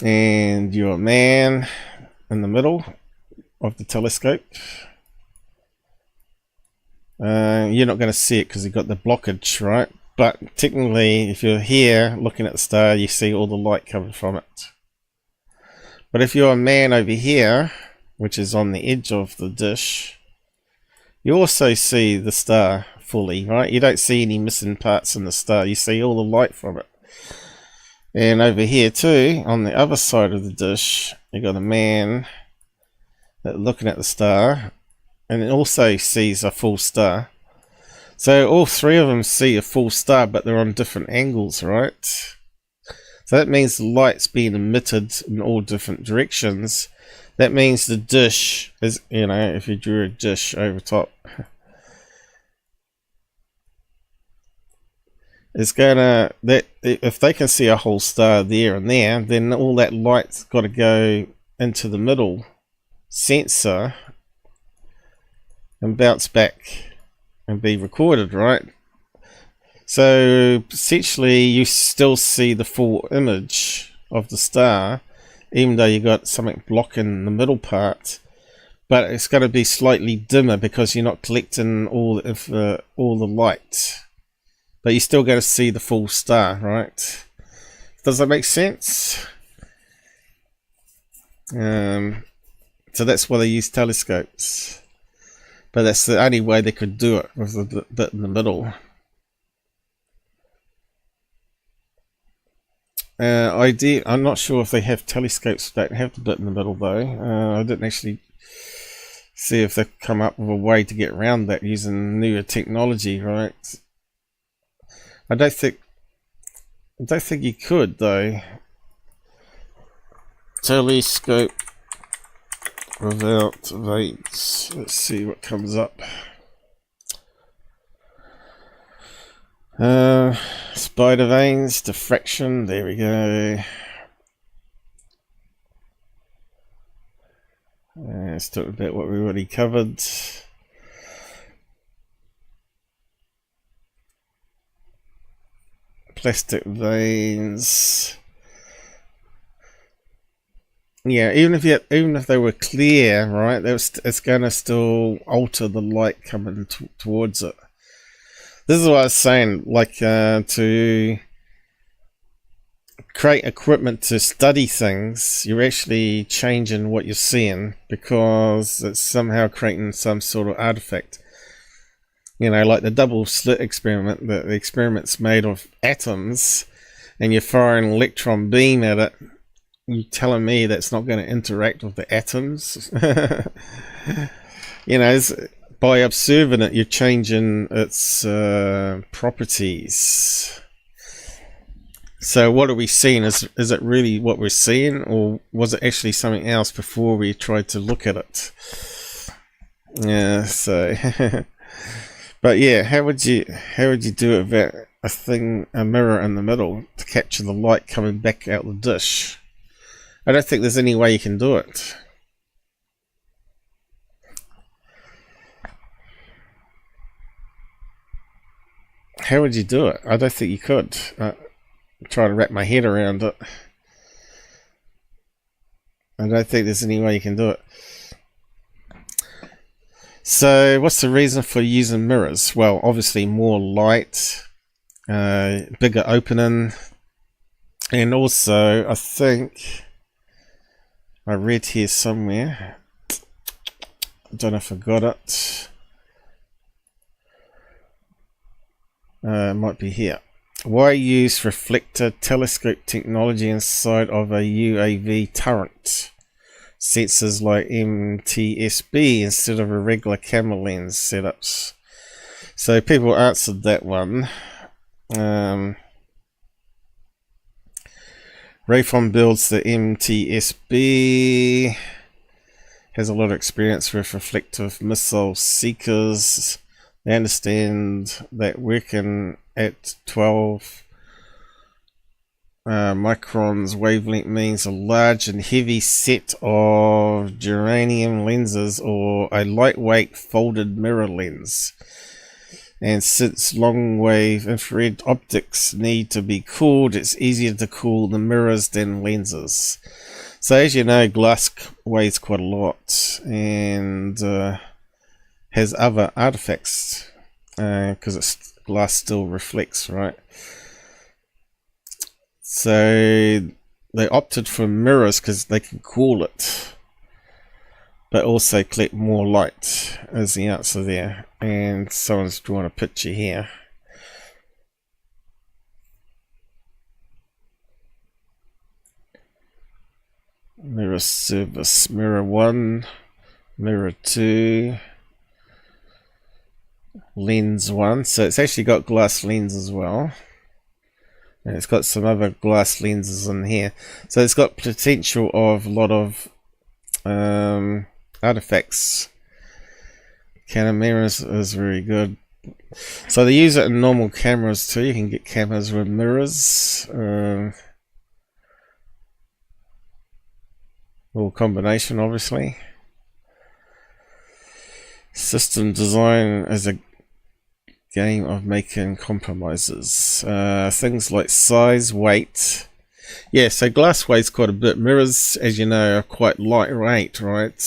and you're a man in the middle of the telescope. You're not going to see it because you've got the blockage, right? But technically, if you're here looking at the star, you see all the light coming from it. But if you're a man over here, which is on the edge of the dish, you also see the star fully, right? You don't see any missing parts in the star. You see all the light from it. And over here too, on the other side of the dish, you got a man looking at the star, and it also sees a full star. So all three of them see a full star, but they're on different angles, right? So that means the light's being emitted in all different directions. That means the dish is, you know, if you drew a dish over top, it's gonna, that if they can see a whole star there and there, then all that light's got to go into the middle sensor and bounce back and be recorded, right? So essentially you still see the full image of the star, even though you got something blocking the middle part, but it's going to be slightly dimmer because you're not collecting all the light, but you're still going to see the full star, right? Does that make sense? So that's why they use telescopes, but that's the only way they could do it, with the bit in the middle. I'm not sure if they have telescopes that don't have the bit in the middle though. I didn't actually see if they've come up with a way to get around that using newer technology, right? I don't think you could though. Telescope without veins. Let's see what comes up. Spider veins, diffraction, there we go. Let's talk about what we already covered. Plastic veins. Yeah, even if they were clear, right, it's going to still alter the light coming towards it. This is what I was saying, like to create equipment to study things, you're actually changing what you're seeing because it's somehow creating some sort of artifact. You know, like the double slit experiment, the experiment's made of atoms, and you're firing an electron beam at it, and it you telling me that's not going to interact with the atoms? You know, by observing it, you're changing its properties. So what are we seeing? Is it really what we're seeing, or was it actually something else before we tried to look at it? Yeah, so but yeah, how would you do it without a mirror in the middle to capture the light coming back out the dish? I don't think there's any way you can do it. How would you do it? I don't think you could. Try to wrap my head around it. I don't think there's any way you can do it. So what's the reason for using mirrors? Well, obviously more light, bigger opening, and also I think I read here somewhere, I don't know if I got it, it might be here. Why use reflector telescope technology inside of a UAV turret? Sensors like MTSB instead of a regular camera lens setups. So people answered that one. Rayfon builds the MTSB, has a lot of experience with reflective missile seekers. They understand that working at 12 microns wavelength means a large and heavy set of germanium lenses or a lightweight folded mirror lens. And since long wave infrared optics need to be cooled, it's easier to cool the mirrors than lenses. So as you know, glass weighs quite a lot and has other artifacts because glass still reflects, right? So they opted for mirrors because they can cool it, but also collect more light, is the answer there. And someone's drawn a picture here. Mirror service, mirror 1, mirror 2, lens 1. So it's actually got glass lens as well. And it's got some other glass lenses in here. So it's got potential of a lot of artifacts. Canon mirrors is very good. So they use it in normal cameras too. You can get cameras with mirrors. Or combination, obviously. System design is a game of making compromises. Things like size, weight. Yeah, so glass weighs quite a bit. Mirrors, as you know, are quite lightweight, right?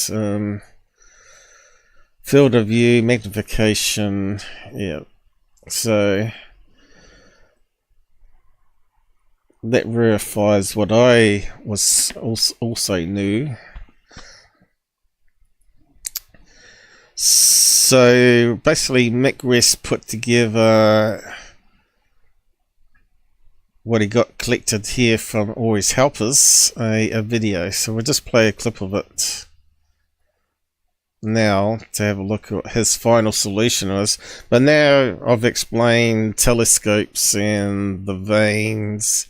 Field of view, magnification, yeah. So that verifies what I was also knew. So basically Mick West put together what he got collected here from all his helpers, a video. So we'll just play a clip of it now to have a look at what his final solution was. But now I've explained telescopes and the vanes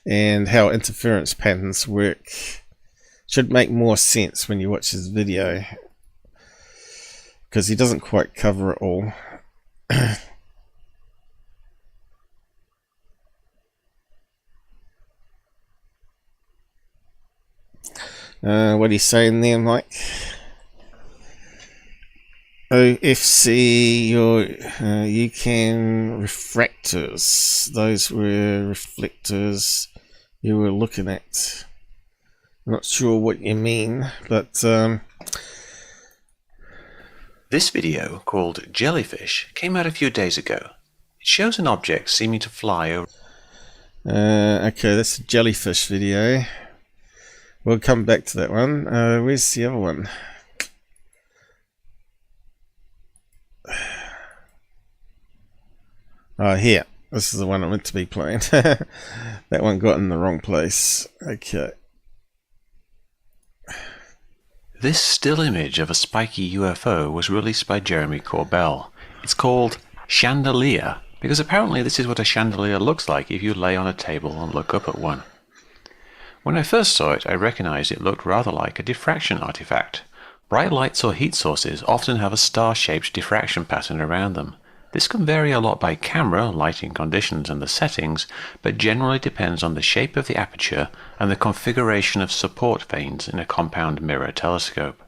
and how interference patterns work. Should make more sense when you watch his video, because he doesn't quite cover it all. What he's saying there, Mike? OFC, your UCAN refractors. Those were reflectors you were looking at. I'm not sure what you mean, but this video, called Jellyfish, came out a few days ago. It shows an object seeming to fly over. Okay, that's a jellyfish video. We'll come back to that one. Where's the other one? Oh, here. This is the one I meant to be playing. That one got in the wrong place. Okay. This still image of a spiky UFO was released by Jeremy Corbell. It's called Chandelier because apparently this is what a chandelier looks like if you lay on a table and look up at one. When I first saw it, I recognized it looked rather like a diffraction artifact. Bright lights or heat sources often have a star-shaped diffraction pattern around them. This can vary a lot by camera, lighting conditions and the settings, but generally depends on the shape of the aperture and the configuration of support vanes in a compound mirror telescope.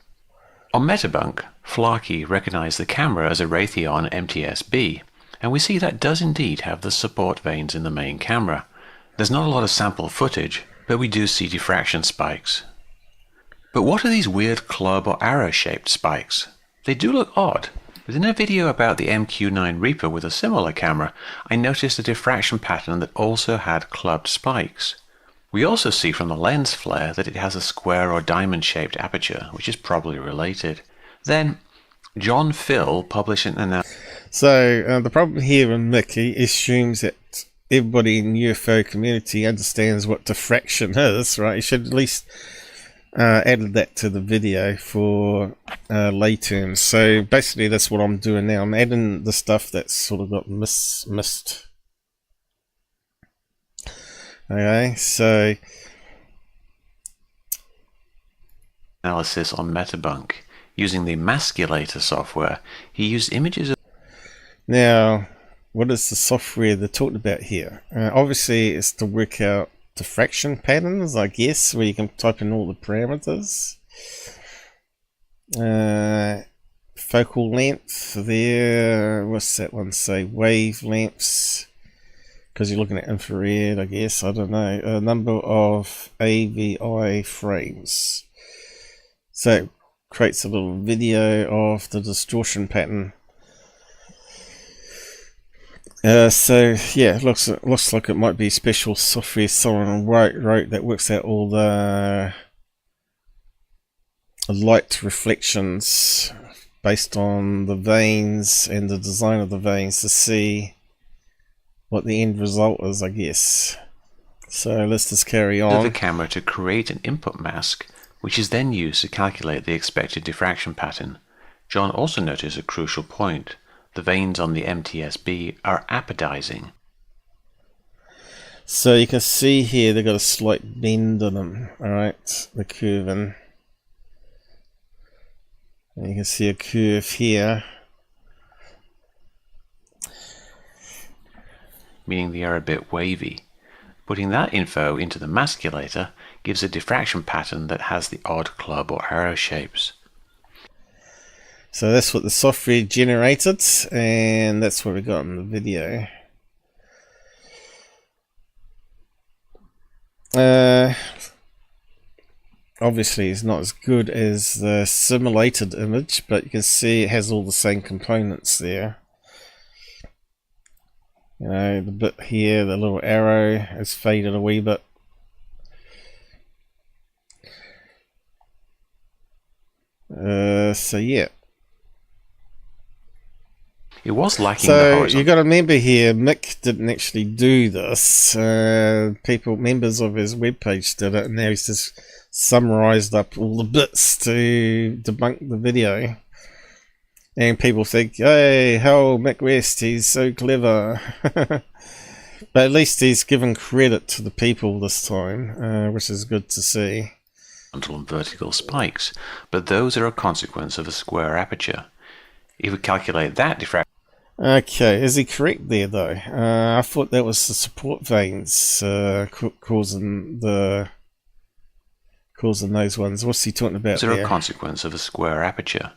On Metabunk, Flarkey recognized the camera as a Raytheon MTS-B, and we see that does indeed have the support vanes in the main camera. There's not a lot of sample footage, but we do see diffraction spikes. But what are these weird club or arrow-shaped spikes? They do look odd. But in a video about the MQ-9 Reaper with a similar camera, I noticed a diffraction pattern that also had clubbed spikes. We also see from the lens flare that it has a square or diamond-shaped aperture, which is probably related. Then, John Phil published an announcement. So, the problem here in Mick, he assumes that everybody in the UFO community understands what diffraction is, right? You should at least added that to the video for lay terms. So basically that's what I'm doing now. I'm adding the stuff that's sort of got missed. Okay, so analysis on Metabunk. Using the Masculator software, he used images of... Now, what is the software they're talking about here? Obviously it's to work out diffraction patterns, I guess, where you can type in all the parameters. Focal length there, what's that one say? Wavelengths, because you're looking at infrared, I guess, I don't know. A number of AVI frames. So it creates a little video of the distortion pattern. So yeah, it looks like it might be special software someone wrote that works out all the light reflections based on the vanes and the design of the vanes to see what the end result is, I guess. So let's just carry on. The camera to create an input mask, which is then used to calculate the expected diffraction pattern. John also noticed a crucial point. The vanes on the MTS-B are apodizing. So you can see here they've got a slight bend in them, alright, the curving. And you can see a curve here. Meaning they are a bit wavy. Putting that info into the Masculator gives a diffraction pattern that has the odd club or arrow shapes. So that's what the software generated, and that's what we got in the video. Obviously it's not as good as the simulated image, but you can see it has all the same components there. You know, the bit here, the little arrow has faded a wee bit. So yeah. It was lacking the So horizontal. you got to remember here, Mick didn't actually do this. Members of his webpage did it, and now he's just summarized up all the bits to debunk the video. And people think, hey, how Mick West, he's so clever. But at least he's given credit to the people this time, which is good to see. And vertical spikes, but those are a consequence of a square aperture. If we calculate that diffraction... Okay, is he correct there though? I thought that was the support vanes causing those ones. What's he talking about Those are there? a consequence of a square aperture.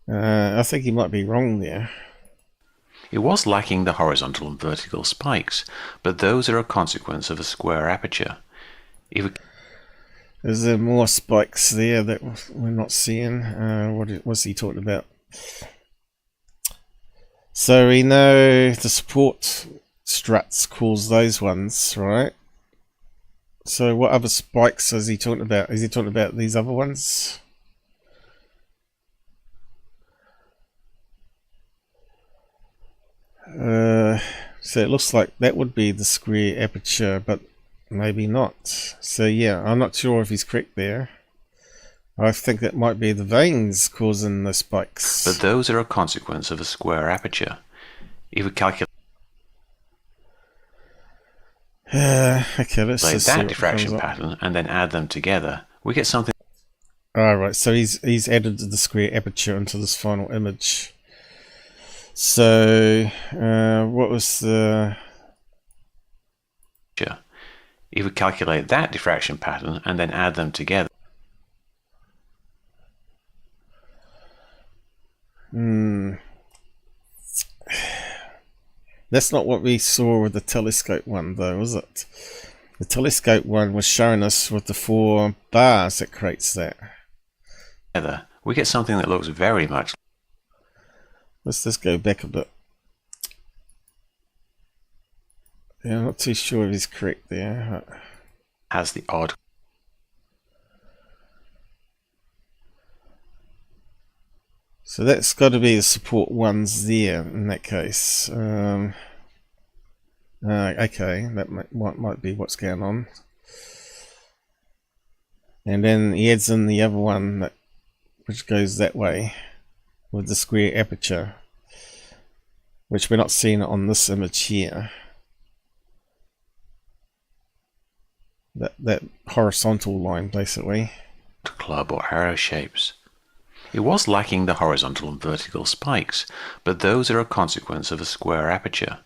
I think he might be wrong there. It was lacking the horizontal and vertical spikes, but those are a consequence of a square aperture. If we... Is there more spikes there that we're not seeing? What's he talking about? So we know the support struts cause those ones, right? So what other spikes is he talking about? Is he talking about these other ones? So it looks like that would be the square aperture, but maybe not. So yeah, I'm not sure if he's correct there. I think that might be the veins causing the spikes. But those are a consequence of a square aperture. If we calculate okay, let's just see that what diffraction comes up. pattern and then add them together, we get something. Alright, so he's added the square aperture into this final image. So, what was the... If we calculate that diffraction pattern and then add them together. That's not what we saw with the telescope one, though, was it? The telescope one was showing us with the 4 bars that creates that. We get something that looks very much. Let's just go back a bit. Yeah, I'm not too sure if he's correct there. Has the odd. So that's got to be the support ones there in that case. Okay, that might be what's going on. And then he adds in the other one which goes that way with the square aperture, which we're not seeing on this image here. That horizontal line basically. Club or arrow shapes. It was lacking the horizontal and vertical spikes, but those are a consequence of a square aperture.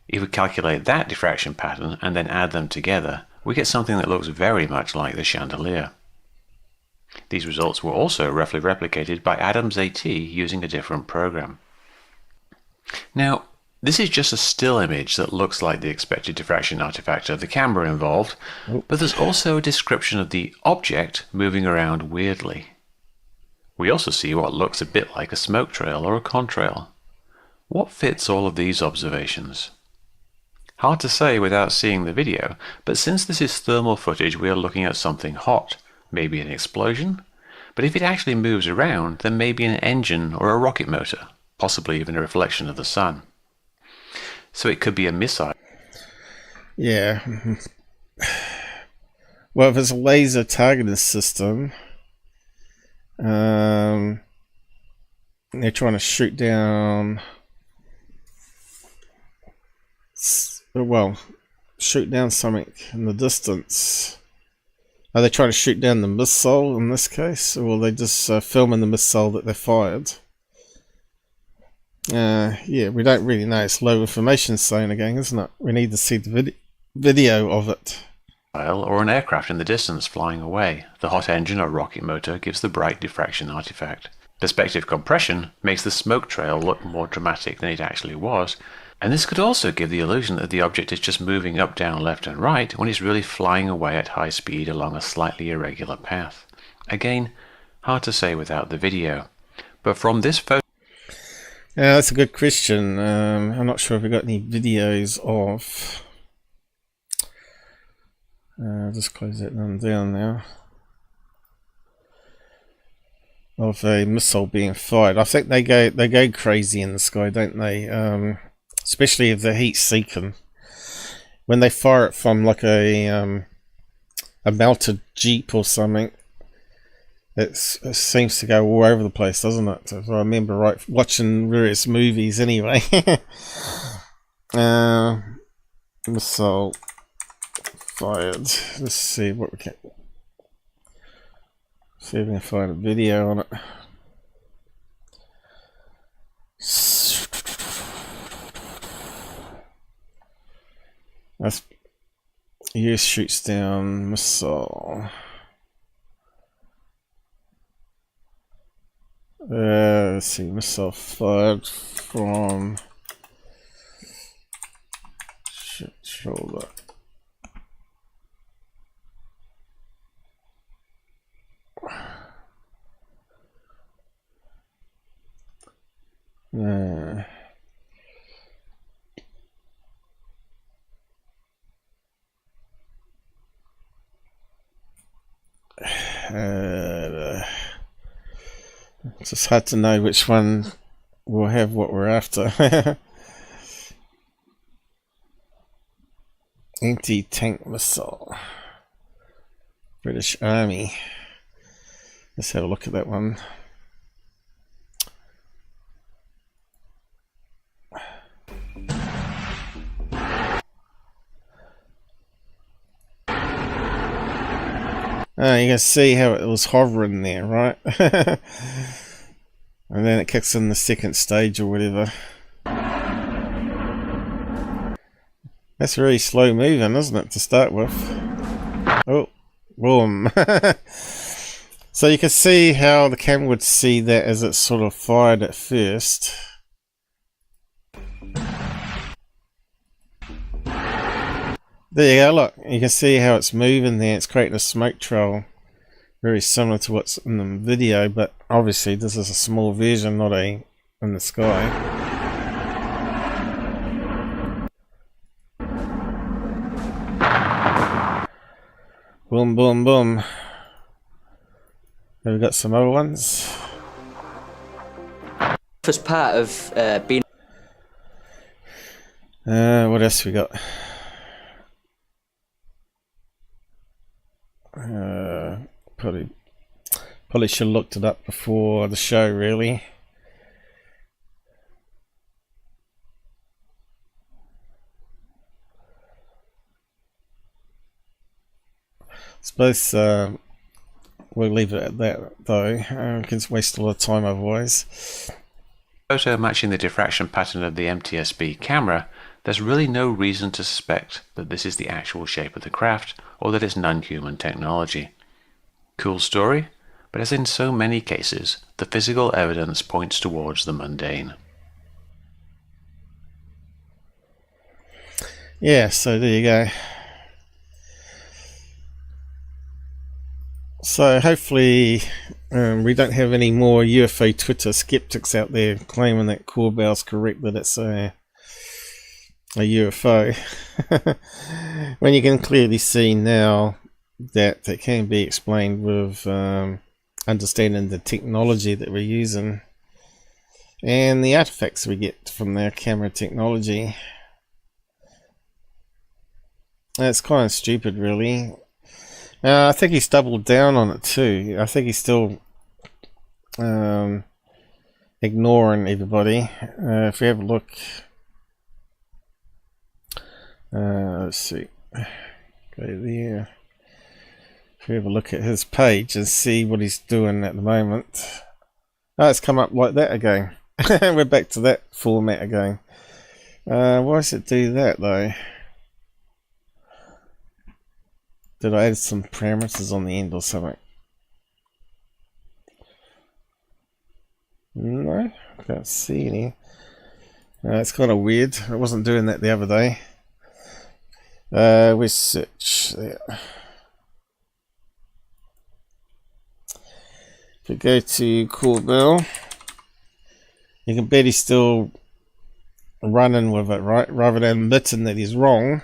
If we calculate that diffraction pattern and then add them together, we get something that looks very much like the chandelier. These results were also roughly replicated by Adams AT using a different program. Now, this is just a still image that looks like the expected diffraction artifact of the camera involved, but there's also a description of the object moving around weirdly. We also see what looks a bit like a smoke trail or a contrail. What fits all of these observations? Hard to say without seeing the video, but since this is thermal footage, we are looking at something hot, maybe an explosion, but if it actually moves around, then maybe an engine or a rocket motor, possibly even a reflection of the sun. So it could be a missile. Yeah. Well, if it's a laser targeting system, they're trying to shoot down, shoot down something in the distance. Are they trying to shoot down the missile in this case, or are they just filming the missile that they fired? Yeah, we don't really know. It's low information zone again, isn't it? We need to see the video of it. Or an aircraft in the distance flying away. The hot engine or rocket motor gives the bright diffraction artifact. Perspective compression makes the smoke trail look more dramatic than it actually was, and this could also give the illusion that the object is just moving up, down, left and right when it's really flying away at high speed along a slightly irregular path. Again, hard to say without the video. But from this photo... Yeah, that's a good question. I'm not sure if we got any videos of... just close that one down now. Of a missile being fired. I think they go crazy in the sky, don't they? Especially if they're heat seeking. When they fire it from like a melted Jeep or something, it seems to go all over the place, doesn't it? If I remember right, watching various movies anyway. Missile fired. Let's see what we can. See if we can find a video on it. That's US shoots down missile. Let's see, missile fired from shoulder. It's just hard to know which one will have what we're after. Anti-tank missile. British Army. Let's have a look at that one. You can see how it was hovering there, right? And then it kicks in the second stage or whatever. That's really slow moving, isn't it, to start with? Oh, boom. So you can see how the camera would see that as it sort of fired at first. There you go, look, you can see how it's moving there. It's creating a smoke trail, very similar to what's in the video, but obviously this is a small version, not a in the sky. Boom, boom, boom. Have we got some other ones? First part of being... What else we got? Probably should have looked it up before the show, really. Suppose we'll leave it at that, though. We can waste a lot of time otherwise. Photo matching the diffraction pattern of the MTSB camera, there's really no reason to suspect that this is the actual shape of the craft or that it's non-human technology. Cool story, but as in so many cases, the physical evidence points towards the mundane. Yeah, so there you go. So hopefully we don't have any more UFO Twitter skeptics out there claiming that Corbell's correct, that it's a UFO. When you can clearly see now that it can be explained with understanding the technology that we're using and the artifacts we get from their camera technology. That's kind of stupid, really. I think he's doubled down on it too. I think he's still ignoring everybody. If we have a look, let's see, go there. If we have a look at his page and see what he's doing at the moment. Oh, it's come up like that again. We're back to that format again. Why does it do that though? Did I add some parameters on the end or something? No, I can't see any. It's kind of weird. I wasn't doing that the other day. Where's search? There. If we go to Corbell, you can bet he's still running with it, right? Rather than admitting that he's wrong,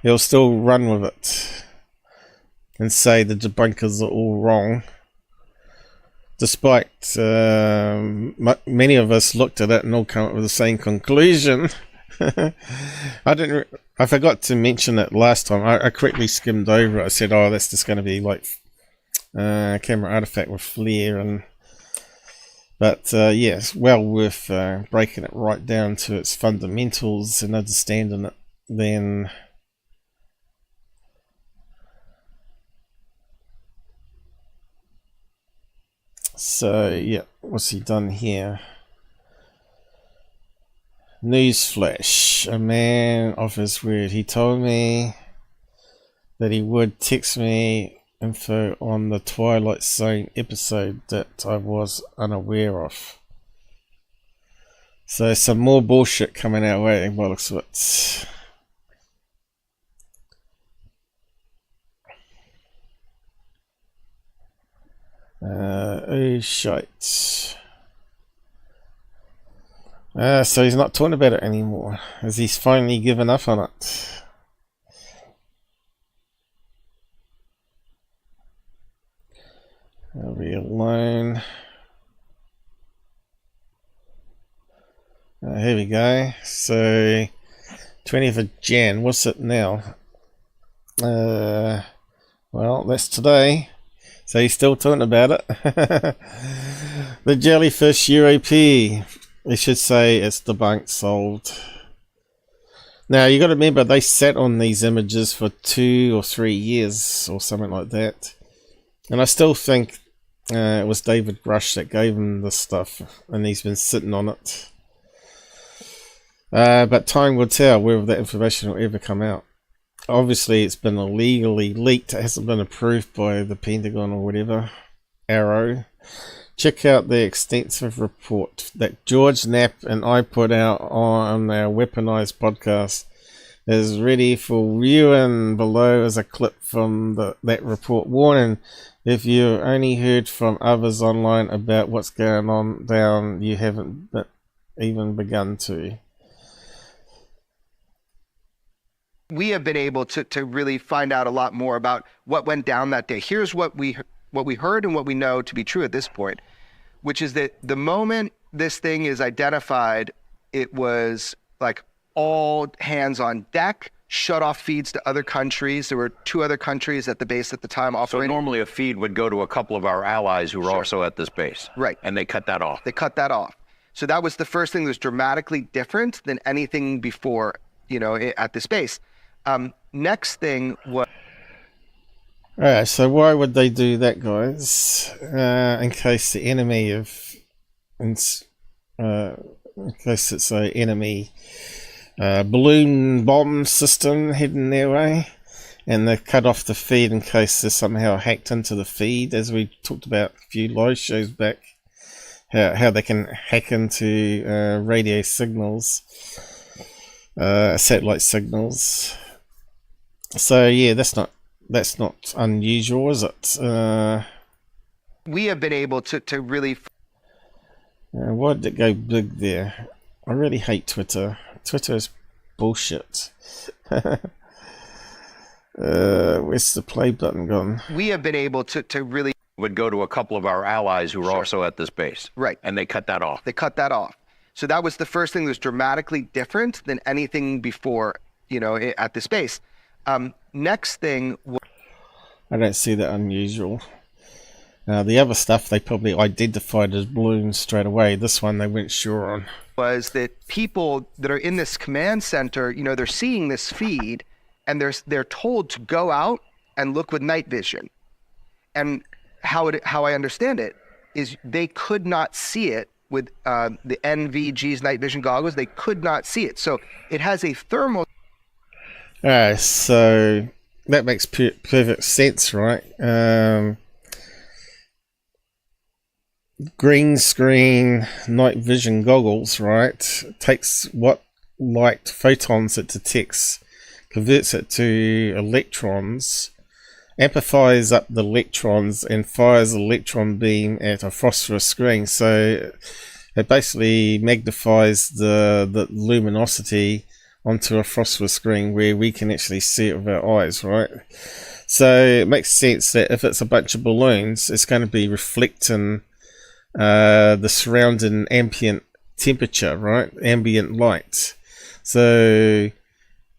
he'll still run with it and say the debunkers are all wrong, despite many of us looked at it and all come up with the same conclusion. I forgot to mention it last time. I quickly skimmed over it. I said, oh, that's just going to be like camera artifact with flare, but yeah, it's well worth breaking it right down to its fundamentals and understanding it then. So yeah, what's he done here? Newsflash. A man of his word. He told me that he would text me info on the Twilight Zone episode that I was unaware of. So some more bullshit coming our way by the looks of it. Oh shite. So he's not talking about it anymore, as he's finally given up on it. I'll be alone. Here we go. So 20th of Jan. What's it now? Well, that's today. So he's still talking about it. The jellyfish UAP. They should say it's debunked, sold. Now you got to remember they sat on these images for 2 or 3 years or something like that, and I still think it was David Rush that gave him this stuff, and he's been sitting on it. But time will tell whether that information will ever come out. Obviously, it's been illegally leaked. It hasn't been approved by the Pentagon or whatever. Arrow. Check out the extensive report that George Knapp and I put out on our Weaponized podcast. Is ready for viewing. Below is a clip from that report. Warning, if you only heard from others online about what's going on down, you haven't even begun to. We have been able to really find out a lot more about what went down that day. Here's what we heard and what we know to be true at this point, which is that the moment this thing is identified, it was like all hands on deck, shut off feeds to other countries. There were 2 other countries at the base at the time operating. So normally a feed would go to a couple of our allies who were also at this base. Right. And they cut that off. They cut that off. So that was the first thing that was dramatically different than anything before, you know, at this base. Next thing was... Alright, so why would they do that, guys? In case the enemy of... in case it's an enemy balloon bomb system heading their way, and they cut off the feed in case they're somehow hacked into the feed, as we talked about a few live shows back, how they can hack into radio signals, satellite signals. So yeah, that's not unusual, is it? We have been able to really... why did it go big there? I really hate Twitter. Twitter is bullshit. Where's the play button gone? We have been able to really... would go to a couple of our allies who were also at this base. Right. And they cut that off. They cut that off. So that was the first thing that was dramatically different than anything before, you know, at this base. Next thing... I don't see that unusual. The other stuff they probably identified as balloons straight away. This one they weren't sure on. Was that people that are in this command center, you know, they're seeing this feed, and they're told to go out and look with night vision. And how I understand it is they could not see it with the NVG's night vision goggles. They could not see it. So it has a thermal... Alright, so that makes perfect sense, right? Green screen night vision goggles, right, takes what light photons it detects, converts it to electrons, amplifies up the electrons, and fires an electron beam at a phosphorus screen. So it basically magnifies the luminosity onto a phosphorus screen where we can actually see it with our eyes, right? So it makes sense that if it's a bunch of balloons, it's going to be reflecting the surrounding ambient temperature, right? Ambient light. So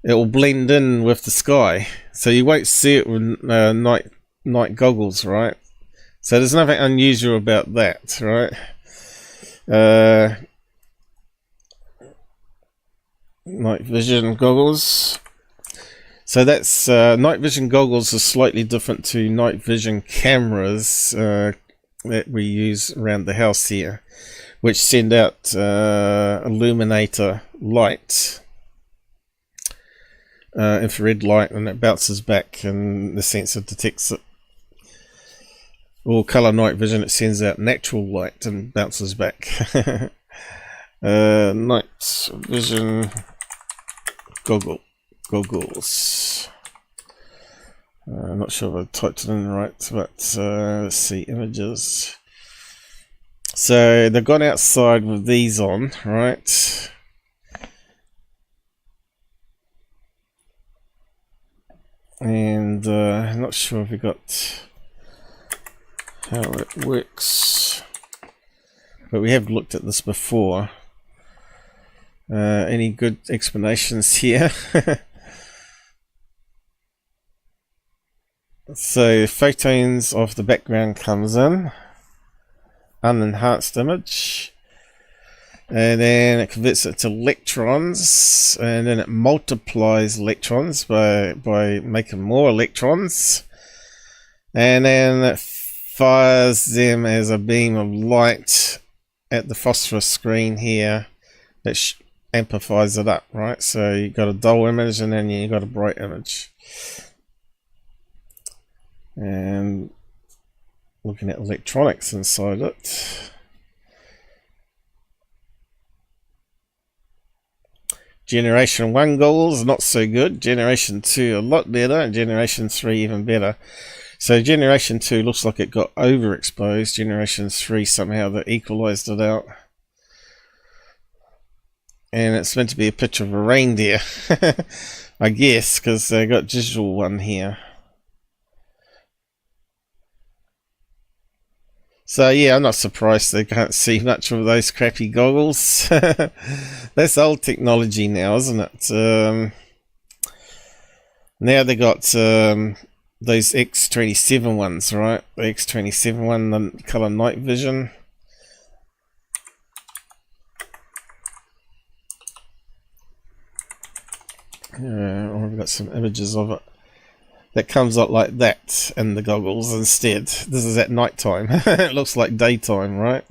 it will blend in with the sky. So you won't see it with night goggles, right? So there's nothing unusual about that, right? Night vision goggles. So that's night vision goggles are slightly different to night vision cameras that we use around the house here, which send out illuminator light, infrared light, and it bounces back, and the sensor detects it. Or color night vision, it sends out natural light and bounces back. Night vision goggles. I'm not sure if I typed it in right, but let's see, images. So they've gone outside with these on, right? And I'm not sure if we got how it works, but we have looked at this before. Any good explanations here? So photons of the background comes in, unenhanced image, and then it converts it to electrons, and then it multiplies electrons by making more electrons, and then it fires them as a beam of light at the phosphorus screen here that amplifies it up, right? So you got a dull image and then you got a bright image. And looking at electronics inside it. Generation 1 goggles, not so good. Generation 2 a lot better, and Generation 3 even better. So Generation 2 looks like it got overexposed. Generation 3 somehow they equalized it out. And it's meant to be a picture of a reindeer, I guess, because they got digital one here. So yeah, I'm not surprised they can't see much of those crappy goggles. That's old technology now, isn't it? Now they got those X27 ones, right? The X27 one, the color night vision. We've got some images of it. That comes up like that in the goggles instead. This is at night time. It looks like daytime, right?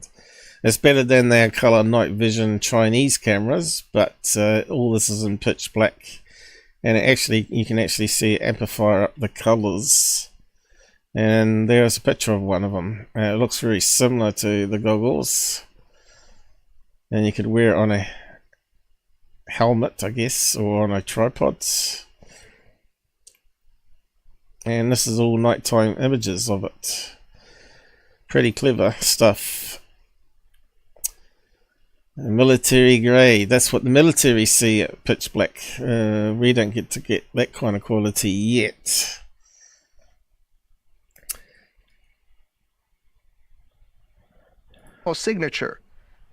It's better than their color night vision Chinese cameras, but all this is in pitch black, and you can actually see it amplify up the colors. And there's a picture of one of them. It looks very similar to the goggles, and you could wear it on a helmet, I guess, or on a tripod. And this is all nighttime images of it. Pretty clever stuff. Military grade. That's what the military see at pitch black. We don't get to get that kind of quality yet. Well, signature,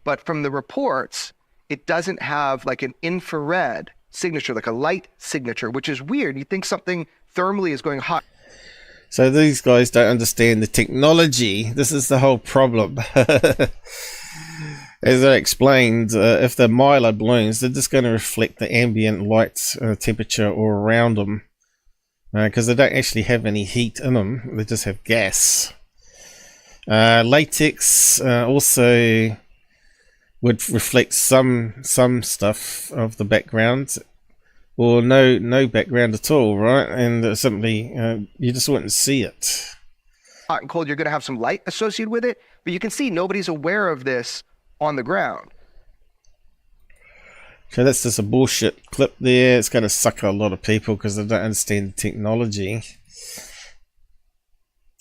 but from the reports, it doesn't have like an infrared signature, like a light signature, which is weird. You think something thermally is going hot. So these guys don't understand the technology. This is the whole problem. As I explained, if they're Mylar balloons, they're just going to reflect the ambient light temperature all around them, because they don't actually have any heat in them. They just have gas. Latex also would reflect some stuff of the background, or no background at all, right? And simply you just wouldn't see it. Hot and cold, you're going to have some light associated with it, but you can see nobody's aware of this on the ground. So that's just a bullshit clip there. It's going to sucker a lot of people because they don't understand the technology.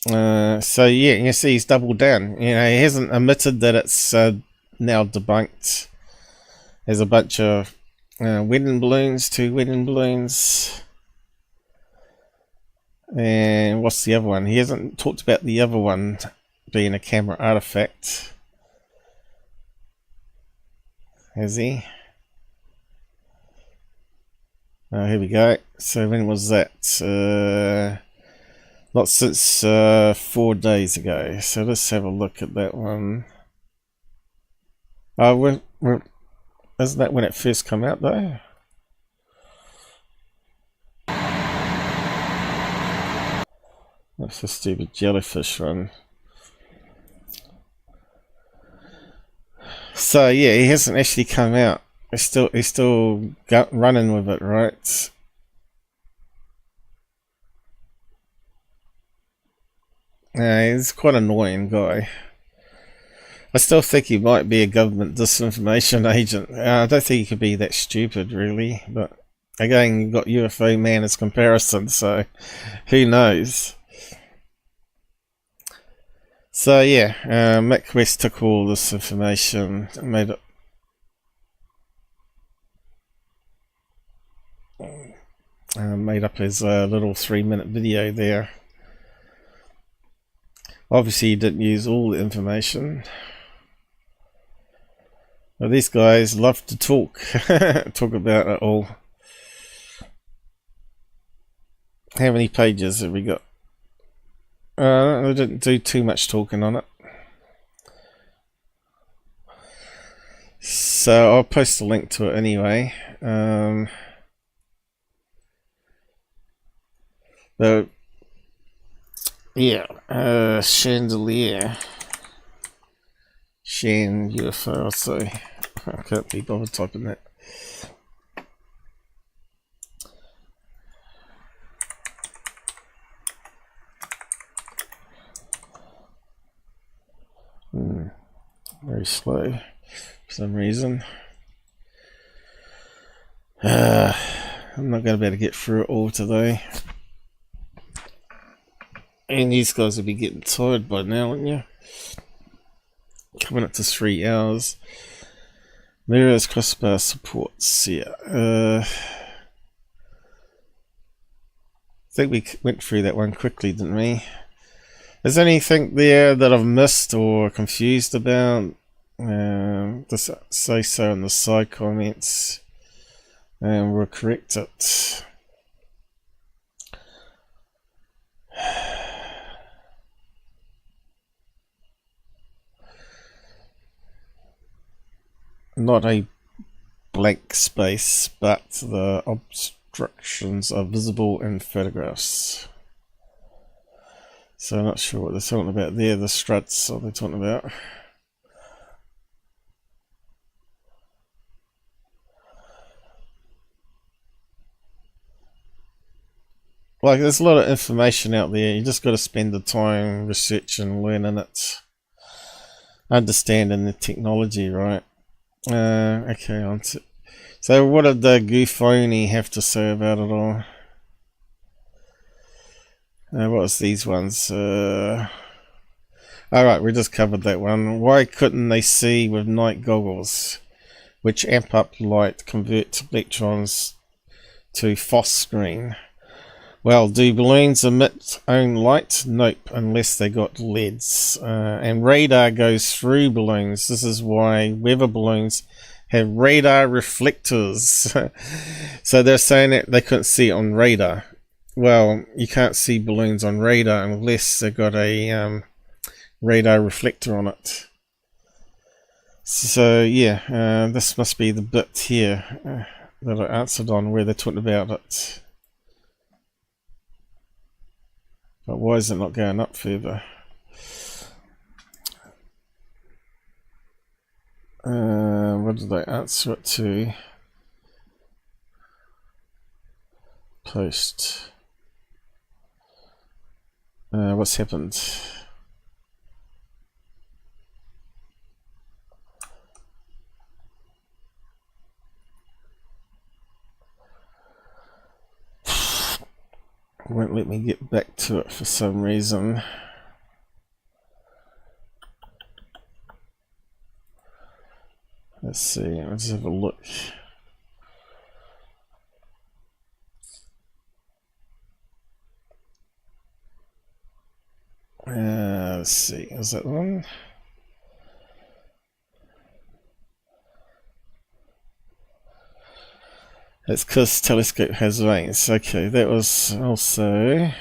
So yeah, you see he's doubled down. You know, he hasn't admitted that it's now debunked. There's a bunch of wedding balloons, 2 wedding balloons. And what's the other one? He hasn't talked about the other one being a camera artifact. Has he? Here we go. So when was that? Not since 4 days ago. So let's have a look at that one. Isn't that when it first came out though? That's the stupid jellyfish one. So yeah, he hasn't actually come out. He's still running with it, right? Yeah, he's quite an annoying guy. I still think he might be a government disinformation agent. I don't think he could be that stupid, really. But again, you've got UFOman as comparison, so who knows? So yeah, Mick West took all this information and made up his little 3-minute video there. Obviously, he didn't use all the information. But these guys love to talk, talk about it all. How many pages have we got? I didn't do too much talking on it. So I'll post a link to it anyway. But yeah, Chandelier. Shan UFO, so I can't be bothered typing that. Very slow for some reason. I'm not going to be able to get through it all today. And these guys will be getting tired by now, wouldn't you? Coming up to 3 hours. Mirrors, crossbar supports, yeah. I think we went through that one quickly, didn't we? Is there anything there that I've missed or confused about? Just say so in the side comments and we'll correct it. Not a blank space, but the obstructions are visible in photographs. So I'm not sure what they're talking about there. The struts, what they're talking about. Like, there's a lot of information out there. You just got to spend the time researching, learning it, understanding the technology, right? Okay, on to, so what did the GUFONI have to say about it all? What was these ones? Alright, we just covered that one. Why couldn't they see with night goggles, which amp up light, convert electrons to phosphine? Well, do balloons emit own light? Nope, unless they got LEDs. And radar goes through balloons. This is why weather balloons have radar reflectors. So they're saying that they couldn't see it on radar. Well, you can't see balloons on radar unless they've got a radar reflector on it. So yeah, this must be the bit here that I answered on where they're talking about it. But why is it not going up further? What did they answer it to? Post. What's happened? Won't let me get back to it for some reason. Let's see, let's have a look. Let's see, is that one? It's because telescope has veins. Okay, that was also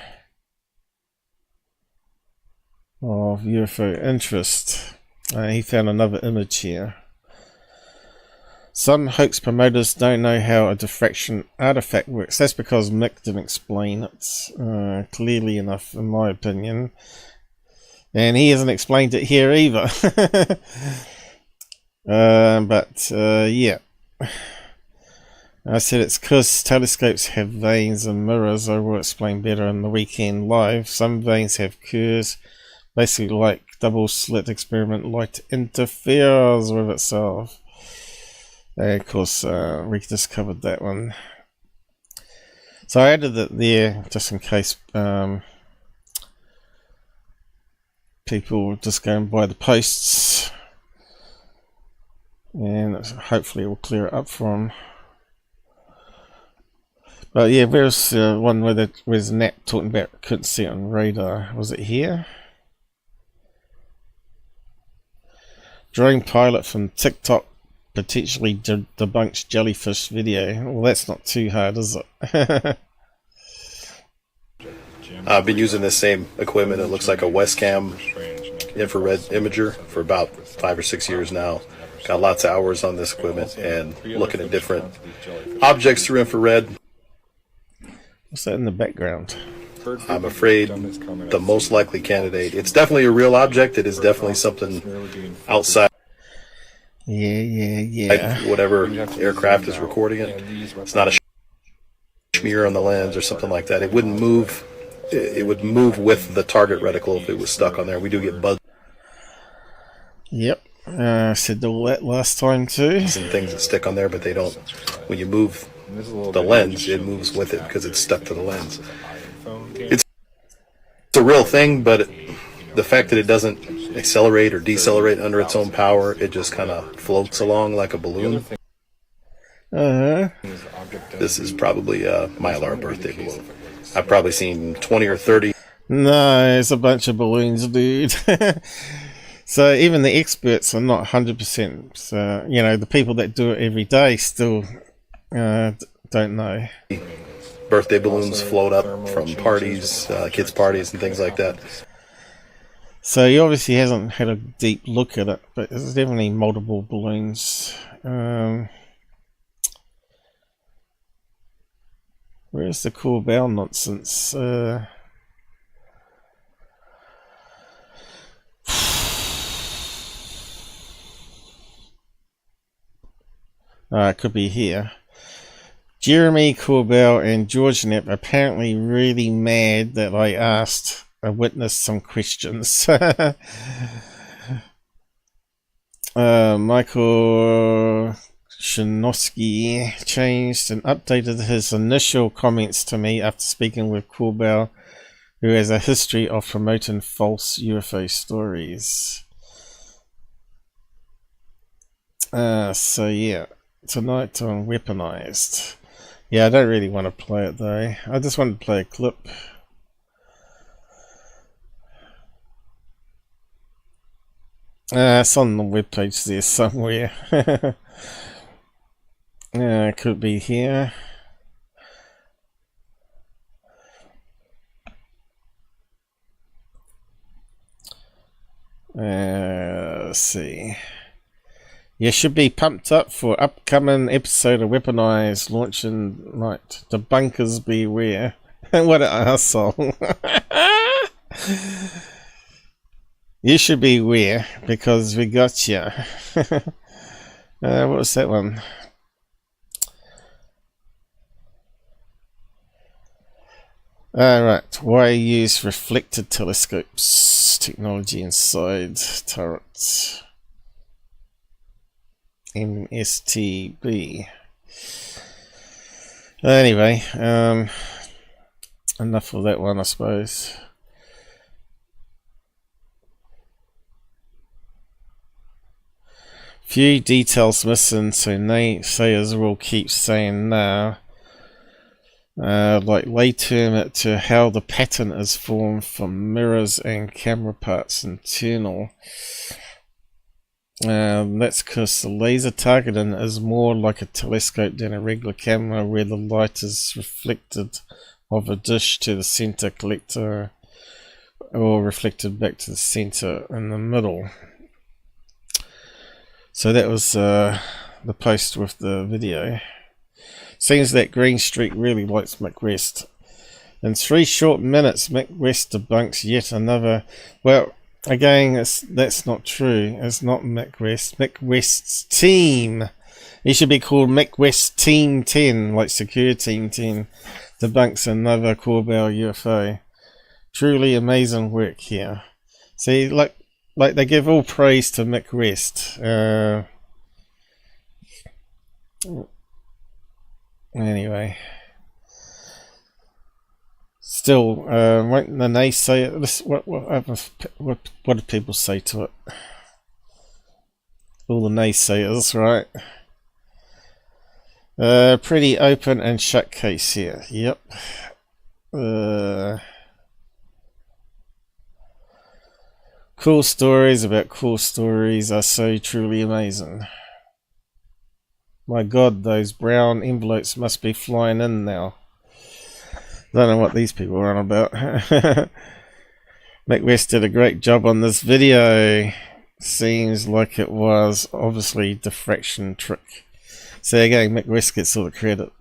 of UFO interest. He found another image here. Some hoax promoters don't know how a diffraction artifact works. That's because Mick didn't explain it clearly enough, in my opinion. And he hasn't explained it here either. Yeah. I said it's because telescopes have veins and mirrors. I will explain better in the weekend live. Some veins have curves, basically like double slit experiment. Light interferes with itself. And of course, we just covered that one. So I added it there just in case people just go and buy the posts, and hopefully it will clear it up for them. But yeah, where's the one where where's Nat talking about couldn't see it on radar? Was it here? Drone pilot from TikTok potentially debunks jellyfish video. Well, that's not too hard, is it? I've been using this same equipment. It looks like a Westcam infrared imager for about 5 or 6 years now. Got lots of hours on this equipment and looking at different objects through infrared. What's that in the background? I'm afraid the most likely candidate, it's definitely a real object. It is definitely something outside. Yeah. Whatever aircraft is recording it. It's not a smear on the lens or something like that. It wouldn't move. It would move with the target reticle if it was stuck on there. We do get bugs. Yep. I said all that last time too. And things that stick on there, but they don't. When you move the lens, it moves with it because it's stuck to the lens. It's a real thing, but the fact that it doesn't accelerate or decelerate under its own power, it just kind of floats along like a balloon. This is probably a Mylar birthday balloon. I've probably seen 20 or 30. No, it's a bunch of balloons, dude. So even the experts are not 100%. So, you know, the people that do it every day still don't know. Birthday balloons float up from parties, kids' parties and things like that. So he obviously hasn't had a deep look at it, but there's definitely multiple balloons. Where's the Corbell nonsense? It could be here. Jeremy Corbell and George Knapp apparently really mad that I asked a witness some questions. Michael Shinosky changed and updated his initial comments to me after speaking with Corbell, who has a history of promoting false UFO stories. So yeah, tonight on Weaponized. Yeah, I don't really want to play it though. I just want to play a clip. It's on the webpage there somewhere. It could be here. Let's see. You should be pumped up for upcoming episode of Weaponized launching night. Debunkers beware. What an asshole. You should beware because we got you. What was that one? Right. Why use reflected telescopes? Technology inside turrets. MSTB. Anyway, enough of that one, I suppose. Few details missing, so naysayers will keep saying nah. Like lay term it to how the pattern is formed from mirrors and camera parts internal. That's because the laser targeting is more like a telescope than a regular camera, where the light is reflected off a dish to the center collector or reflected back to the center in the middle. So that was the post with the video. Seems that Greenstreet really likes Mick West. In 3 short minutes, Mick West debunks yet another. Well, again, that's not true. It's not Mick West. Mick West's team. He should be called Mick West Team 10, like Secure Team 10. Debunks another Corbell UFO. Truly amazing work here. See, like they give all praise to Mick West. Anyway, still, won't the naysayer? What do people say to it? All the naysayers, right? Pretty open and shut case here. Yep. Cool stories about cool stories are so truly amazing. My God, those brown envelopes must be flying in now. Don't know what these people are on about. Mick West did a great job on this video. Seems like it was obviously diffraction trick. So again, Mick West gets all the credit.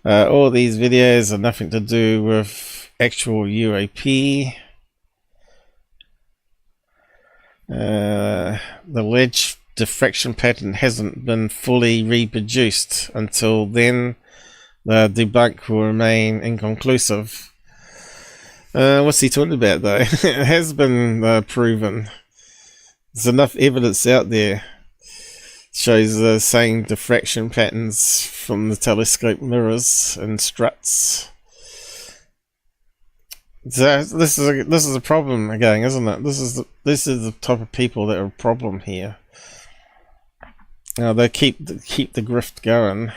All these videos are nothing to do with actual UAP. The alleged diffraction pattern hasn't been fully reproduced. Until then, the debunk will remain inconclusive. What's he talking about though? It has been proven. There's enough evidence out there. Shows the same diffraction patterns from the telescope mirrors and struts. So this is a problem again, isn't it? This is the type of people that are a problem here. They keep the grift going.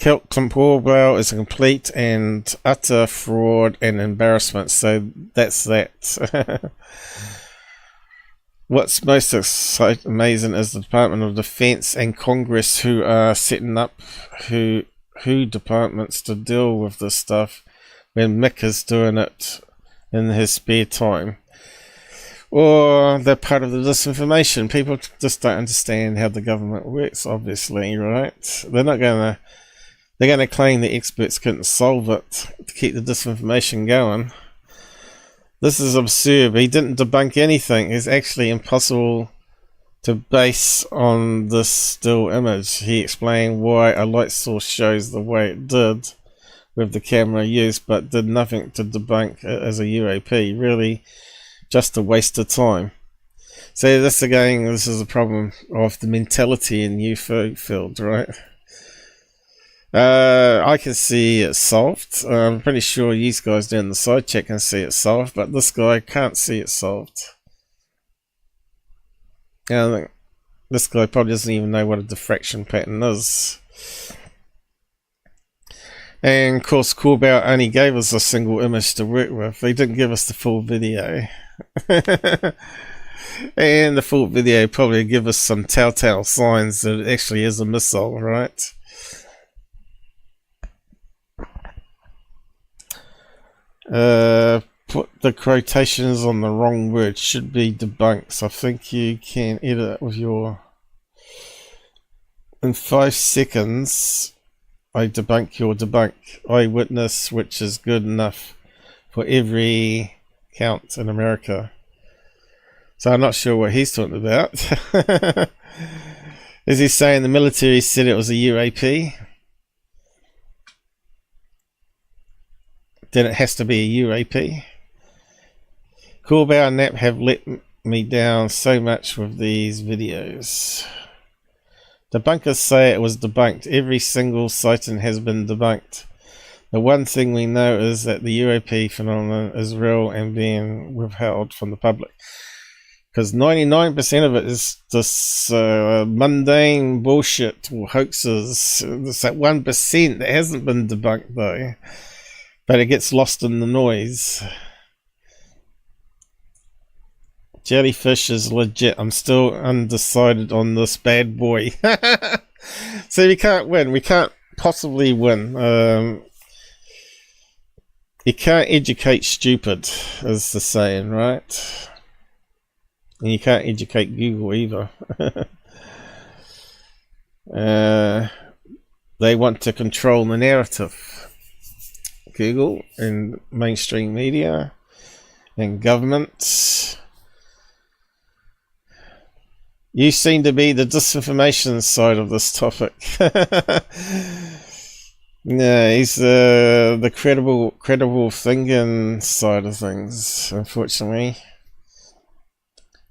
Corbell is a complete and utter fraud and embarrassment, so that's that. What's most amazing is the Department of Defense and Congress who are setting up who departments to deal with this stuff when Mick is doing it in his spare time. Or they're part of the disinformation. People just don't understand how the government works, obviously, right? They're going to claim the experts couldn't solve it to keep the disinformation going. This is absurd. He didn't debunk anything. It's actually impossible to base on this still image. He explained why a light source shows the way it did with the camera used, but did nothing to debunk it as a UAP. Really, just a waste of time. So this is a problem of the mentality in UFO field, right? I can see it solved. I'm pretty sure you guys down the side check can see it solved, but this guy can't see it solved. I think this guy probably doesn't even know what a diffraction pattern is. And of course, Corbell only gave us a single image to work with. They didn't give us the full video. And the full video probably give us some telltale signs that it actually is a missile, right? Put the quotations on the wrong word. Should be debunks. I think you can edit it with your... In 5 seconds, I debunk your debunk. Eyewitness, which is good enough for every count in America. So I'm not sure what he's talking about. Is he saying the military said it was a UAP? Then it has to be a UAP. Corbell and Nap have let me down so much with these videos. Debunkers say it was debunked. Every single sighting has been debunked. The one thing we know is that the UAP phenomenon is real and being withheld from the public. Because 99% of it is this mundane bullshit or hoaxes. There's that 1% that hasn't been debunked though. But it gets lost in the noise. Jellyfish is legit. I'm still undecided on this bad boy. So we can't win. We can't possibly win. You can't educate stupid, is the saying, right? And you can't educate Google either. They want to control the narrative. Google and mainstream media and government. You seem to be the disinformation side of this topic. No, he's the credible thinking side of things, unfortunately.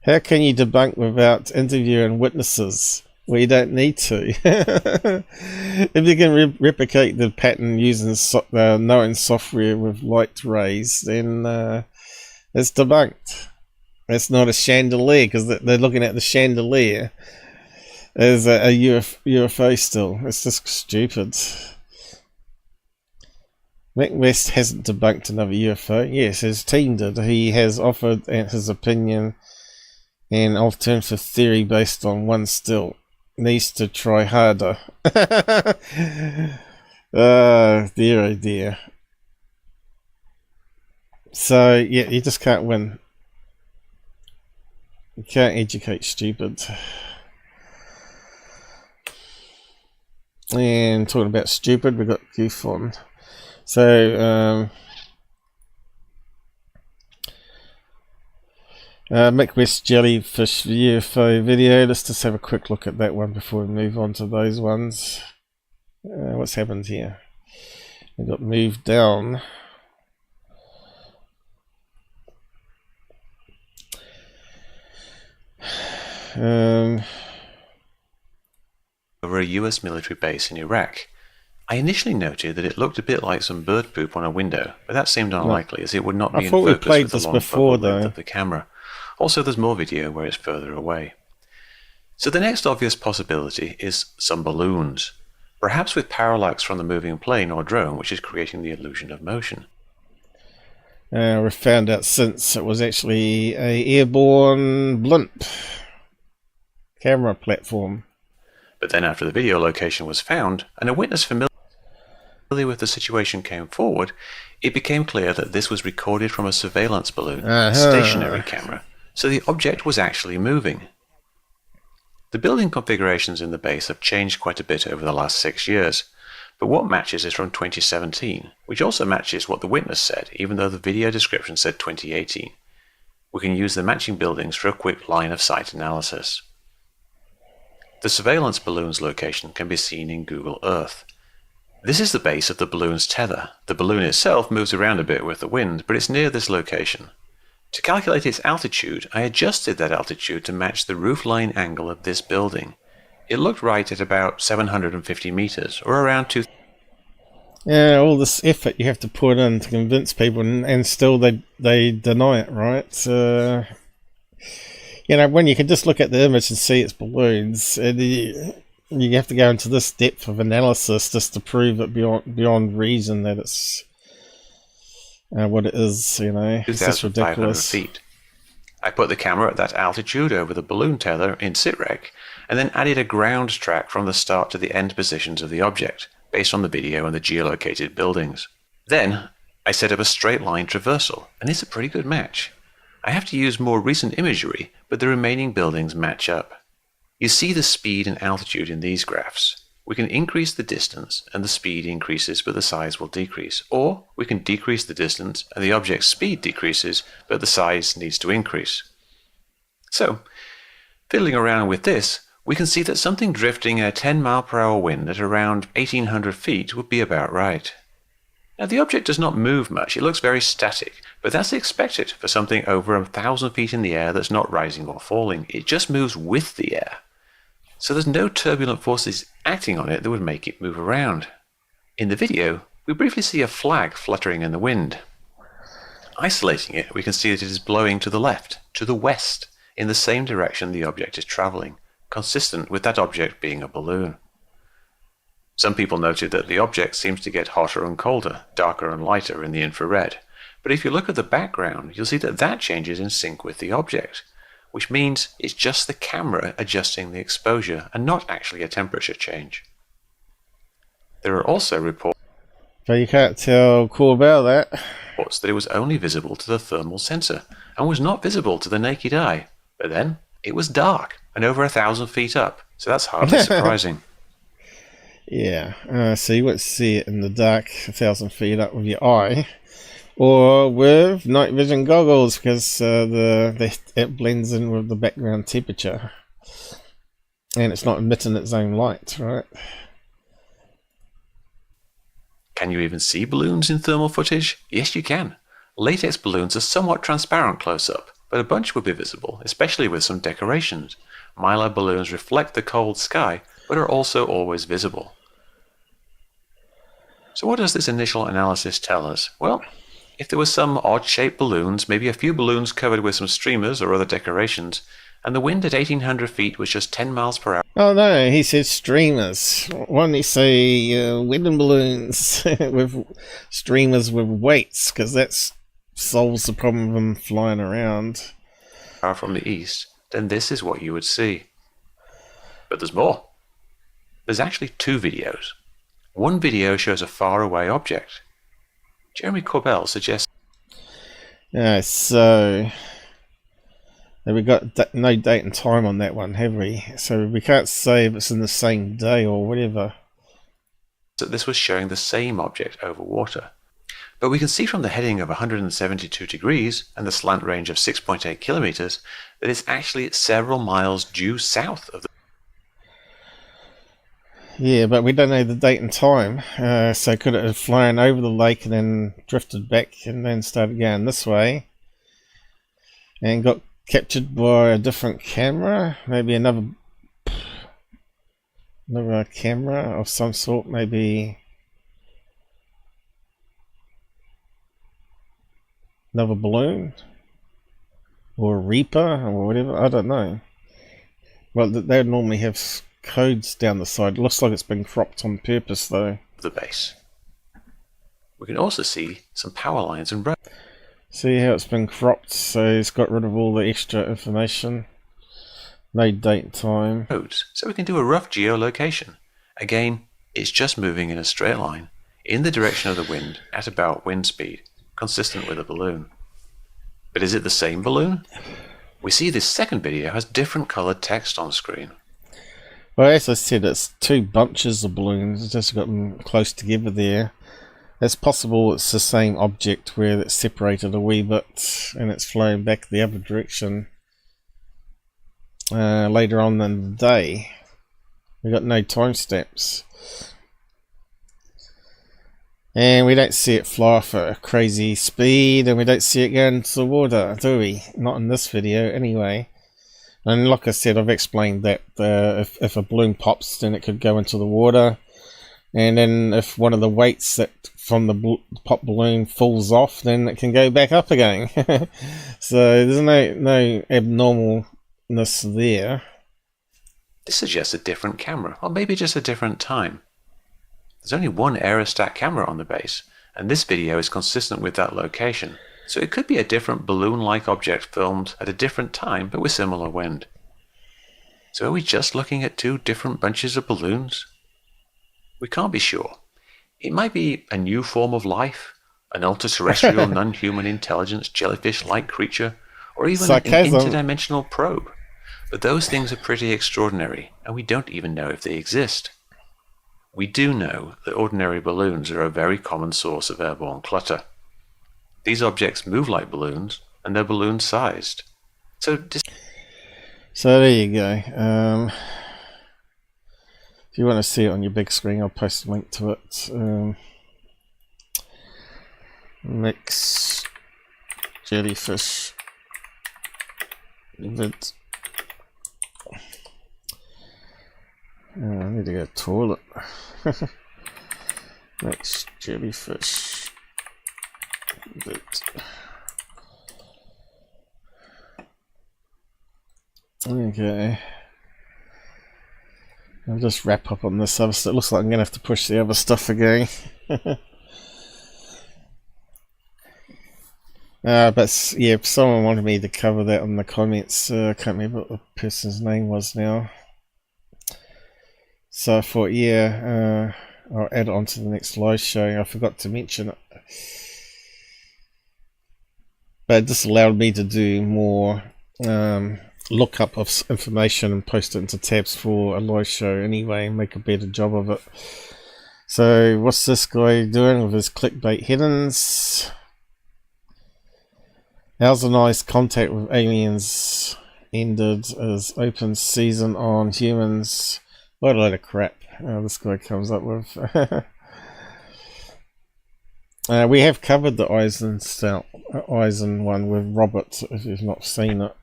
How can you debunk without interviewing witnesses? Well, you don't need to. If you can replicate the pattern using known software with light rays, then it's debunked. It's not a chandelier, because they're looking at the chandelier as a UFO still. It's just stupid. Mick West hasn't debunked another UFO. Yes, his team did. He has offered his opinion and alternative theory based on one still. Needs to try harder. Dear oh dear. So yeah, you just can't win. You can't educate stupid. And talking about stupid, we've got GUFON. So Mick West Jellyfish UFO video. Let's just have a quick look at that one before we move on to those ones. What's happened here? We got moved down. Over a US military base in Iraq. I initially noted that it looked a bit like some bird poop on a window, but that seemed unlikely as it would not be in focus with the long focal length of the camera. Also, there's more video where it's further away. So the next obvious possibility is some balloons, perhaps with parallax from the moving plane or drone, which is creating the illusion of motion. We've found out since it was actually a airborne blimp camera platform. But then after the video location was found, and a witness familiar with the situation came forward, it became clear that this was recorded from a surveillance balloon, a stationary camera, so the object was actually moving. The building configurations in the base have changed quite a bit over the last 6 years, but what matches is from 2017, which also matches what the witness said, even though the video description said 2018. We can use the matching buildings for a quick line-of-sight analysis. The surveillance balloon's location can be seen in Google Earth. This is the base of the balloon's tether. The balloon itself moves around a bit with the wind, but it's near this location. To calculate its altitude, I adjusted that altitude to match the roofline angle of this building. It looked right at about 750 meters, or around 2. Yeah, all this effort you have to put in to convince people, and still they deny it, right? You know, when you can just look at the image and see it's balloons, you have to go into this depth of analysis just to prove it beyond reason that it's what it is, you know. It's just ridiculous. Feet. I put the camera at that altitude over the balloon tether in sitrec, and then added a ground track from the start to the end positions of the object, based on the video and the geolocated buildings. Then, I set up a straight line traversal, and it's a pretty good match. I have to use more recent imagery, but the remaining buildings match up. You see the speed and altitude in these graphs. We can increase the distance and the speed increases but the size will decrease, or we can decrease the distance and the object's speed decreases but the size needs to increase. So, fiddling around with this, we can see that something drifting a 10 mile per hour wind at around 1800 feet would be about right. Now the object does not move much, it looks very static, but that's expected for something over 1,000 feet in the air that's not rising or falling. It just moves with the air. So there's no turbulent forces acting on it that would make it move around. In the video, we briefly see a flag fluttering in the wind. Isolating it, we can see that it is blowing to the left, to the west, in the same direction the object is traveling, consistent with that object being a balloon. Some people noted that the object seems to get hotter and colder, darker and lighter in the infrared, but if you look at the background, you'll see that that changes in sync with the object, which means it's just the camera adjusting the exposure and not actually a temperature change. There are also reports but you can't tell Corbell that it was only visible to the thermal sensor and was not visible to the naked eye, but then it was dark and over 1,000 feet up, so that's hardly surprising. Yeah, so you won't see it in the dark 1,000 feet up with your eye, or with night vision goggles, because it blends in with the background temperature, and it's not emitting its own light, right? Can you even see balloons in thermal footage? Yes, you can. Latex balloons are somewhat transparent close-up, but a bunch would be visible, especially with some decorations. Mylar balloons reflect the cold sky, but are also always visible. So what does this initial analysis tell us? Well, if there were some odd-shaped balloons, maybe a few balloons covered with some streamers or other decorations, and the wind at 1,800 feet was just 10 miles per hour. Oh no, he said streamers. Why didn't he say wind and balloons with streamers with weights? Because that solves the problem of them flying around. From the east, then this is what you would see. But there's more. There's actually two videos. One video shows a faraway object. Jeremy Corbell suggests Yeah, so we got no date and time on that one, have we? So we can't say if it's in the same day or whatever. So this was showing the same object over water. But we can see from the heading of 172 degrees and the slant range of 6.8 kilometers that it's actually several miles due south of the... Yeah, but we don't know the date and time. So could it have flown over the lake and then drifted back and then started going this way and got captured by a different camera? Maybe another camera of some sort, maybe another balloon or a Reaper or whatever. I don't know. Well, they would normally have codes down the side. It looks like it's been cropped on purpose though. The base. We can also see some power lines and roads. See how it's been cropped, so it's got rid of all the extra information. No date and time. So we can do a rough geolocation. Again, it's just moving in a straight line in the direction of the wind at about wind speed, consistent with a balloon. But is it the same balloon? We see this second video has different coloured text on screen. Well, as I said, it's two bunches of balloons. It's just got them close together there. It's possible it's the same object where it's separated a wee bit and it's flown back the other direction later on in the day. We've got no timestamps. And we don't see it fly off at a crazy speed, and we don't see it go into the water, do we? Not in this video, anyway. And like I said, I've explained that if a balloon pops, then it could go into the water. And then if one of the weights that from the pop balloon falls off, then it can go back up again. So there's no abnormalness there. This suggests a different camera, or maybe just a different time. There's only one aerostat camera on the base, and this video is consistent with that location. So it could be a different balloon-like object filmed at a different time, but with similar wind. So are we just looking at two different bunches of balloons? We can't be sure. It might be a new form of life, an ultra-terrestrial non-human intelligence jellyfish-like creature, or even Sarcasm. an interdimensional probe. But those things are pretty extraordinary, and we don't even know if they exist. We do know that ordinary balloons are a very common source of airborne clutter. These objects move like balloons, and they're balloon-sized. So there you go. If you want to see it on your big screen, I'll post a link to it. Mick Jellyfish. I need to go to the toilet. Mick Jellyfish. Okay. I'll just wrap up on this other stuff. It looks like I'm going to have to push the other stuff again. But yeah, someone wanted me to cover that on the comments. I can't remember what the person's name was now. So I thought, yeah, I'll add it on to the next live show. I forgot to mention it. But this allowed me to do more lookup of information and post it into tabs for a live show anyway, and make a better job of it. So what's this guy doing with his clickbait headings? How's a nice contact with aliens ended as open season on humans? What a load of crap this guy comes up with. We have covered the Eisen one with Robert, if you've not seen it.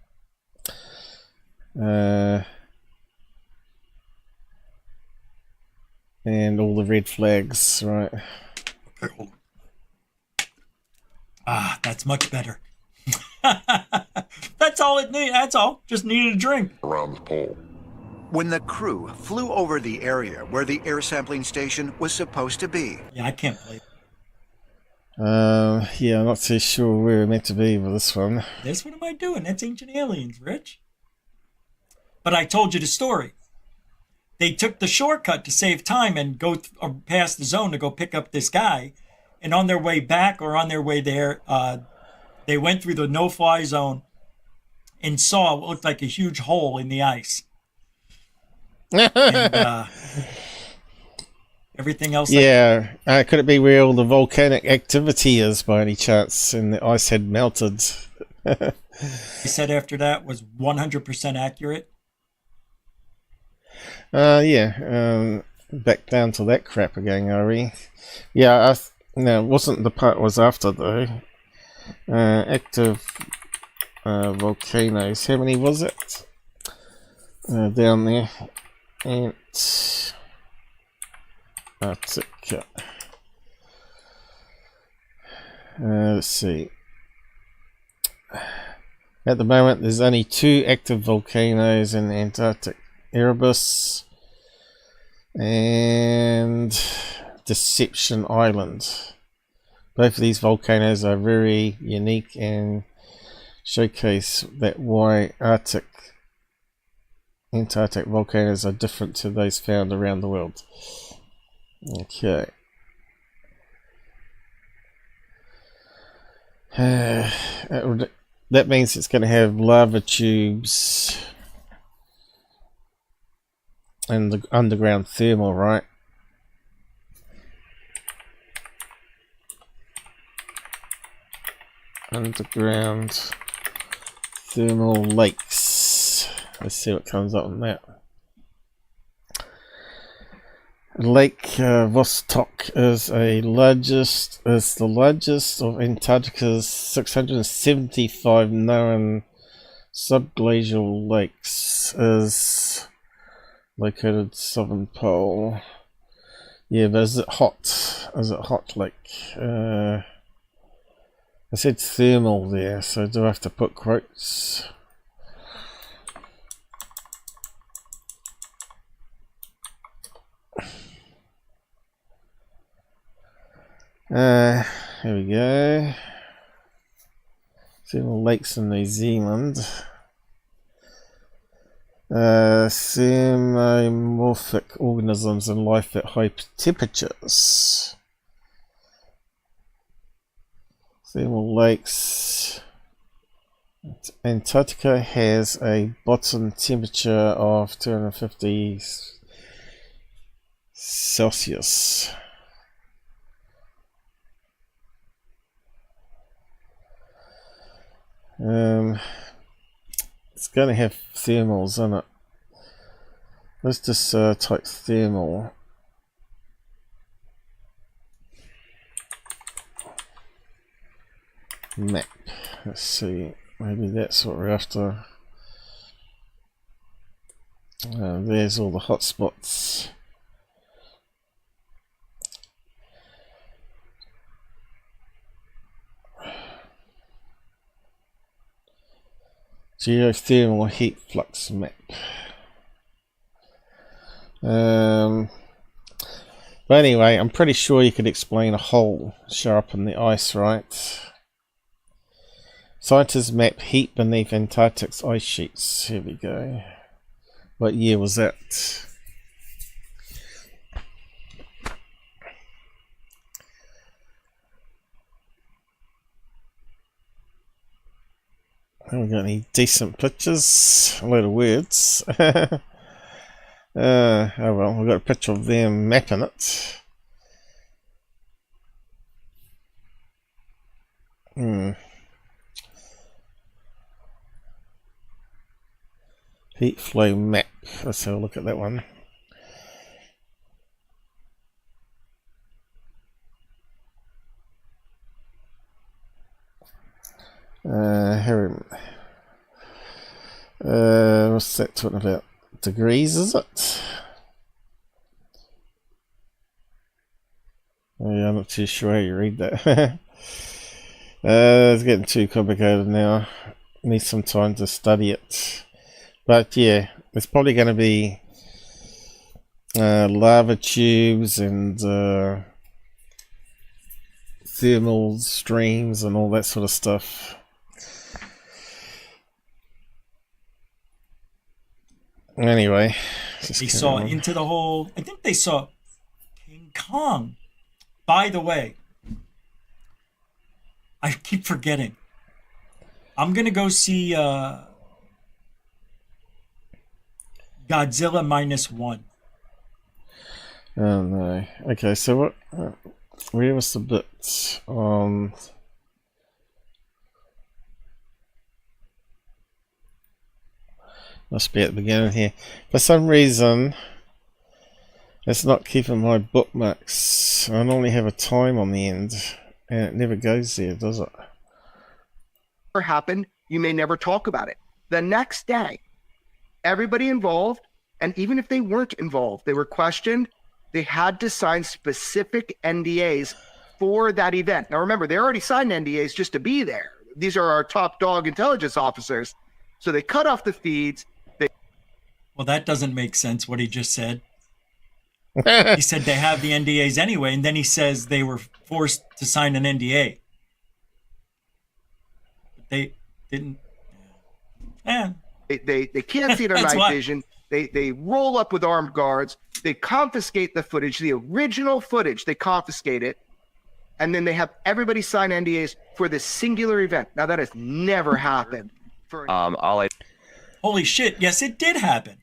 And all the red flags, right? Ah, that's much better. That's all it needed. That's all. Just needed a drink. Around the pole. When the crew flew over the area where the air sampling station was supposed to be. Yeah, I can't believe it. Yeah, I'm not too sure where we're meant to be with this one. That's what am I doing? That's Ancient Aliens, Rich. But I told you the story. They took the shortcut to save time and go past the zone to go pick up this guy. And on their way back or on their way there, They went through the no-fly zone and saw what looked like a huge hole in the ice. And everything else. Yeah, could it be where all the volcanic activity is by any chance, and the ice had melted? He said after that was 100% accurate. Yeah, back down to that crap again, are we? Yeah, no, wasn't the part was after though. Active volcanoes. How many was it? Down there. Antarctica. Let's see. At the moment, there's only 2 active volcanoes in the Antarctic: Erebus and Deception Island. Both of these volcanoes are very unique and showcase that why Antarctic volcanoes are different to those found around the world. Okay. That means it's going to have lava tubes and the underground thermal, right? Underground thermal lakes. Let's see what comes up on that. Lake Vostok is the largest of Antarctica's 675 known subglacial lakes. Is located southern pole. Yeah, but is it hot? Is it hot lake? I said thermal there, so do I have to put quotes? Here we go. Thermal lakes in New Zealand. Thermomorphic organisms and life at high temperatures. Thermal lakes. Antarctica has a bottom temperature of 250 Celsius. It's going to have thermals in it. Let's just type thermal. Map. Let's see. Maybe that's what we're after. There's all the hotspots. Geothermal heat flux map. But anyway, I'm pretty sure you could explain a hole show up in the ice, right? Scientists map heat beneath Antarctic's ice sheets. Here we go. What year was that? Haven't got any decent pictures. A load of words. Oh well, we've got a picture of them mapping it. Heat flow map. Let's have a look at that one. What's that talking about? Degrees, is it? Oh, yeah, I'm not too sure how you read that. It's getting too complicated now. Need some time to study it. But yeah, it's probably going to be lava tubes and thermal streams and all that sort of stuff. Anyway, they saw into the hole. I think they saw King Kong. By the way, I keep forgetting. I'm gonna go see Godzilla -1. Oh no. Okay, so what? Where was the bit on? Must be at the beginning here. For some reason, it's not keeping my bookmarks. I normally have a time on the end, and it never goes there, does it? Happened, you may never talk about it. The next day, everybody involved, and even if they weren't involved, they were questioned. They had to sign specific NDAs for that event. Now remember, they already signed NDAs just to be there. These are our top dog intelligence officers. So they cut off the feeds. Well, that doesn't make sense, what he just said. He said they have the NDAs anyway, and then he says they were forced to sign an NDA. But they didn't. They can't see their night vision. They roll up with armed guards. They confiscate the footage, the original footage. They confiscate it. And then they have everybody sign NDAs for this singular event. Now, that has never happened. Holy shit. Yes, it did happen.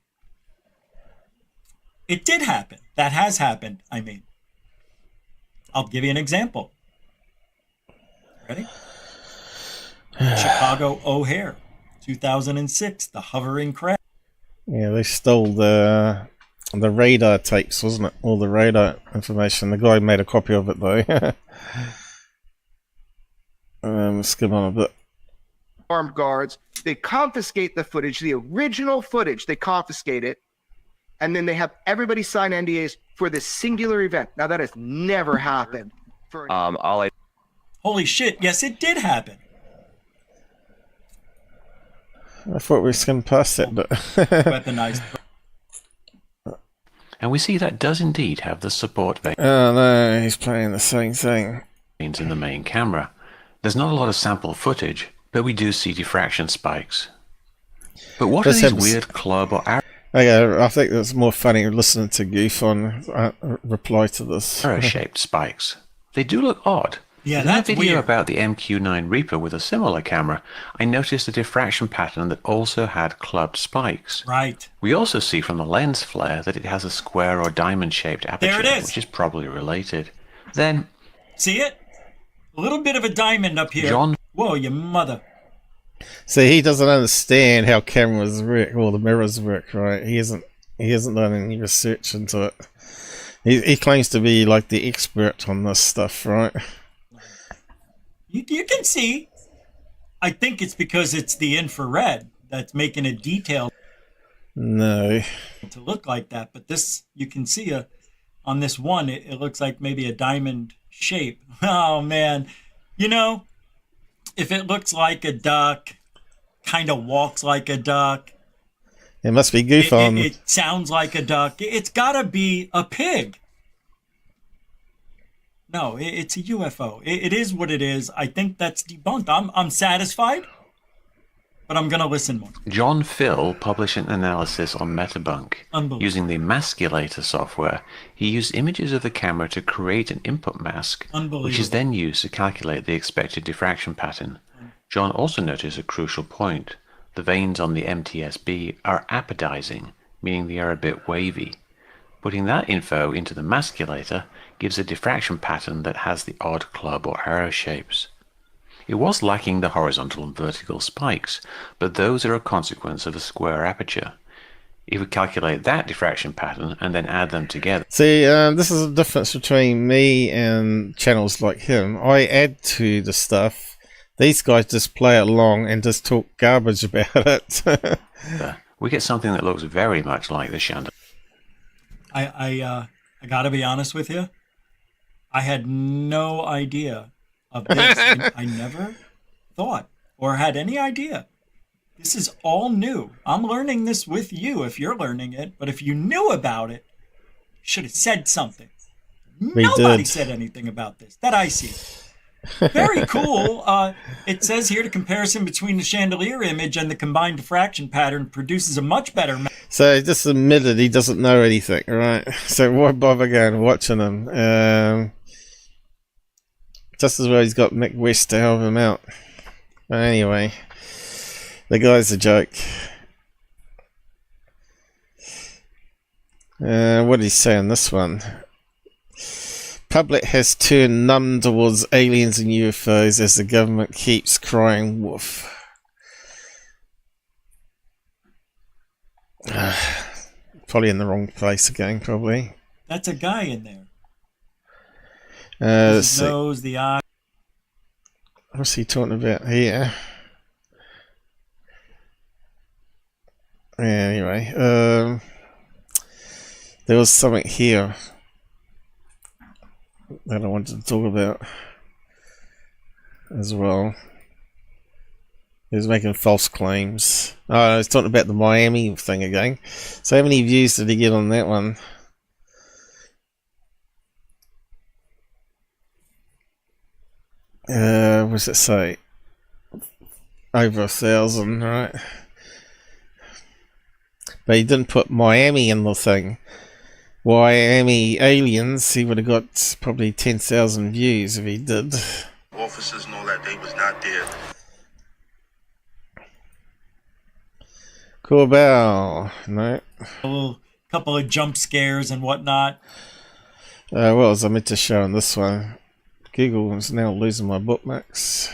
It did happen. That has happened, I mean. I'll give you an example. Ready? Chicago O'Hare, 2006, the hovering craft. Yeah, they stole the radar tapes, wasn't it? All the radar information. The guy made a copy of it, though. Skip on a bit. Armed guards. They confiscate the footage, the original footage. They confiscate it. And then they have everybody sign NDAs for this singular event. Now, that has never happened. Holy shit. Yes, it did happen. I thought we skimmed past it, but... Weaponized. And we see that does indeed have the support vein. Oh no, he's playing the same thing. In the main camera. There's not a lot of sample footage, but we do see diffraction spikes. But what are these weird club or arrow? Okay, I think it's more funny listening to GUFON reply to this. Arrow-shaped spikes. They do look odd. Yeah, in that's that video weird. about the MQ-9 Reaper with a similar camera, I noticed a diffraction pattern that also had clubbed spikes. Right. We also see from the lens flare that it has a square or diamond-shaped aperture, There it is. which is probably related. Then... See it? A little bit of a diamond up here. John... Whoa, your mother. See, he doesn't understand how cameras work or the mirrors work, right? He hasn't done any research into it. He claims to be like the expert on this stuff, right? You can see. I think it's because it's the infrared that's making it detailed. No. To look like that, but this, you can see on this one, it looks like maybe a diamond shape. Oh man, you know, if it looks like a duck, kind of walks like a duck. It must be GUFON. It sounds like a duck. It's gotta be a pig. No, it's a UFO. It is what it is. I think that's debunked. I'm satisfied, but I'm gonna listen more. John Phil published an analysis on Metabunk. Using the Masculator software, he used images of the camera to create an input mask, which is then used to calculate the expected diffraction pattern. John also noticed a crucial point. The veins on the MTSB are apodizing, meaning they are a bit wavy. Putting that info into the Masculator gives a diffraction pattern that has the odd club or arrow shapes. It was lacking the horizontal and vertical spikes, but those are a consequence of a square aperture. If we calculate that diffraction pattern and then add them together... See, this is the difference between me and channels like him. I add to the stuff. These guys just play along and just talk garbage about it. we get something that looks very much like the Chandelier. I gotta be honest with you. I had no idea of this. I never thought or had any idea. This is all new. I'm learning this with you if you're learning it, but if you knew about it, you should have said something. Nobody said anything about this that I see. Very cool. It says here the comparison between the chandelier image and the combined diffraction pattern produces a much better... So he just admitted he doesn't know anything, right? So why bother going and watching him? Just as well he's got Mick West to help him out. But anyway, The guy's a joke. What did he say on this one? Public has turned numb towards aliens and UFOs as the government keeps crying wolf. Probably in the wrong place again, probably. That's a guy in there. His nose, the eye. What's he talking about here? Anyway, there was something here that I wanted to talk about as well. He was making false claims. Oh, I was talking about the Miami thing again. So how many views did he get on that one? What does it say? Over 1,000, right? But he didn't put Miami in the thing. Miami aliens, he would have got probably 10,000 views if he did. Officers know that they was not there. Corbell, no. A couple of jump scares and whatnot. What was I meant to show on this one? Google is now losing my bookmarks.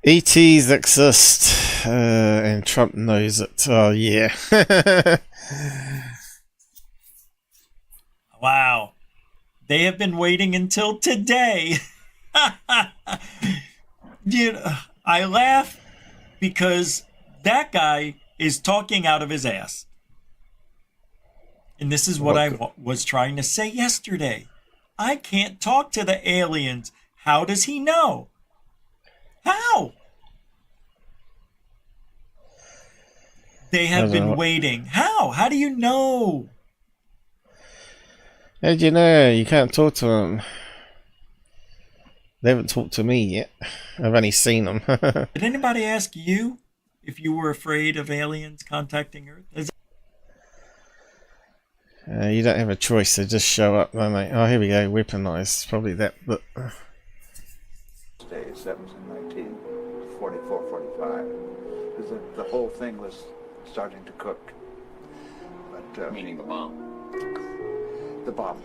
ETs exist, and Trump knows it. Oh, yeah. Wow. They have been waiting until today. I laugh because that guy is talking out of his ass. And this is what I was trying to say yesterday. I can't talk to the aliens. How does he know? How? They have been waiting. How? How do you know? How do you know? You can't talk to them. They haven't talked to me yet. I've only seen them. Did anybody ask you if you were afraid of aliens contacting Earth? You don't have a choice. They just show up, don't they? Oh, here we go. Weaponized. Probably that. But days. That was in 1944, 45. Because the whole thing was starting to cook. But meaning the bomb. The bomb.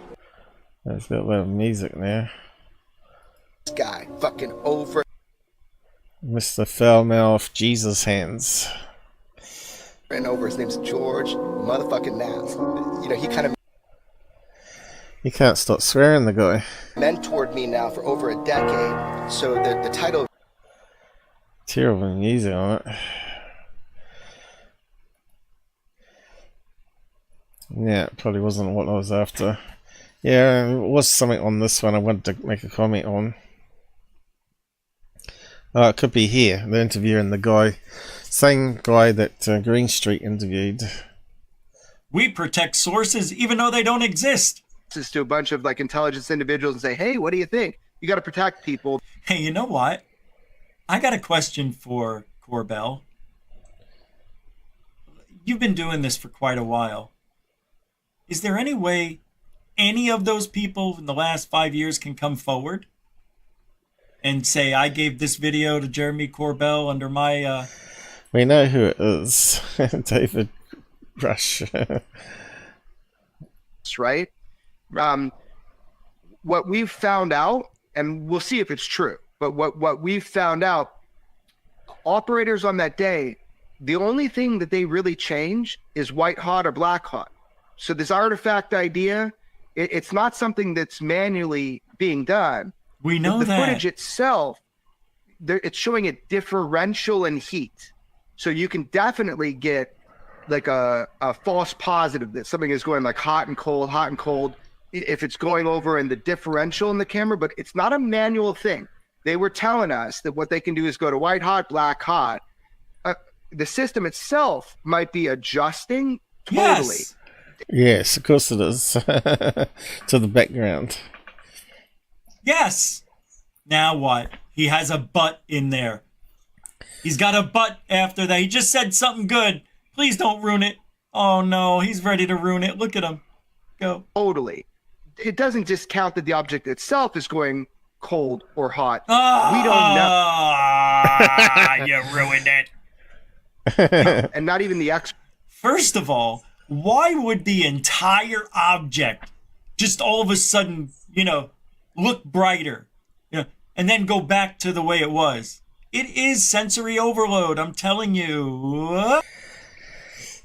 There's got a lot of music now. This guy fucking over. Mr. Foulmouth Jesus Hands. And over, his name's George motherfucking Nass. You know, he kind of You can't stop swearing, the guy. mentored me now for over a decade. So the title. Terrible music on it. Yeah, it probably wasn't what I was after. Yeah, it was something on this one I wanted to make a comment on. Oh, it could be here. The interviewer and the guy. Same guy that Greenstreet interviewed. We protect sources even though they don't exist. To a bunch of like intelligence individuals and say, hey, what do you think? You got to protect people. Hey, you know what? I got a question for Corbell. You've been doing this for quite a while. Is there any way any of those people in the last 5 years can come forward and say, I gave this video to Jeremy Corbell under my... We know who it is. David Rush. That's right. What we've found out, and we'll see if it's true, but what we've found out, operators on that day, the only thing that they really change is white hot or black hot. So this artifact idea, it's not something that's manually being done. We know the that. footage itself, it's showing a differential in heat. So you can definitely get like a false positive that something is going like hot and cold, if it's going over in the differential in the camera, but it's not a manual thing. They were telling us that what they can do is go to white hot, black hot. The system itself might be adjusting totally. Yes, of course it is. To the background. Yes. Now what? He has a butt in there. He's got a butt after that. He just said something good. Please don't ruin it. Oh no, he's ready to ruin it. Look at him. Go. Totally. it doesn't discount that the object itself is going cold or hot. We don't know. You ruined it. And not even the expert. First of all, why would the entire object just all of a sudden, look brighter, and then go back to the way it was? It is sensory overload, I'm telling you.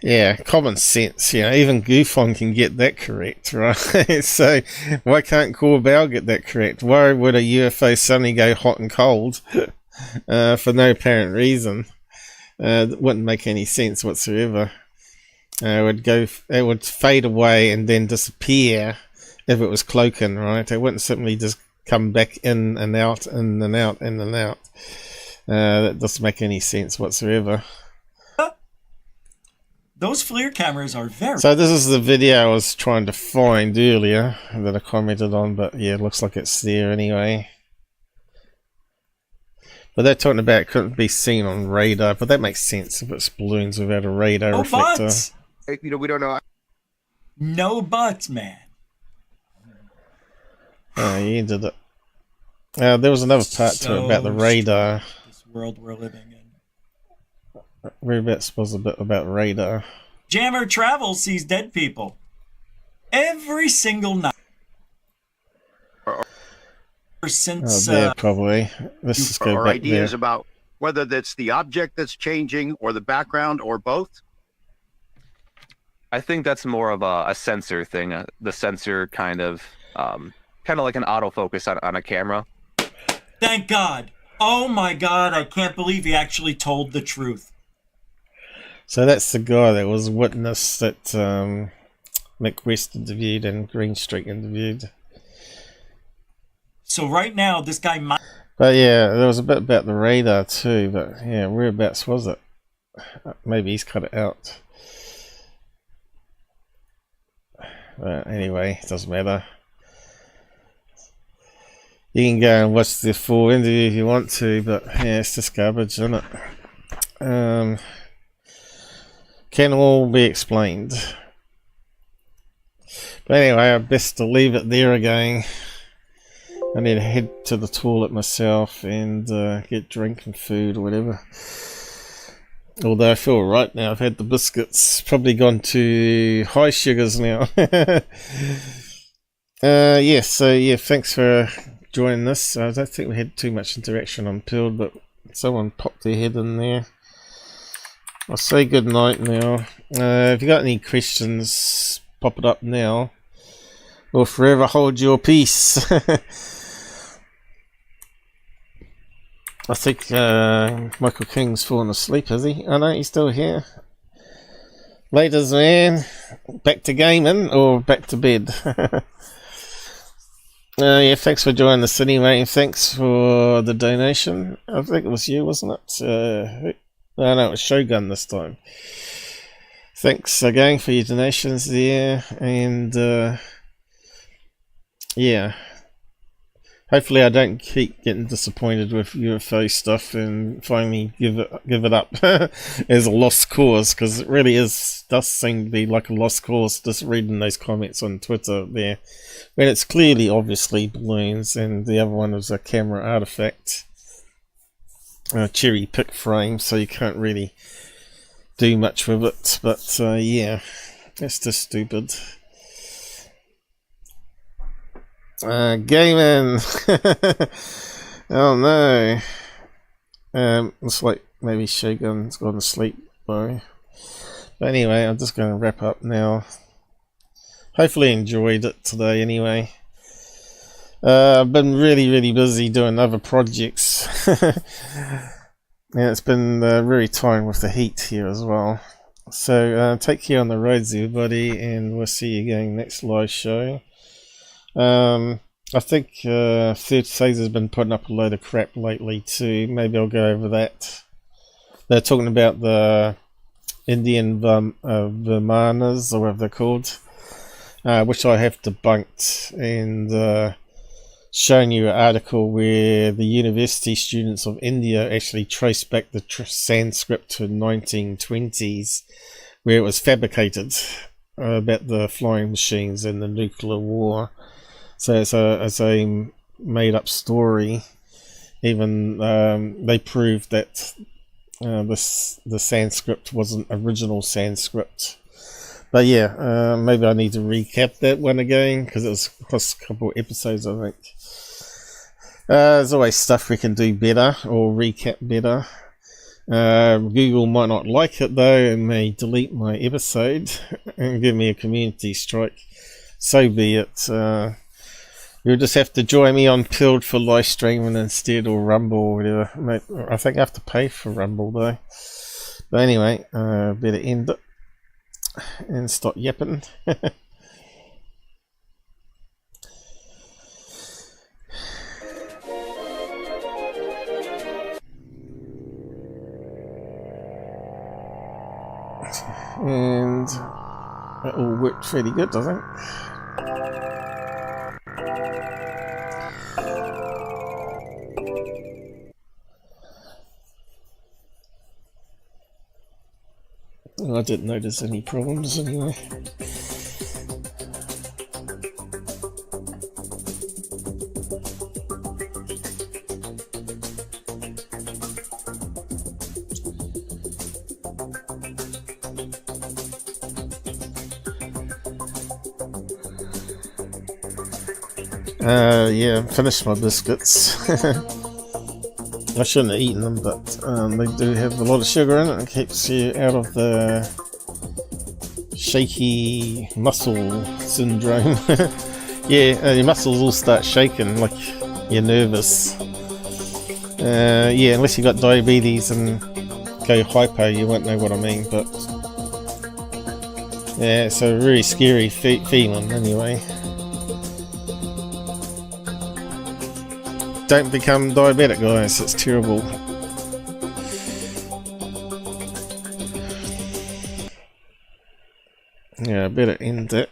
Yeah, common sense. Even GUFON can get that correct, right? So why can't Corbell get that correct? Why would a UFO suddenly go hot and cold for no apparent reason? It wouldn't make any sense whatsoever. It would fade away and then disappear if it was cloaking, right? It wouldn't simply just come back in and out, in and out, in and out. That doesn't make any sense whatsoever. Those FLIR cameras are very... So this is the video I was trying to find earlier that I commented on, but yeah, it looks like it's there anyway. But they're talking about it couldn't be seen on radar, but that makes sense if it's balloons without a radar reflector. Buts. We don't know. No buts, man. Oh, you ended it. There was another part to it about the radar. This world we're living in. Whereabouts was a bit about radar. Jammer Travel sees dead people every single night. Since probably. Let's just go back ideas there. about whether that's the object that's changing or the background or both? I think that's more of a sensor thing. The sensor kind of like an autofocus on a camera. Thank God. Oh my God, I can't believe he actually told the truth. So that's the guy that was witness that Mick West interviewed and Greenstreet interviewed. So right now, this guy might... But yeah, there was a bit about the radar too, but yeah, whereabouts was it? Maybe he's cut it out. Anyway, it doesn't matter. You can go and watch the full interview if you want to, but yeah, it's just garbage, isn't it? Can all be explained. But anyway, I best to leave it there again. I need to head to the toilet myself and get drink and food or whatever. Although I feel right now, I've had the biscuits, probably gone to high sugars now. Yeah, so yeah, thanks for joining this. I don't think we had too much interaction on Pilled, but someone popped their head in there. I'll say good night now. If you got any questions, pop it up now. Or forever hold your peace. I think Michael King's fallen asleep, has he? Oh no, he's still here. Laters, man. Back to gaming or back to bed? Yeah, thanks for joining the city, mate. Thanks for the donation. I think it was you, wasn't it? No, it was Shogun this time. Thanks again for your donations there, and yeah. Hopefully I don't keep getting disappointed with UFO stuff and finally give it up as a lost cause, because it really does seem to be like a lost cause just reading those comments on Twitter there, when it's clearly obviously balloons and the other one was a camera artifact, cherry pick frame, so you can't really do much with it. But yeah, it's just stupid. Gaming. Oh no. Looks like maybe Shogun's gone to sleep though. But anyway, I'm just going to wrap up now. Hopefully you enjoyed it today anyway. I've been really busy doing other projects. And it's been very tiring with the heat here as well. So take care on the roads everybody, and we'll see you again next live show. I think Third Phase has been putting up a load of crap lately too. Maybe I'll go over that. They're talking about the Indian Vimanas, or whatever they're called, which I have debunked, and shown you an article where the university students of India actually traced back the Sanskrit to 1920s, where it was fabricated about the flying machines and the nuclear war. So it's a made-up story. Even they proved that the Sanskrit wasn't original Sanskrit. But yeah, maybe I need to recap that one again because it was across a couple of episodes, I think. There's always stuff we can do better or recap better. Google might not like it though and may delete my episode and give me a community strike. So be it. You'll just have to join me on Pilled for live streaming instead, or Rumble or whatever. I think I have to pay for Rumble though. But anyway, better end it and stop yapping. And it all worked fairly good, doesn't it? I didn't notice any problems anyway. Yeah, finished my biscuits. I shouldn't have eaten them, but they do have a lot of sugar in it and keeps you out of the shaky muscle syndrome. Yeah, your muscles all start shaking like you're nervous. Yeah, unless you got diabetes and go hypo, you won't know what I mean, but yeah, it's a really scary feeling anyway. Don't become diabetic, guys, it's terrible. Yeah, I better end it.